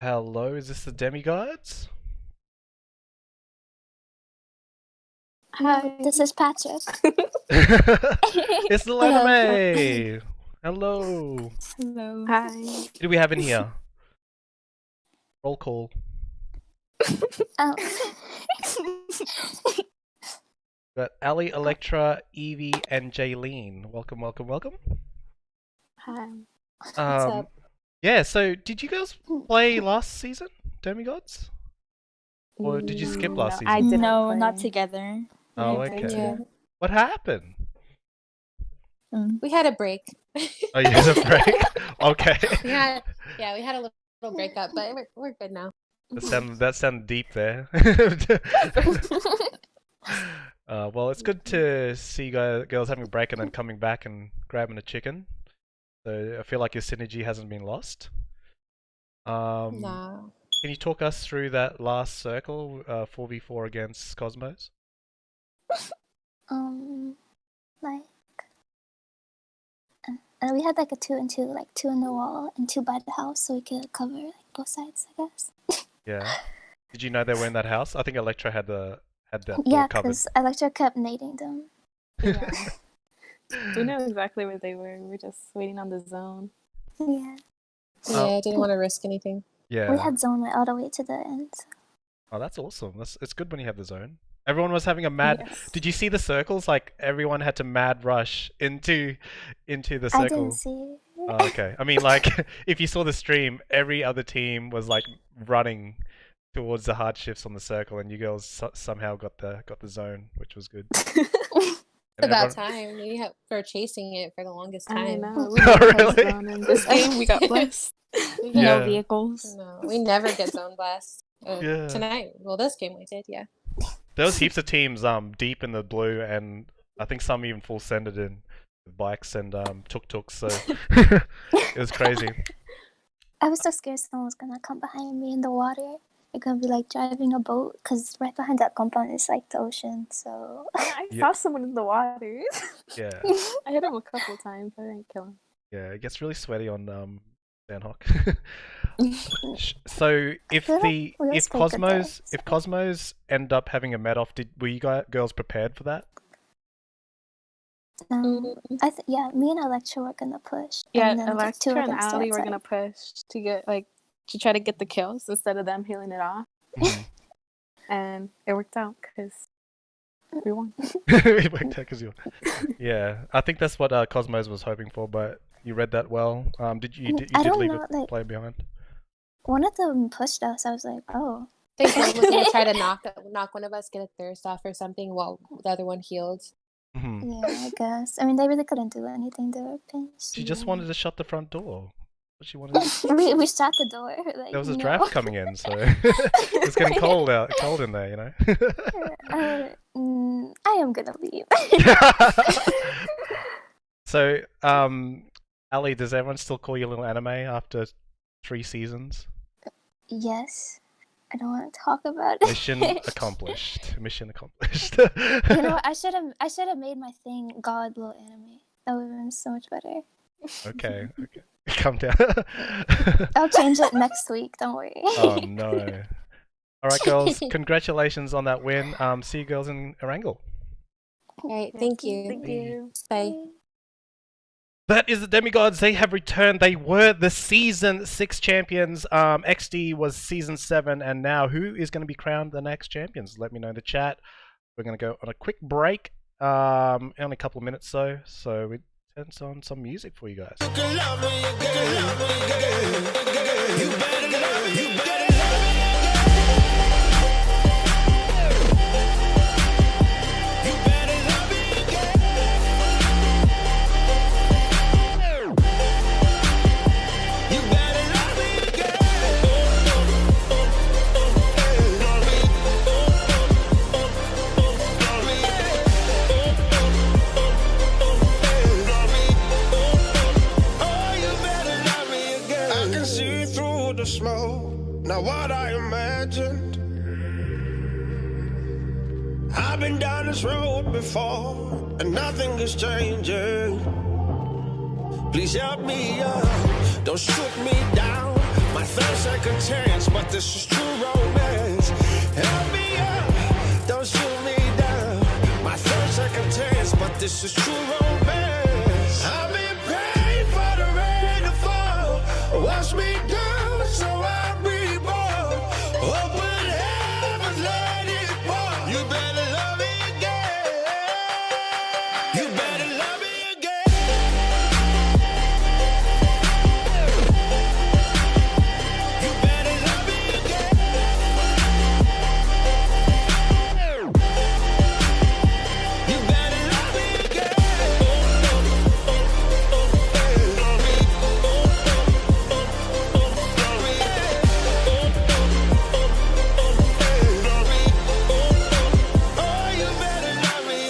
Hello, is this the demigods? Hi, this is Patrick. It's the anime! Hello! Hello. Hi. Who do we have in here? Roll call. Um, Got Ali, Electra, Evie, and Jaylene. Welcome, welcome, welcome. Hi. what's up? Yeah, so did you guys play last season, Demigods? Or did you skip last season? I didn't No, play. not together. Oh, I didn't. okay. Yeah. What happened? We had a break. Oh, you had a break? Okay. we had a little breakup, but we're good now. That sounded deep there. Well, it's good to see you guys, girls having a break and then coming back and grabbing a chicken. So I feel like your synergy hasn't been lost. No. Can you talk us through that last circle, 4v4 against Kosmos? Like, we had like a 2 and 2, like 2 in the wall and 2 by the house, so we could cover like both sides, I guess. Yeah. Did you know they were in that house? I think Electra had that Yeah, covered. because Electra kept nading them. Yeah. We know exactly where they were. We were just waiting on the zone. Yeah. Yeah, I didn't want to risk anything. Yeah. We had zone all the way to the end. Oh, that's awesome. It's good when you have the zone. Everyone was having a mad. Yes. Did you see the circles? Like everyone had to mad rush into the circle. I didn't see. Oh, okay. I mean, like if you saw the stream, every other team was like running towards the hard shifts on the circle, and you girls somehow got the zone, which was good. It's about time. We were chasing it for the longest I time. know. Oh, We never had really? zone in this game. We got blessed. Yeah. No vehicles. No, we never get zone blast. Yeah. Tonight, well, this game we did, yeah. There was heaps of teams deep in the blue, and I think some even full sended in with bikes and tuk-tuks. So it was crazy. I was so scared someone was gonna come behind me in the water. It's gonna be like driving a boat, because right behind that compound is like the ocean, so... I Yeah. saw someone in the water. Yeah. I hit him a couple times, but I didn't kill him. Yeah, it gets really sweaty on Sandhawk. So if We always play good there, if Kosmos end up having a med off, were you guys, girls prepared for that? Yeah, me and Electra were gonna push. Yeah, and then the Electra two and against the Ali were outside. gonna push to get to try to get the kills instead of them healing it off, and it worked out because we won. It worked out 'cause you. Yeah, I think that's what Kosmos was hoping for, but you read that well. Did you I don't leave know, a player behind? One of them pushed us. I was like, oh. I think one was gonna try to knock one of us, get a thirst off or something, while the other one healed. Yeah, I guess. I mean, they really couldn't do anything. They were pinched. She just wanted to shut the front door. What she wanted. we shut the door. Like, There was a no. draft coming in, so it's getting cold in there, you know. I am gonna leave. So, Ali, does everyone still call you Little Anime after 3 seasons? Yes. I don't want to talk about it. Mission accomplished. Mission accomplished. You know what? I should have made my thing God Little Anime. That would have been so much better. Okay. Calm down. I'll change it next week. Don't worry. Oh no. Alright girls, congratulations on that win. See you girls in Erangel. Alright, thank you. Thank you. Bye. That is the Demigods. They have returned. They were the Season 6 champions. XD was Season 7, and now who is going to be crowned the next champions? Let me know in the chat. We're going to go on a quick break. Only a couple of minutes so we turn on some music for you guys. Smoke, not what I imagined. I've been down this road before, and nothing is changing. Please help me up, don't shoot me down. My 3rd-second chance, but this is true romance. Help me up, don't shoot me down. My 3rd-second chance, but this is true romance. I've been praying for the rain to fall, wash me down so I reborn. Open heavens, let it pour. You better love me again. You better love me again. You better love me again. You better love me again. Oh, you better love me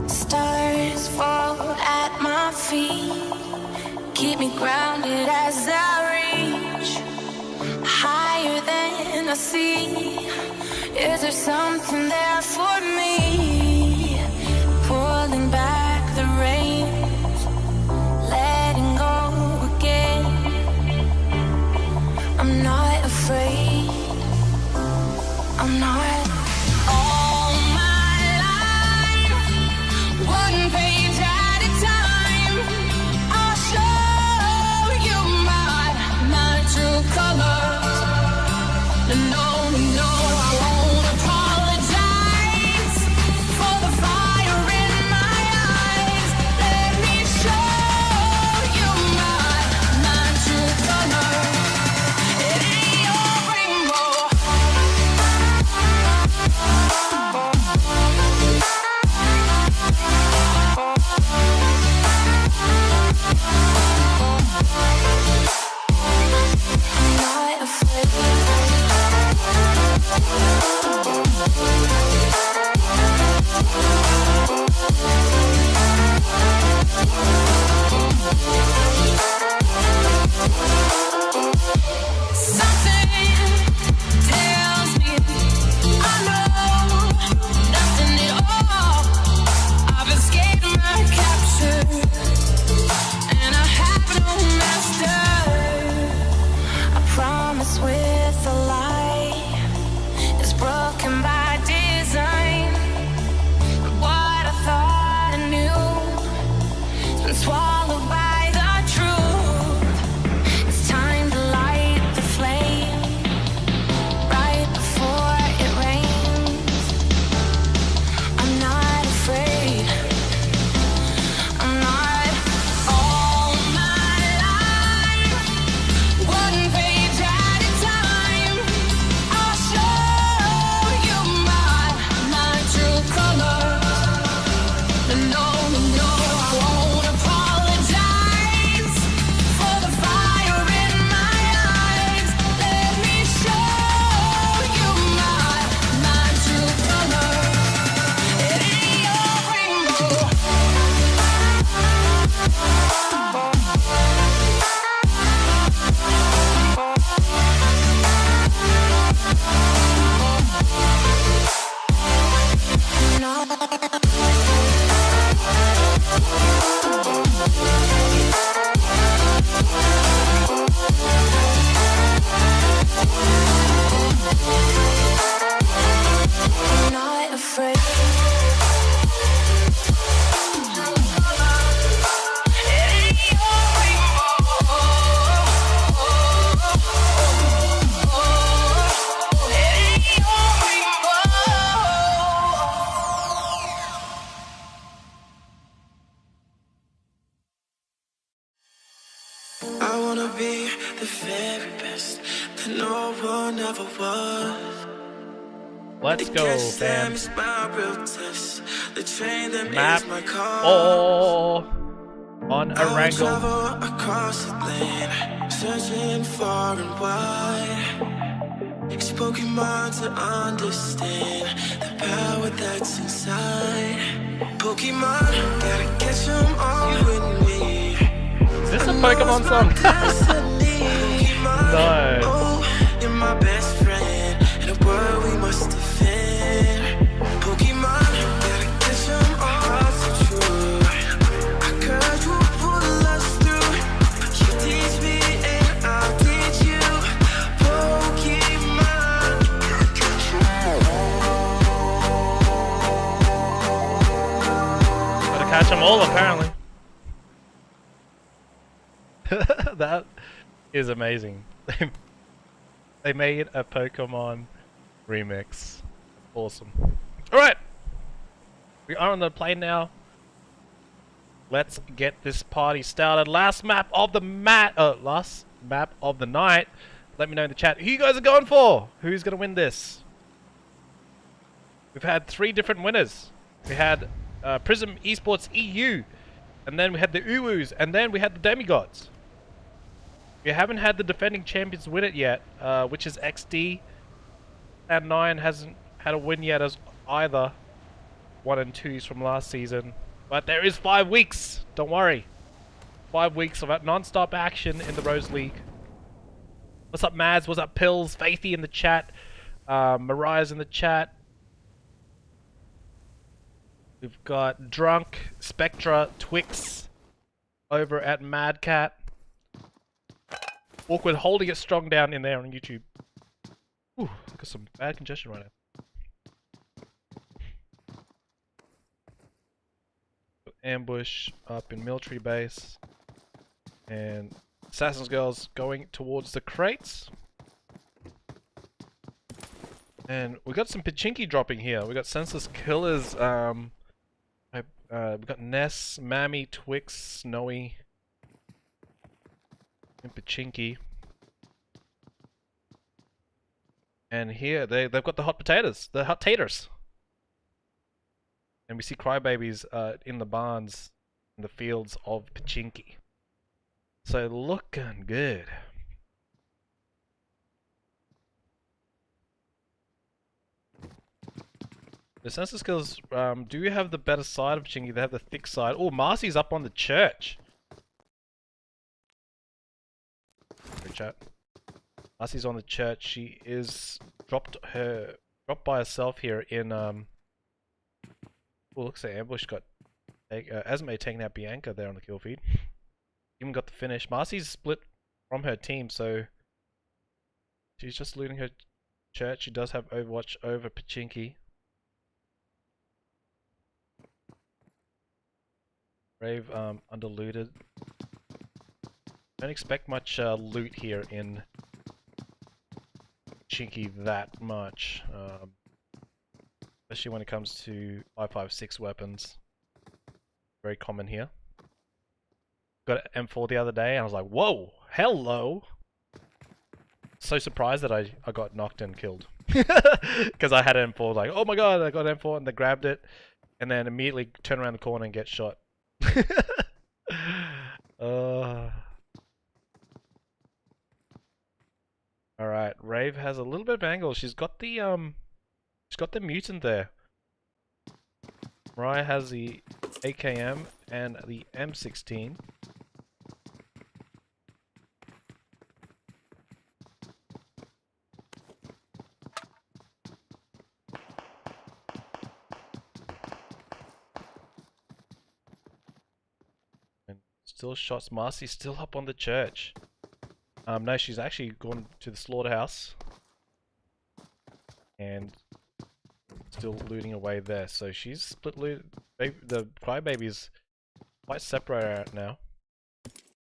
Stars fall at my feet, keep me grounded as I reach higher than I see. Is there something there for me? Pulling back the reins, letting go again. I'm not afraid, I'm not. All my life, one page at a time, I'll show you my true colors. No, I won't apologize. No one ever was. Let's go, fam. The train that Map. is my car. Oh, on a I will wrangle. travel across the land, searching far and wide. It's Pokemon to understand the power that's inside. Pokemon, gotta catch 'em all with me. Is this a Pokemon song? No. Oh, you're my best friend, in a world we must defend. Pokemon, gotta catch 'em all, so true. Our courage will pull us through. You teach me and I'll teach you. Pokemon, gotta catch 'em all. Gotta catch them all, apparently. That is amazing. They made a Pokemon remix. Awesome. Alright! We are on the plane now. Let's get this party started. Last map of the night. Let me know in the chat who you guys are going for. Who's gonna win this? We've had 3 different winners. We had Prism eSports EU, and then we had the Uwus, and then we had the Demigods. We haven't had the defending champions win it yet, which is XD, and 9 hasn't had a win yet as either. 1 and 2s from last season. But there is 5 weeks, don't worry. 5 weeks of non-stop action in the Rose League. What's up, Mads? What's up, Pills? Faithy in the chat. Mariah's in the chat. We've got Drunk, Spectra, Twix over at Madcat. Awkward holding it strong down in there on YouTube. Ooh, got some bad congestion right now. Ambush up in military base. And Assassin's Girls going towards the crates. And we got some Pachinki dropping here. We got Senseless Killers. We got Ness, Mammy, Twix, Snowy, and Pachinki. And here they've got the hot potatoes, the hot taters. And we see crybabies in the barns, in the fields of Pachinki. So looking good. The census skills do you have the better side of Pachinki? They have the thick side. Oh, Marcy's up on the church. Chat. Marcy's on the church. She is dropped by herself here in Oh, looks like ambush got Esme taking out Bianca there on the kill feed. Even got the finish. Marcy's split from her team, so she's just looting her church. She does have Overwatch over Pachinki. Brave underlooted. Don't expect much loot here in Pachinki that much. Especially when it comes to 5.56 weapons. Very common here. Got an M4 the other day and I was like, whoa, hello! So surprised that I got knocked and killed. Because I had an M4, like, oh my god, I got an M4, and they grabbed it. And then immediately turn around the corner and get shot. Alright, Rave has a little bit of angle. She's got the mutant there. Mariah has the AKM and the M16. And still shots. Marcy's still up on the church. No, she's actually gone to the slaughterhouse. And still looting away there. So she's split loot. The crybaby's quite separated right now.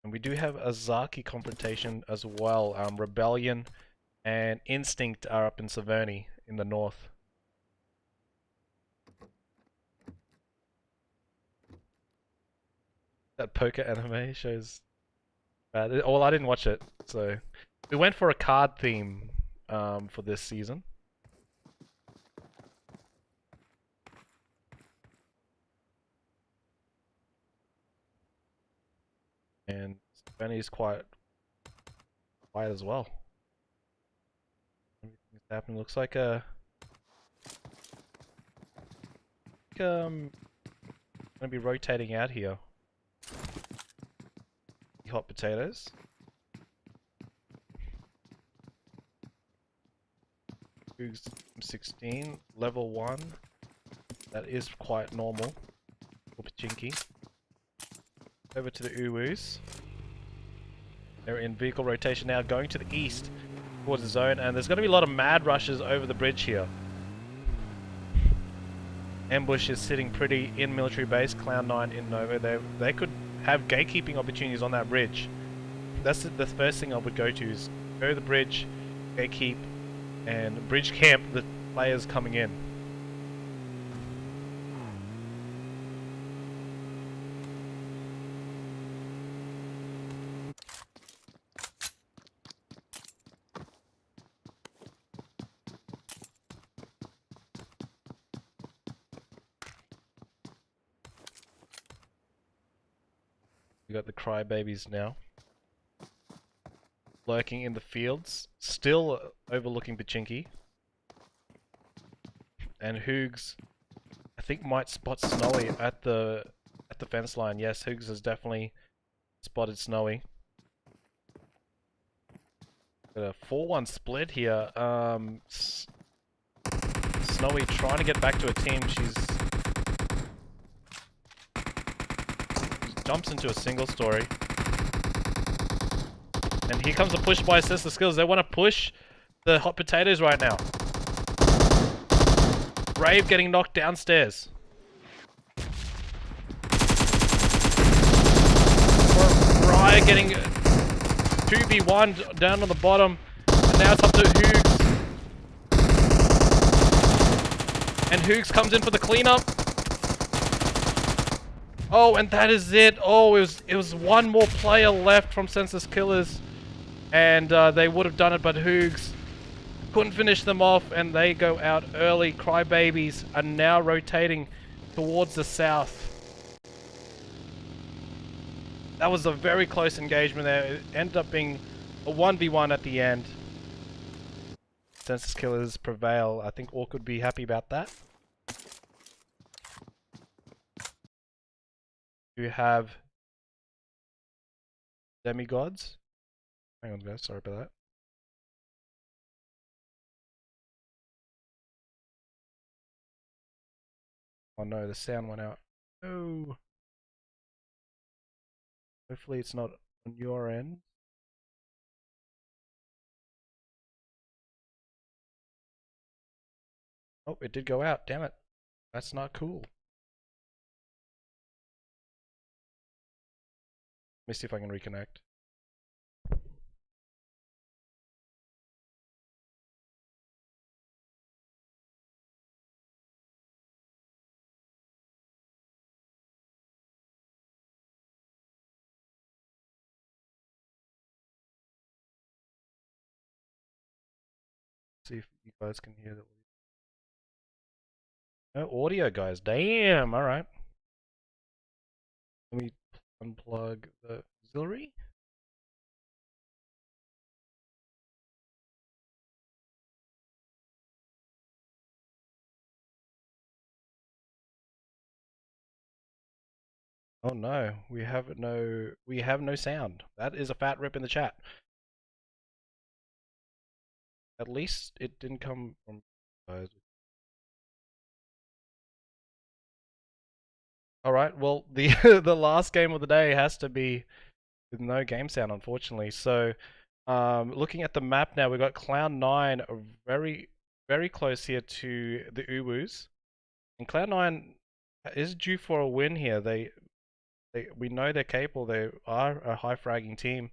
And we do have a Zaki confrontation as well. Rebellion and INztinct are up in Saverny in the north. That poker anime shows bad. Well, I didn't watch it, so We went for a card theme for this season. And Benny's quite quiet as well. Everything's happening. Looks like gonna be rotating out here. Hot potatoes. Kosmos 16, level 1. That is quite normal for Pachinki. Over to the Uwus. They're in vehicle rotation now, going to the east towards the zone, and there's going to be a lot of mad rushes over the bridge here. Ambush is sitting pretty in military base, Cloud9 in Nova. They could have gatekeeping opportunities on that bridge. That's the first thing I would go to, is go to the bridge, gatekeep, and bridge camp the players coming in. We got the crybabies now, lurking in the fields, still overlooking Pachinki. And Hoogs, I think, might spot Snowy at the fence line. Yes, Hoogs has definitely spotted Snowy. Got a 4-1 split here. Snowy trying to get back to a team. She jumps into a single story. And here comes a push by Sister Skills. They want to push the hot potatoes right now. Brave getting knocked downstairs. Riot getting 2v1 down on the bottom. And now it's up to Hoogs. And Hoogs comes in for the cleanup. Oh, and that is it. Oh, it was one more player left from Senseless Killers. And they would have done it, but Hoogs couldn't finish them off, and they go out early. Crybabies are now rotating towards the south. That was a very close engagement there. It ended up being a 1v1 at the end. Senseless Killers prevail. I think all could be happy about that. You have demigods. Hang on guys, sorry about that. Oh no, the sound went out. No. Hopefully it's not on your end. Oh, it did go out, damn it. That's not cool. Let me see if I can reconnect. See if you guys can hear that. No audio, guys. Damn. All right. Let me unplug the auxiliary. Oh no, we have no sound. That is a fat rip in the chat. At least it didn't come from guys. Alright, well the the last game of the day has to be with no game sound, unfortunately. So looking at the map now, we've got Cloud9 very close here to the Uwus. And Cloud9 is due for a win here. We know they're capable. They are a high fragging team.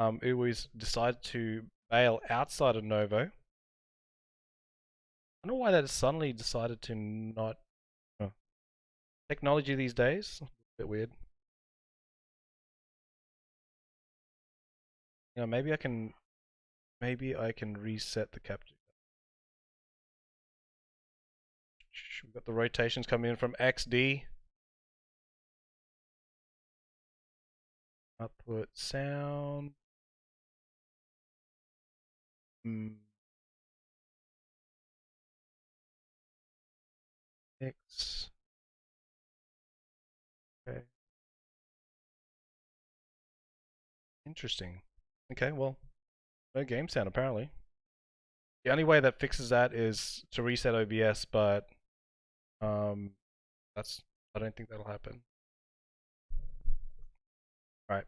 Uwus decided to bail outside of Novo. I don't know why they suddenly decided to not. Technology these days, a bit weird. You know, maybe I can maybe I can reset the capture. We've got the rotations coming in from XD. Output sound. X. Okay. Interesting. Okay, well, no game sound apparently. The only way that fixes that is to reset OBS, but I don't think that'll happen. Alright.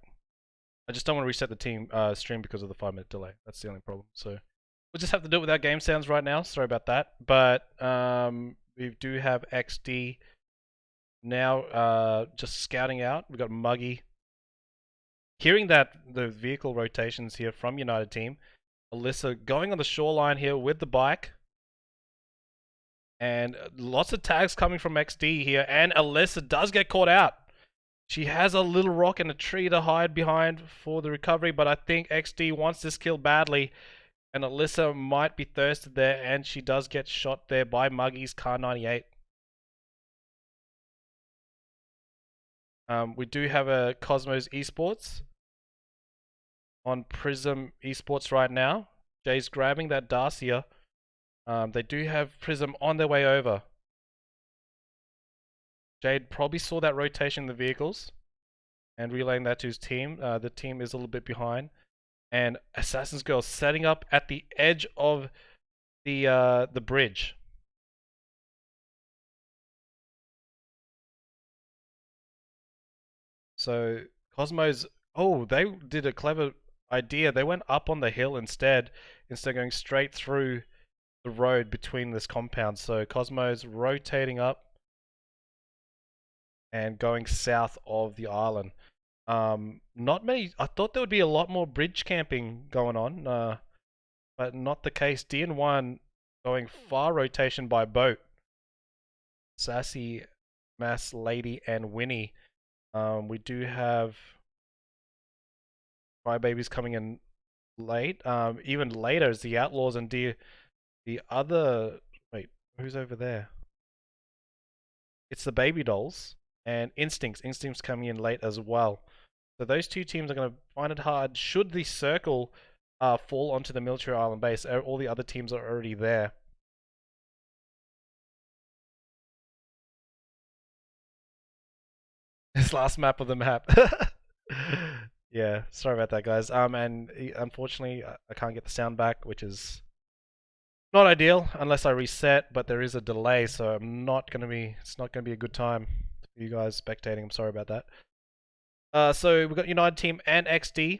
I just don't want to reset the team stream because of the 5-minute delay. That's the only problem. So we'll just have to do it without game sounds right now. Sorry about that. But we do have XD now just scouting out. We've got Muggy. Hearing that the vehicle rotations here from United Team. Alyssa going on the shoreline here with the bike. And lots of tags coming from XD here. And Alyssa does get caught out. She has a little rock and a tree to hide behind for the recovery, but I think XD wants this kill badly, and Alyssa might be thirsted there, and she does get shot there by Muggy's Car 98. We do have a Kosmos eSports on Prism eSports right now. Jay's grabbing that Dacia. They do have Prism on their way over. Jade probably saw that rotation in the vehicles and relaying that to his team. The team is a little bit behind. And Assassin's Girl setting up at the edge of the bridge. So Cosmos, oh, they did a clever idea. They went up on the hill instead of going straight through the road between this compound. So Cosmos rotating up and going south of the island. Not many. I thought there would be a lot more bridge camping going on, but not the case. Dn1 going far rotation by boat. Sassy, Mass, Lady, and Winnie. We do have Crybabies coming in late. Even later is the Outlaws and the other. Wait, who's over there? It's the Baby Dolls. And Instinct's coming in late as well. So those two teams are going to find it hard. Should the circle fall onto the military island base, all the other teams are already there. This last map of the map. Yeah, sorry about that, guys. And unfortunately, I can't get the sound back, which is not ideal unless I reset. But there is a delay, so it's not going to be a good time. You guys spectating, I'm sorry about that. So we've got United Team and XD.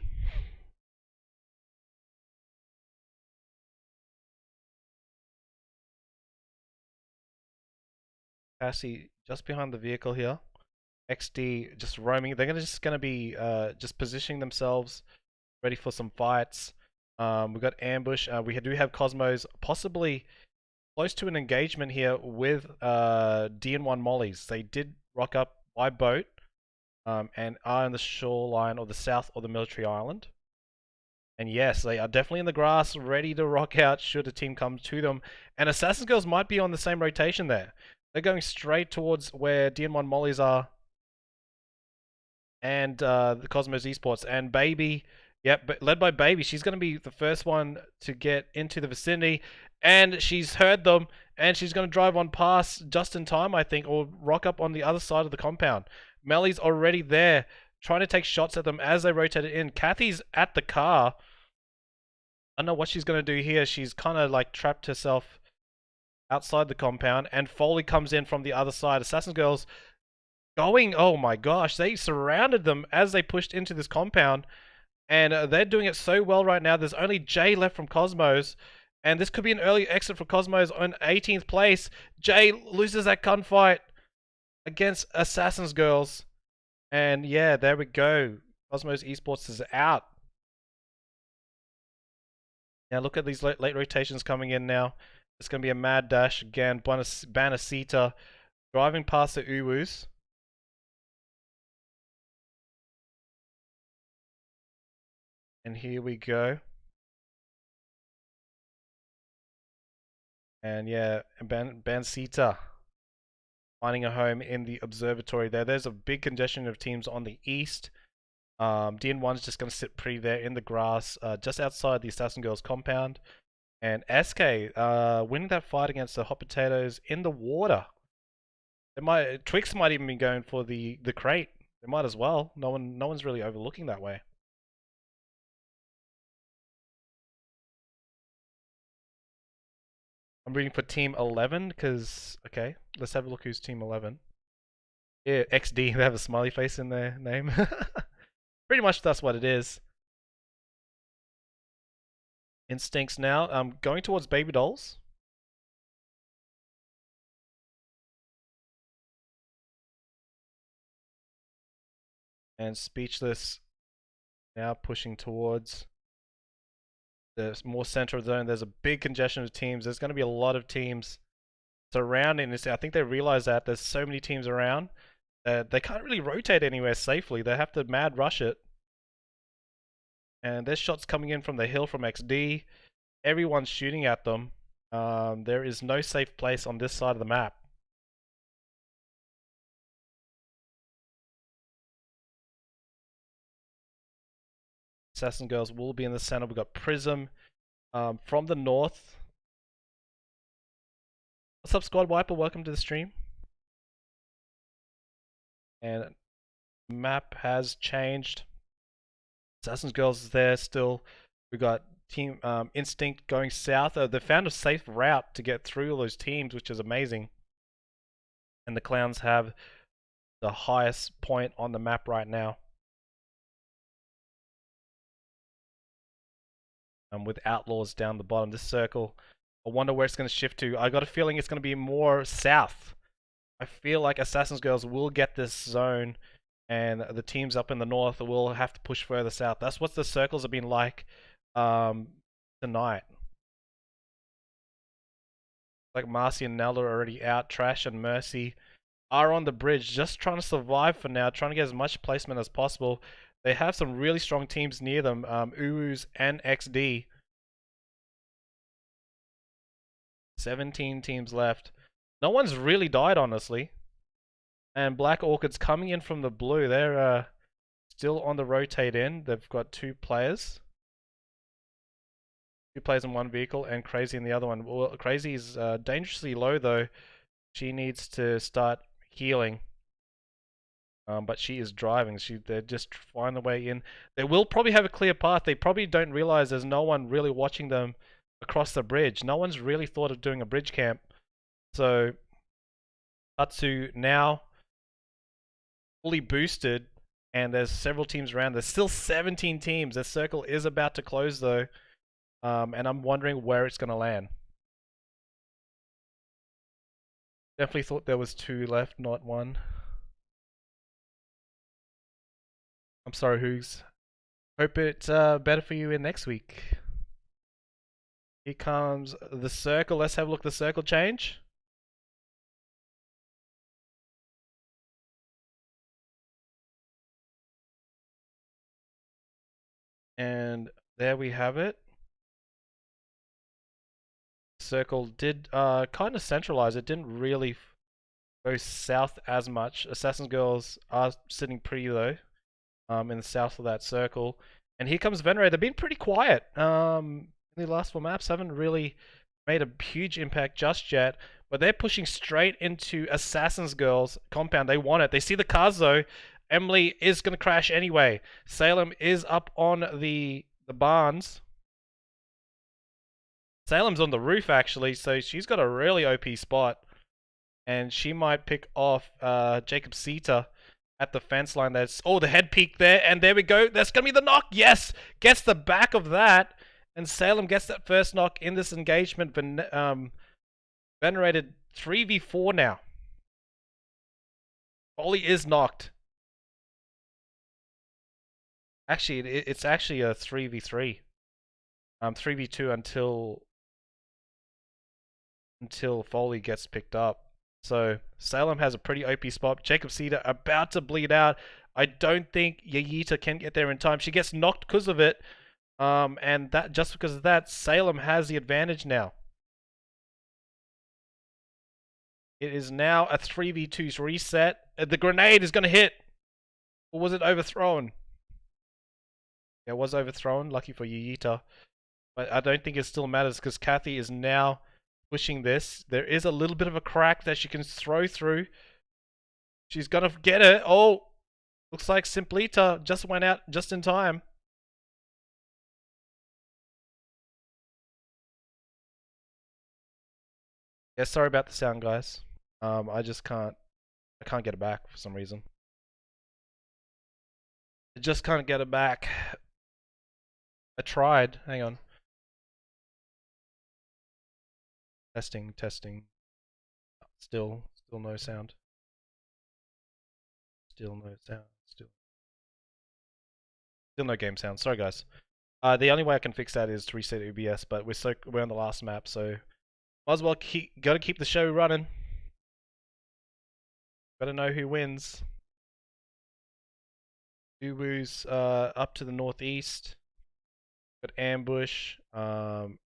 Cassie just behind the vehicle here. XD just roaming. They're just gonna be just positioning themselves, ready for some fights. We've got ambush. We do have Cosmos possibly close to an engagement here with Dn1 Mollies. They did rock up by boat and are on the shoreline or the south of the military island. And yes, they are definitely in the grass, ready to rock out should a team come to them. And Assassin's Girls might be on the same rotation there. They're going straight towards where Dn1 Mollies are. And the Cosmos eSports. And Baby, yep, led by Baby. She's going to be the first one to get into the vicinity. And she's heard them. And she's going to drive on past just in time, I think, or rock up on the other side of the compound. Melly's already there, trying to take shots at them as they rotate it in. Kathy's at the car. I don't know what she's going to do here. She's kind of like trapped herself outside the compound. And Foley comes in from the other side. Assassin's Girls going, oh my gosh, they surrounded them as they pushed into this compound. And they're doing it so well right now. There's only Jay left from Kosmos. And this could be an early exit for Kosmos on 18th place. Jay loses that gunfight against Assassin's Girls. And yeah, there we go. Kosmos eSports is out. Now look at these late rotations coming in now. It's going to be a mad dash again. Banacita driving past the Uwus. And here we go. And yeah, Bansita finding a home in the observatory there. There's a big congestion of teams on the east. Dn1's just going to sit pretty there in the grass, just outside the Assassin Girls compound. And SK winning that fight against the Hot Potatoes in the water. Twix might even be going for the crate. They might as well. No one's really overlooking that way. I'm rooting for Team 11 because, okay, let's have a look who's Team 11. Yeah, XD, they have a smiley face in their name. Pretty much that's what it is. Instincts now. Going towards baby dolls. And Speechless now pushing towards the more central zone. There's a big congestion of teams. There's going to be a lot of teams surrounding this. I think they realize that there's so many teams around that they can't really rotate anywhere safely. They have to mad rush it. And there's shots coming in from the hill from XD. Everyone's shooting at them. There is no safe place on this side of the map. Assassin Girls will be in the center. We've got Prism from the north. What's up, Squad Wiper? Welcome to the stream. And map has changed. Assassin Girls is there still. We've got Team INztinct going south. They found a safe route to get through all those teams, which is amazing. And the Clowns have the highest point on the map right now. With Outlaws down the bottom. This circle, I wonder where it's going to shift to. I got a feeling it's going to be more south. I feel like Assassin's Girls will get this zone, and the teams up in the north will have to push further south. That's what the circles have been like tonight. Like Marcy and Nella are already out. Trash and Mercy are on the bridge, just trying to survive for now, trying to get as much placement as possible. They have some really strong teams near them, Uwus and XD. 17 teams left. No one's really died, honestly. And Black Orchids coming in from the blue. They're still on the rotate in. They've got 2 players. 2 players in one vehicle and Crazy in the other one. Well, Crazy is dangerously low, though. She needs to start healing. But she is driving. They're just finding their way in. They will probably have a clear path. They probably don't realize there's no one really watching them across the bridge. No one's really thought of doing a bridge camp. So Tatsu now fully boosted, and there's several teams around. There's still 17 teams. The circle is about to close though, and I'm wondering where it's going to land. Definitely thought there was 2 left, not 1. I'm sorry, Hoogs. Hope it's better for you in next week. Here comes the circle. Let's have a look at the circle change. And there we have it. Circle did kind of centralize. It didn't really go south as much. Assassin Girls are sitting pretty low. In the south of that circle. And here comes VeneRated. They've been pretty quiet in the last 4 maps. Haven't really made a huge impact just yet. But they're pushing straight into Assassin's Girls compound. They want it. They see the cars though. Emily is going to crash anyway. Salem is up on the barns. Salem's on the roof actually. So she's got a really OP spot. And she might pick off Jacob Sita at the fence line. There's the head peek there, and there we go. That's gonna be the knock. Yes, gets the back of that, and Salem gets that first knock in this engagement. VeneRated 3v4 now. Ollie is knocked. Actually, it's actually a 3v3. 3v2 until Foley gets picked up. So Salem has a pretty OP spot. Jacob Cedar about to bleed out. I don't think Yayita can get there in time. She gets knocked because of it. And that just because of that, Salem has the advantage now. It is now a 3v2 reset. The grenade is going to hit. Or was it overthrown? Yeah, it was overthrown. Lucky for Yuyita. But I don't think it still matters because Kathy is now pushing this. There is a little bit of a crack that she can throw through. She's going to get it. Oh, looks like Simplita just went out just in time. Yeah, sorry about the sound, guys. I can't get it back for some reason. I just can't get it back. I tried. Hang on. Testing. Still no sound. Still no sound. Still no game sound. Sorry, guys. The only way I can fix that is to reset OBS, but we're on the last map, so might as well gotta keep the show running. Gotta know who wins. Ubu's up to the northeast. Got Ambush,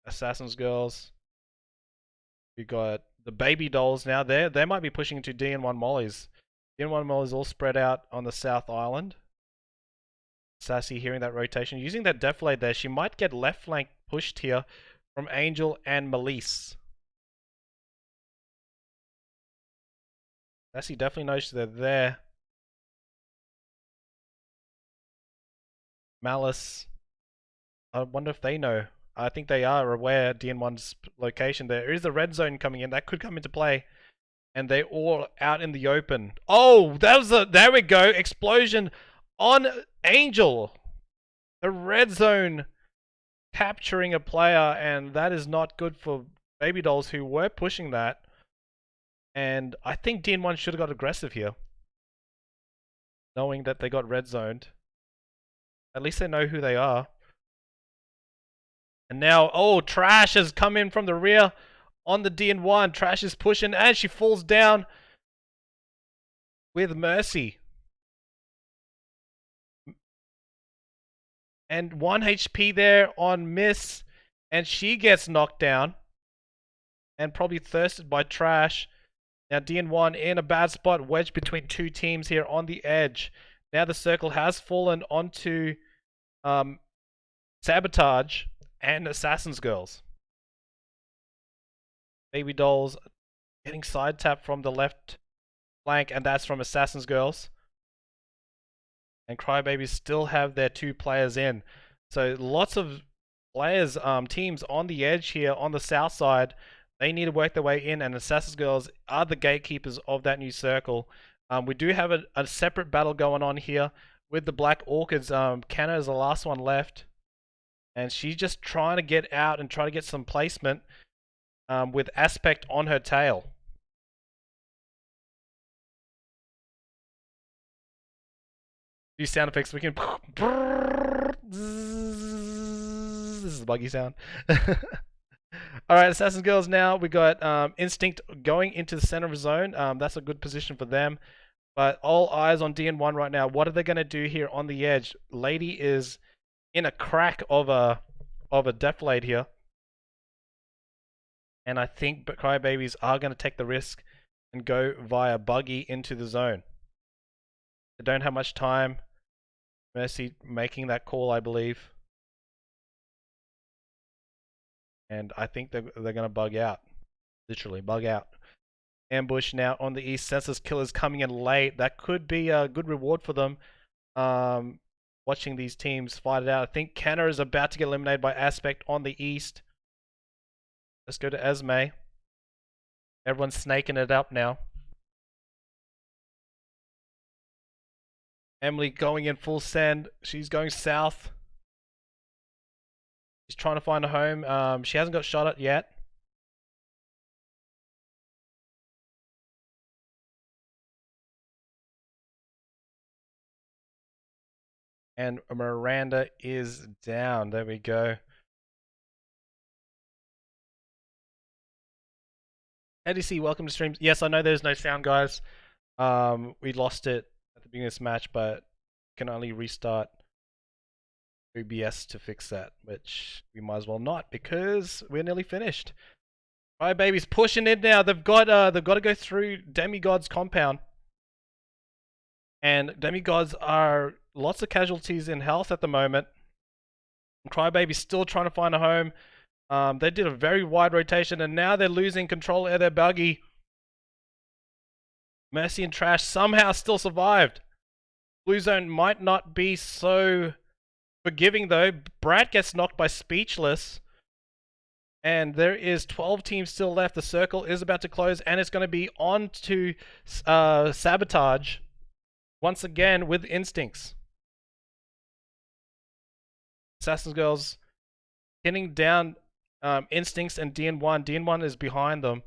Assassin's Girls. We got the baby dolls now. They might be pushing into Dn1 Mollies. Dn1 Mollies all spread out on the South Island. Sassy hearing that rotation. Using that deflate there, she might get left flank pushed here from Angel and Melise. Sassy definitely knows they're there. Malice. I wonder if they know. I think they are aware Dn1's location. There is a red zone coming in. That could come into play. And they're all out in the open. Oh, there we go. Explosion on Angel. The red zone capturing a player. And that is not good for baby dolls who were pushing that. And I think Dn1 should have got aggressive here. Knowing that they got red zoned. At least they know who they are. And now, oh, Trash has come in from the rear on the Dn1. Trash is pushing and she falls down with Mercy. And 1 HP there on Miss. And she gets knocked down. And probably thirsted by Trash. Now Dn1 in a bad spot, wedged between two teams here on the edge. Now the circle has fallen onto Sabotage and Assassin's Girls. Baby dolls getting side tapped from the left flank, and that's from Assassin's Girls. And Crybabies still have their 2 players in. So lots of players, teams on the edge here on the south side. They need to work their way in, and Assassin's Girls are the gatekeepers of that new circle. We do have a separate battle going on here with the Black Orchids. Canna is the last one left. And she's just trying to get out and try to get some placement with Aspect on her tail. These sound effects we can... This is a buggy sound. Alright, Assassin's Girls now. We got INztinct going into the center of the zone. That's a good position for them. But all eyes on Dn1 right now. What are they going to do here on the edge? Lady is in a crack of a deflate here. And I think Crybabies are going to take the risk and go via buggy into the zone. They don't have much time. Mercy making that call, I believe. And I think they're going to bug out. Literally, bug out. Ambush now on the east. Senseless Killers coming in late. That could be a good reward for them. Watching these teams fight it out. I think Canna is about to get eliminated by Aspect on the east. Let's go to Esme. Everyone's snaking it up now. Emily going in full send. She's going south. She's trying to find a home. She hasn't got shot at yet. And Miranda is down. There we go. ADC, welcome to streams. Yes, I know there's no sound, guys. We lost it at the beginning of this match, but can only restart OBS to fix that, which we might as well not because we're nearly finished. Crybaby's pushing in now. They've got to go through Demigod's compound. And Demigods are lots of casualties in health at the moment. Crybaby's still trying to find a home. They did a very wide rotation, and now they're losing control of their buggy. Mercy and Trash somehow still survived. Blue Zone might not be so forgiving though. Brad gets knocked by Speechless. And there is 12 teams still left. The circle is about to close, and it's going to be on to Sabotage once again with Instincts. Assassin's Girls pinning down Instincts and Dn1. Dn1 is behind them.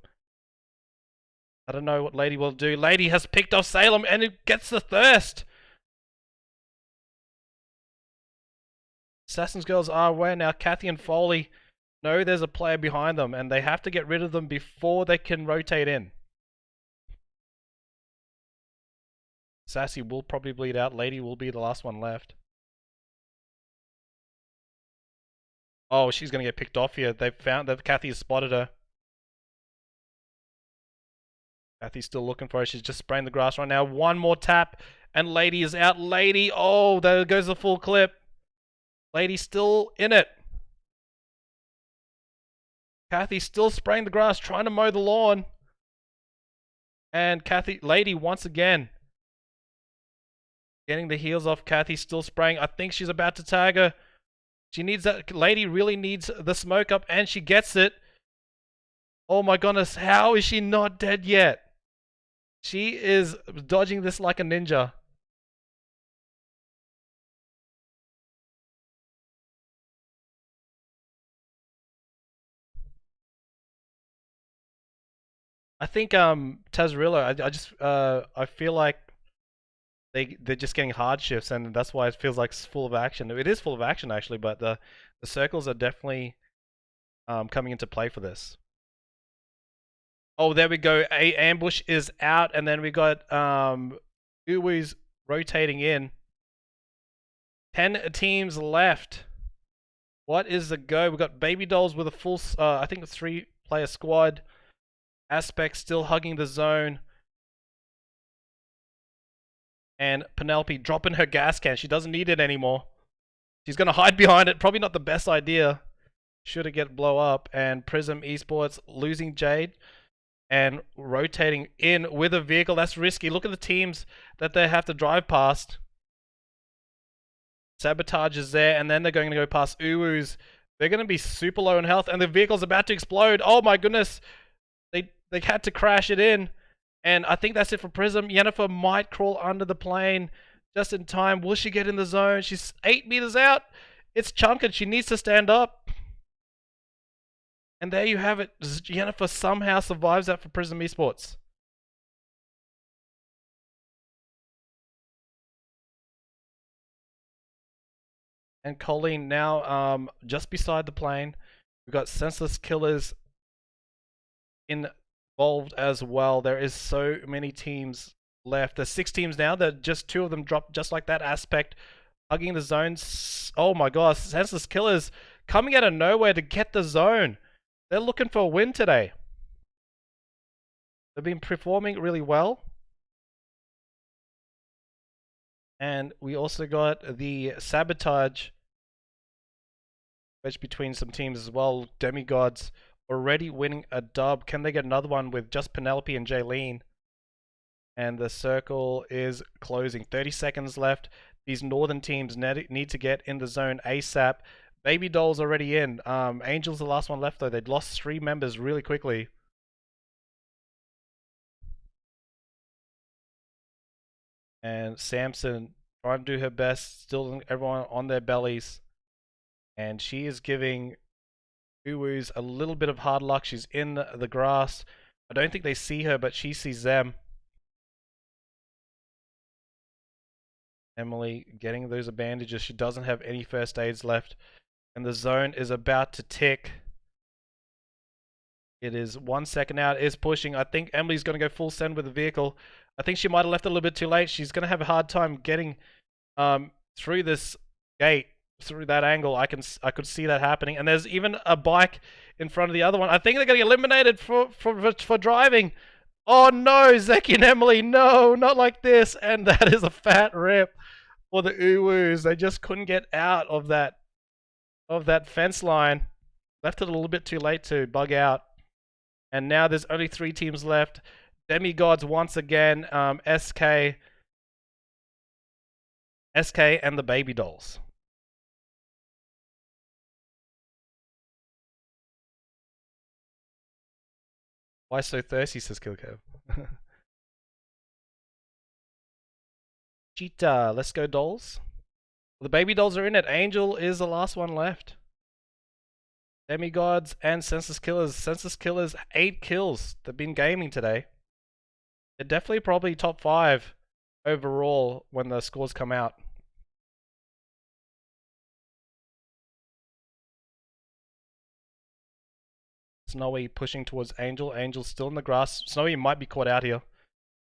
I don't know what Lady will do. Lady has picked off Salem, and it gets the thirst. Assassin's Girls are aware now. Kathy and Foley know there's a player behind them, and they have to get rid of them before they can rotate in. Sassy will probably bleed out. Lady will be the last one left. Oh, she's going to get picked off here. Kathy has spotted her. Kathy's still looking for her. She's just spraying the grass right now. One more tap, and Lady is out. Lady, oh, there goes the full clip. Lady's still in it. Kathy's still spraying the grass, trying to mow the lawn. And Lady once again getting the heels off. Kathy still spraying. I think she's about to tag her. She needs that. Lady really needs the smoke up, and she gets it. Oh my goodness, how is she not dead yet? She is dodging this like a ninja. I think Tazarilla, I feel like they're just getting hard shifts, and that's why it feels like it's full of action. It is full of action actually, but the circles are definitely coming into play for this. Oh, there we go. Ambush is out, and then we got Uwu's rotating in. 10 teams left. What is the go? We've got Baby Dolls with a full, I think a 3-player squad. Aspect still hugging the zone. And Penelope dropping her gas can. She doesn't need it anymore. She's going to hide behind it. Probably not the best idea. Should it get blow up. And Prism eSports losing Jade. And rotating in with a vehicle. That's risky. Look at the teams that they have to drive past. Sabotage is there. And then they're going to go past Uwu's. They're going to be super low in health. And the vehicle's about to explode. Oh my goodness. They had to crash it in. And I think that's it for Prism. Yennefer might crawl under the plane just in time. Will she get in the zone? She's 8 meters out. It's chunking. She needs to stand up. And there you have it. Yennefer somehow survives that for Prism eSports. And Colleen now just beside the plane. We've got Senseless Killers involved as well. There is so many teams left. There's 6 teams now. Just 2 of them dropped just like that. Aspect hugging the zones. Oh my gosh, Senseless Killers coming out of nowhere to get the zone. They're looking for a win today. They've been performing really well. And we also got the Sabotage wedge between some teams as well. Demigods already winning a dub. Can they get another one with just Penelope and Jaylene? And the circle is closing. 30 seconds left. These northern teams need to get in the zone ASAP. Baby Doll's already in. Angel's the last one left though. They'd lost 3 members really quickly. And Samson trying to do her best. Still everyone on their bellies. And she is giving Uwu's a little bit of hard luck. She's in the grass. I don't think they see her, but she sees them. Emily getting those bandages. She doesn't have any first aids left. And the zone is about to tick. It is 1 second out. It is pushing. I think Emily's going to go full send with the vehicle. I think she might have left a little bit too late. She's going to have a hard time getting through this gate. through that angle, I could see that happening. And there's even a bike in front of the other one. I think they're going to get eliminated for driving. Oh no, Zeki and Emily, no, not like this. And that is a fat rip for the Uwus. They just couldn't get out of that fence line. Left it a little bit too late to bug out. And now there's only 3 teams left. Demigods once again, SK and the Baby Dolls. Why so thirsty, says Kilkev. Cheetah, let's go Dolls. The Baby Dolls are in it. Angel is the last one left. Demigods and Senseless Killers. Senseless Killers, 8 kills. They've been gaming today. They're definitely probably top 5 overall when the scores come out. Snowy pushing towards Angel. Angel's still in the grass. Snowy might be caught out here.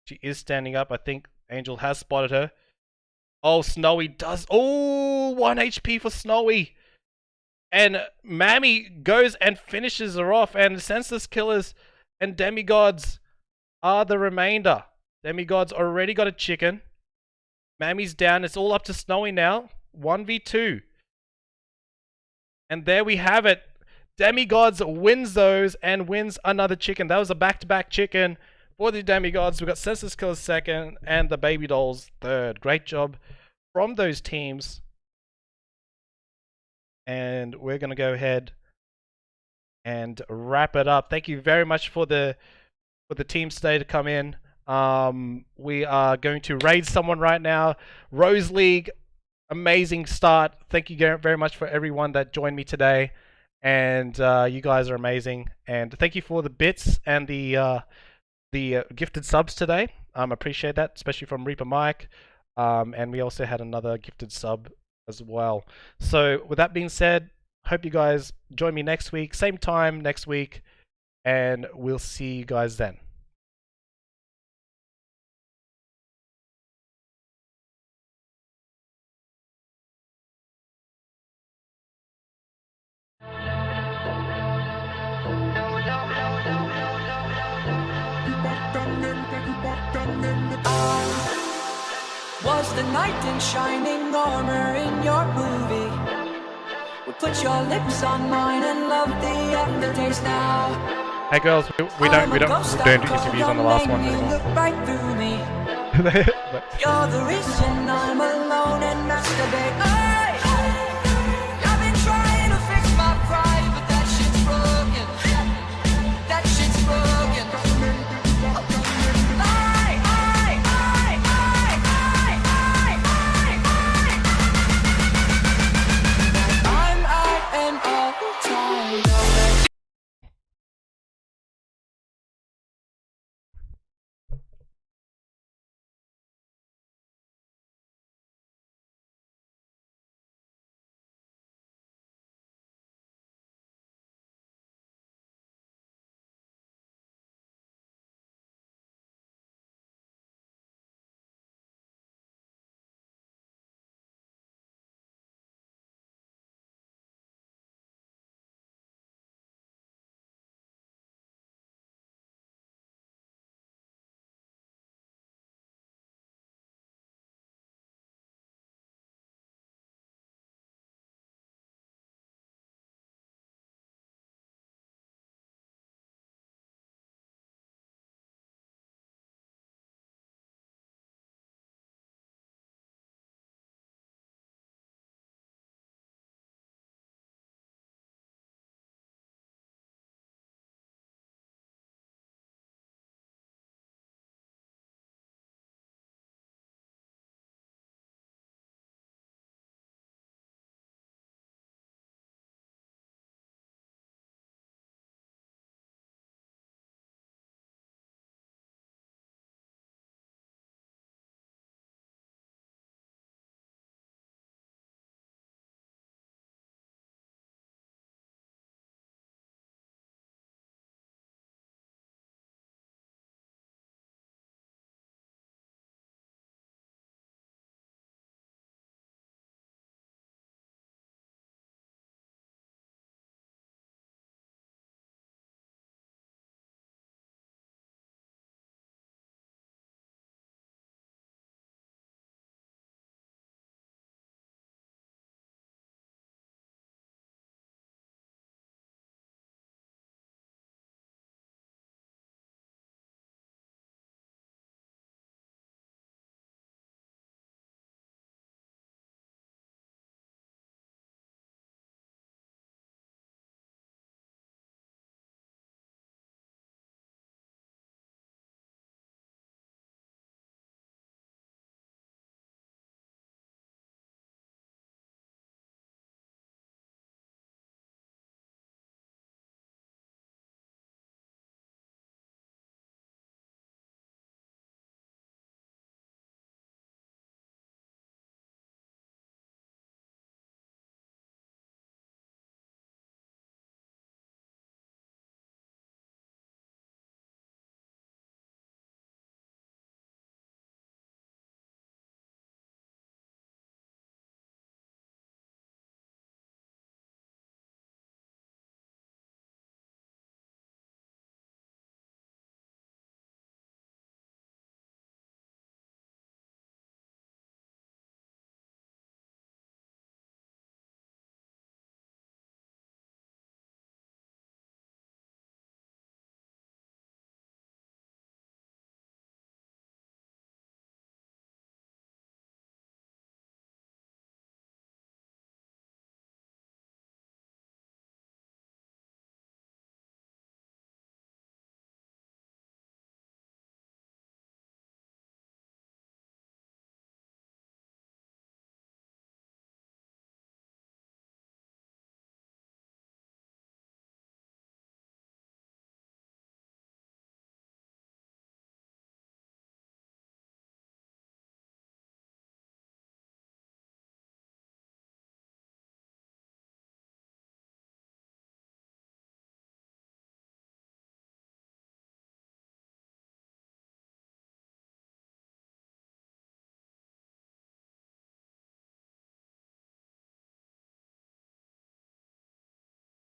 She is standing up. I think Angel has spotted her. Oh, Snowy does. Oh, 1 HP for Snowy. And Mammy goes and finishes her off. And Senseless Killers and Demigods are the remainder. Demigods already got a chicken. Mammy's down. It's all up to Snowy now. 1v2. And there we have it. Demigods wins those and wins another chicken. That was a back-to-back chicken for the Demigods. We've got Senseless Killers second and the Baby Dolls third. Great job from those teams. And we're going to go ahead and wrap it up. Thank you very much for the teams today to come in. We are going to raid someone right now. Rose League, amazing start. Thank you very much for everyone that joined me today. And you guys are amazing. And thank you for the bits and the gifted subs today. Appreciate that, especially from Reaper Mike. And we also had another gifted sub as well. So with that being said, hope you guys join me next week, same time next week, and we'll see you guys then. Was the knight in shining armor in your movie? Well, put your lips on mine and love the aftertaste now. Hey girls, we don't do interviews on the last one anymore. Look right through me. You're the reason I'm alone and masturbate.